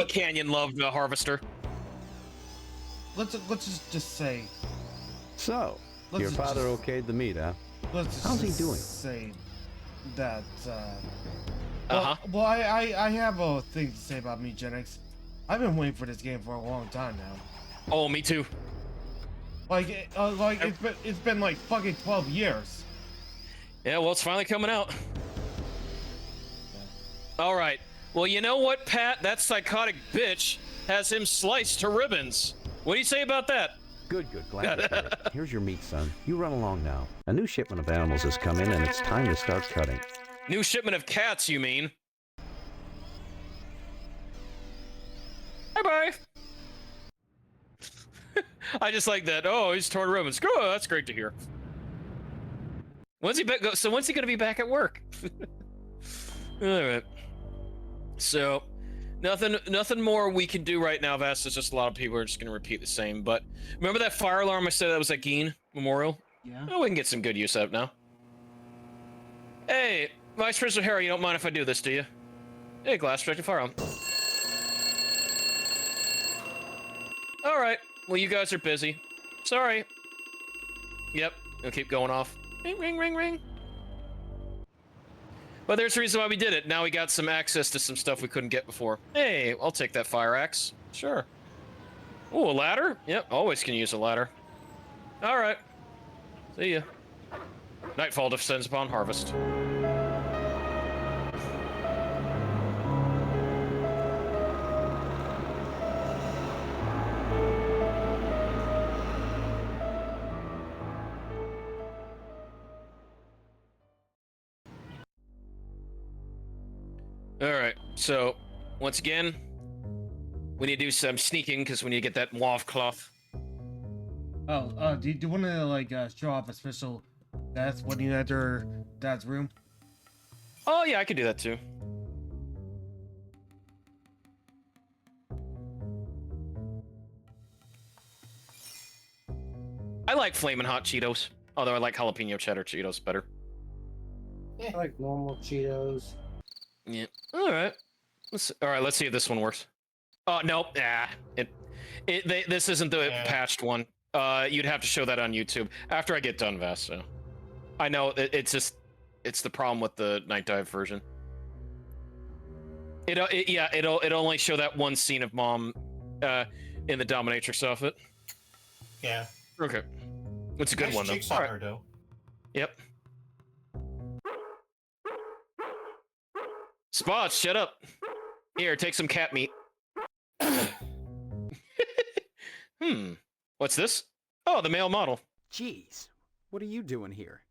Canyon loved Harvester. let's just say. So, Let's your just- father okayed the meet, huh? Let's just How's he doing? say that. Uh-huh. Well, I have a thing to say about Megenix. I've been waiting for this game for a long time now. Oh, me too. Like it's been like fucking 12 years. Yeah, well, it's finally coming out. All right. Well, you know what, Pat? That psychotic bitch has him sliced to ribbons. What do you say about that? Good, glad to hear it. Here's your meat, son. You run along now. A new shipment of animals has come in, and it's time to start cutting. New shipment of cats, you mean? Bye-bye. I just like that. Oh, he's torn ribbons. Good. That's great to hear. When's he back? So when's he gonna be back at work? All right. So, nothing more we can do right now, Vast. It's just a lot of people are just gonna repeat the same. But remember that fire alarm I said that was at Geen Memorial? Yeah. Oh, we can get some good use out of it now. Hey, Vice President Harry, you don't mind if I do this, do you? Hey, glass protected firearm. All right. Well, you guys are busy. Sorry. Yep. It'll keep going off. Ring, ring, ring, ring. But there's a reason why we did it. Now we got some access to some stuff we couldn't get before. Hey, I'll take that fire axe. Sure. Ooh, a ladder? Yep, always can use a ladder. All right. See ya. Nightfall descends upon harvest. Alright, so, once again, we need to do some sneaking because we need to get that mauve cloth. Oh, do you want to like show off a special desk when you enter Dad's room? Oh yeah, I could do that too. I like Flamin' Hot Cheetos, although I like jalapeno cheddar Cheetos better. I like normal Cheetos. Yeah. All right. Let's see if this one works. Oh nope. This isn't the patched one. You'd have to show that on YouTube after I get done, Vast. So I know it's the problem with the Night Dive version. It'll only show that one scene of Mom in the dominatrix outfit. Yeah. Okay. It's a good Nice one though. cheeks on her, though. Yep. Spots, shut up. Here, take some cat meat. What's this? Oh, the male model. Jeez, what are you doing here?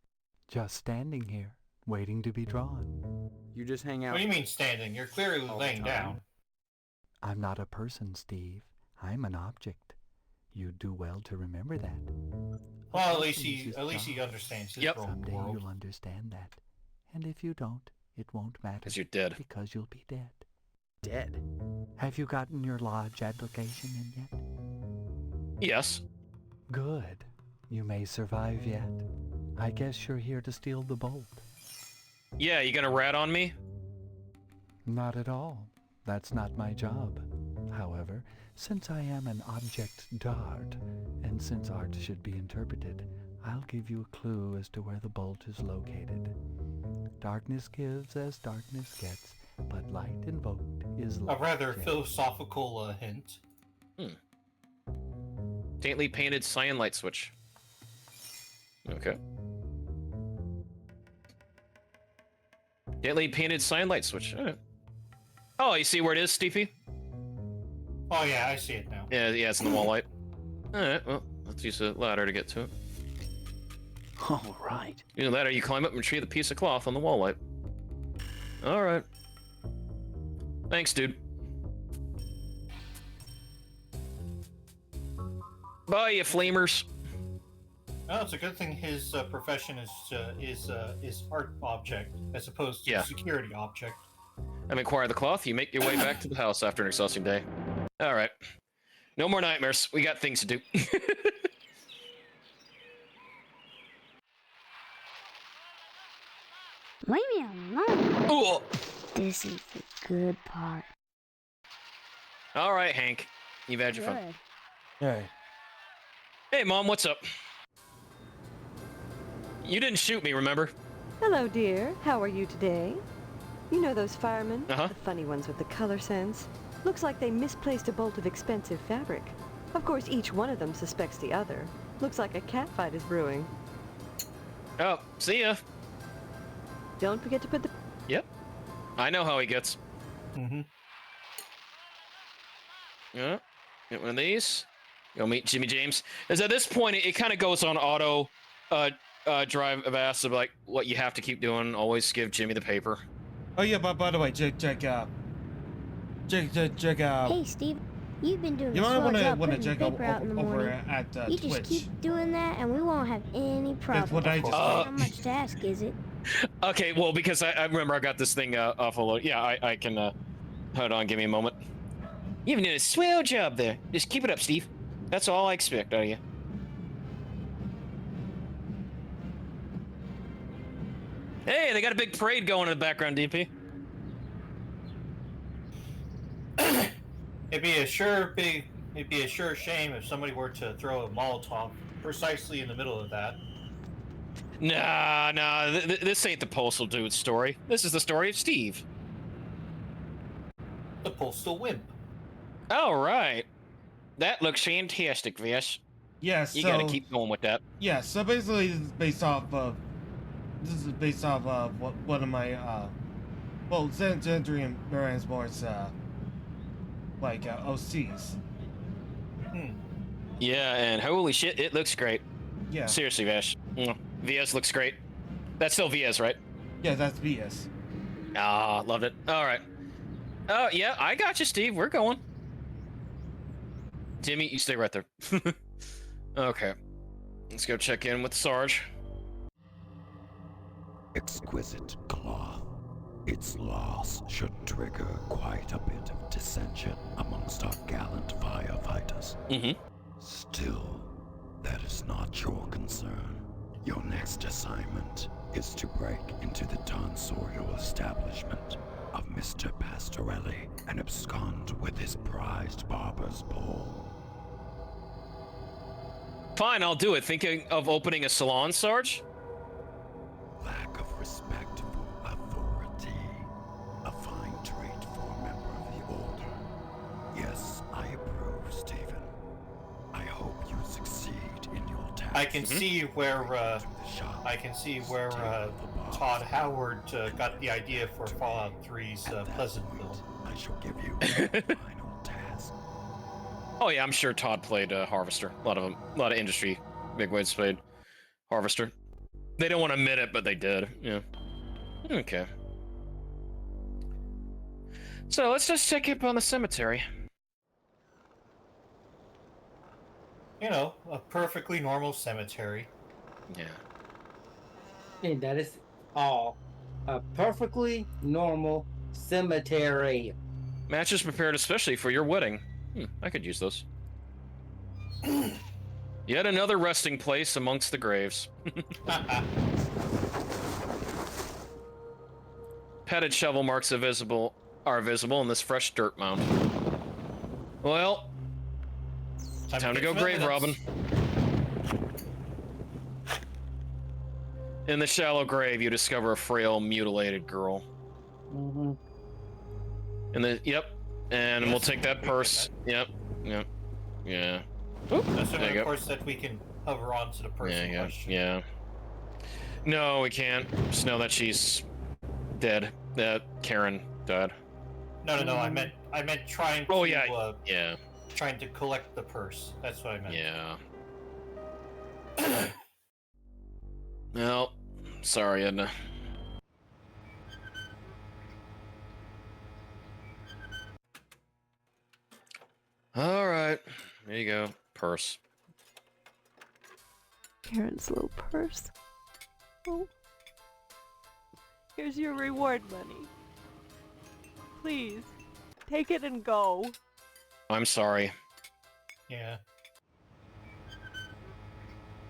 Just standing here, waiting to be drawn. You just hang out. What do you mean standing? You're clearly laying down. I'm not a person, Steve. I'm an object. You'd do well to remember that. Well, at least he understands his Someday world. you'll understand that. And if you don't, it won't matter. Because you're dead. Because you'll be dead. Dead? Have you gotten your lodge application in yet? Yes. Good. You may survive yet. I guess you're here to steal the bolt. Yeah, you gonna rat on me? Not at all. That's not my job. However, since I am an object d'art, and since art should be interpreted, I'll give you a clue as to where the bolt is located. Darkness gives as darkness gets, but light invoked is light. A rather gets. philosophical hint. Faintly painted cyan light switch. Okay. Faintly painted cyan light switch. All right. Oh, you see where it is, Stevie? Oh yeah, I see it now. Yeah, it's in the wall light. Alright, well, let's use a ladder to get to it. All right. Using a ladder, you climb up and retrieve the piece of cloth on the wall light. Alright. Thanks, dude. Bye, you flamers. Oh, it's a good thing his profession is art object as opposed to security object. Having acquired the cloth, you make your way back to the house after an exhausting day. Alright. No more nightmares. We got things to do. Leave me alone. Ooh. This is the good part. Alright, Hank. You've had your fun. Hey, Hey, Mom, what's up? You didn't shoot me, remember? Hello, dear. How are you today? You know those firemen? Uh-huh. The funny ones with the color sense? Looks like they misplaced a bolt of expensive fabric. Of course, each one of them suspects the other. Looks like a catfight is brewing. Oh, see ya. Don't forget to put the... Yep. I know how he gets. Mm-hmm. Yeah. Get one of these. Go meet Jimmy James. As at this point, it kind of goes on auto drive of ass of like what you have to keep doing. Always give Jimmy the paper. Oh yeah, but by the way, check out. Hey, Steve. You've been doing You a might swell job want to putting the check paper out in the morning. at You just Twitch. keep doing that, and we won't have any problems. That's what I just Not much to ask, is it? Okay, well, because I remember I got this thing off a load. Yeah, I can, hold on, give me a moment. You've been doing a swell job there. Just keep it up, Steve. That's all I expect out of you. Hey, they got a big parade going in the background, DP. It'd be a sure shame if somebody were to throw a Molotov precisely in the middle of that. Nah, this ain't the Postal Dude story. This is the story of Steve. The Postal Wimp. All right. That looks fantastic, Vish. Yeah, You gotta keep going with that. Yeah, so basically this is based off of one of my well, Gentry and Moransport's OCs. Yeah, and holy shit, it looks great. Yeah. Seriously, Vish. VS looks great. That's still VS, right? Yeah, that's VS. Ah, loved it. All right. Oh, yeah, I got you, Steve. We're going. Jimmy, you stay right there. Okay. Let's go check in with Sarge. Exquisite cloth. Its loss should trigger quite a bit of dissension amongst our gallant firefighters. Still, that is not your concern. Your next assignment is to break into the tonsorial establishment of Mr. Pastorelli and abscond with his prized barber's pole. Fine, I'll do it. Thinking of opening a salon, Sarge? Lack of respect for authority. A fine trait for a member of the Order. Yes, I approve, Stephen. I hope you succeed in your task. I can see where Todd Howard got the idea for Fallout 3's Pleasantville. I shall give you a final task. Oh yeah, I'm sure Todd played Harvester. A lot of industry bigwigs played Harvester. They don't want to admit it, but they did. Yeah. Okay. So let's just check up on the cemetery. You know, a perfectly normal cemetery. Yeah. And that is all. A perfectly normal cemetery. Matches prepared especially for your wedding. I could use those. Yet another resting place amongst the graves. Padded shovel marks are visible in this fresh dirt mound. Well, time to go grave robbing. In the shallow grave, you discover a frail, mutilated girl. And we'll take that purse. Yep. Yeah. Assuming, of course, that we can hover onto the person question. Yeah. No, we can't. Just know that she's dead. That Karen died. No. I meant trying to. Oh yeah. Trying to collect the purse. That's what I meant. Yeah. Well, sorry, Edna. All right, there you go. Purse. Karen's little purse. Oh. Here's your reward money. Please, take it and go. I'm sorry. Yeah.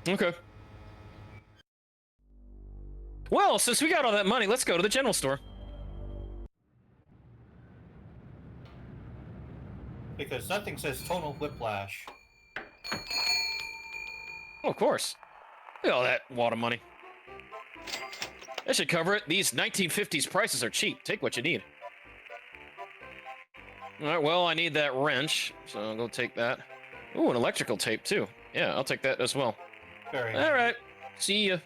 Okay. Well, since we got all that money, let's go to the general store. Because nothing says tonal whiplash. Oh, of course. Look at all that water money. That should cover it. These 1950s prices are cheap. Take what you need. All right, well, I need that wrench, so I'll go take that. Ooh, an electrical tape, too. Yeah, I'll take that as well. Very all right. See ya.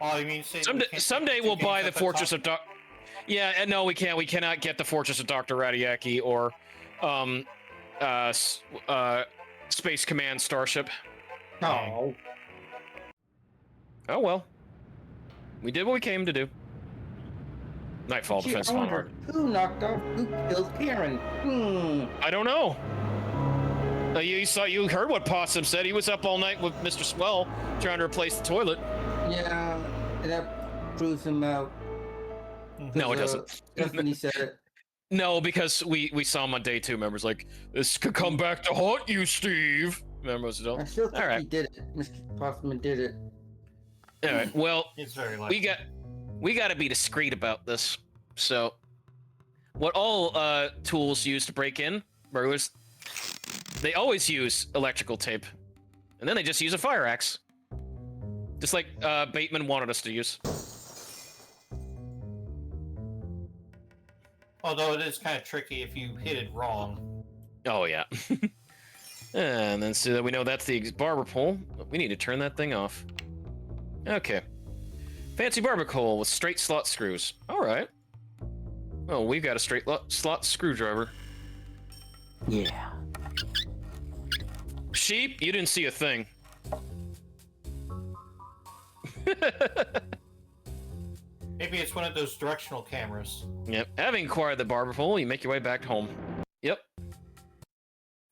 Oh, you mean someday we'll buy the Fortress of Doc... Yeah, and no, we can't. We cannot get the Fortress of Dr. Radiaki or Space Command Starship. Oh. Oh, well. We did what we came to do. Nightfall Defense I wonder who knocked off, who killed Karen? I don't know. You heard what Possum said. He was up all night with Mr. Swell trying to replace the toilet. Yeah, that proves him out. No, it doesn't. Stephanie said it. No, because we saw him on day 2. Members like, this could come back to haunt you, Steve. Members don't. I still think he did it. Mr. Possum did it. All right. Well, it's very we got to be discreet about this. So, what all tools use to break in burglars? They always use electrical tape, and then they just use a fire axe, just like Bateman wanted us to use. Although it is kind of tricky if you hit it wrong. Oh yeah. And then so that we know that's the barber pole, we need to turn that thing off. Okay. Fancy barber pole with straight slot screws. All right. Well, we've got a straight slot screwdriver. Yeah. Sheep, you didn't see a thing. Maybe it's one of those directional cameras. Yep. Having acquired the barber pole, you make your way back home. Yep.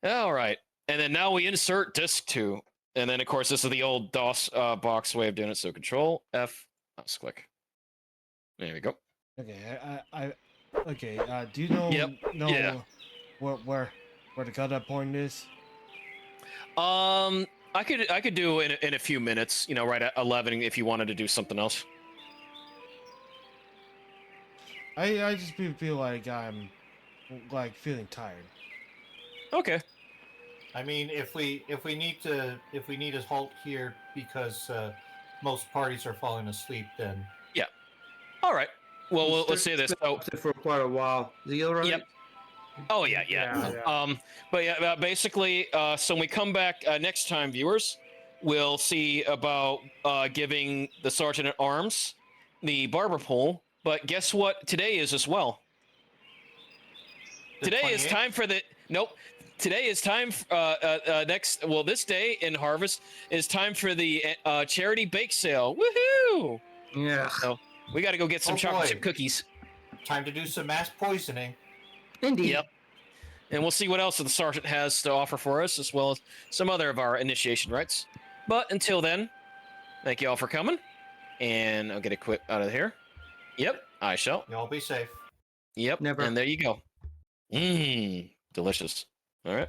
All right. And then now we insert disc 2. And then, of course, this is the old DOS box way of doing it. So Control F, mouse click. There we go. Okay. Okay. Do you know? Yep. Yeah. Where the cutout point is? I could do in a few minutes. You know, right at 11 if you wanted to do something else. I just feel like I'm feeling tired. Okay. I mean, if we need to halt here because most parties are falling asleep, then yeah. All right. Well, let's say this. Oh, for quite a while. Is he all right? Yep. Oh yeah. But yeah, basically, so when we come back next time, viewers, we'll see about giving the Sergeant at Arms the barber pole. But guess what? Today is as well. Today is time for the Today is time this day in Harvest is time for the charity bake sale. Woohoo! Yeah. So we got to go get some chocolate chip cookies. Time to do some mass poisoning. Indeed. Yep. And we'll see what else the Sergeant has to offer for us, as well as some other of our initiation rites. But until then, thank you all for coming, and I'll get a quit out of here. Yep, I shall. Y'all be safe. Yep, Never. And there you go. Delicious. All right.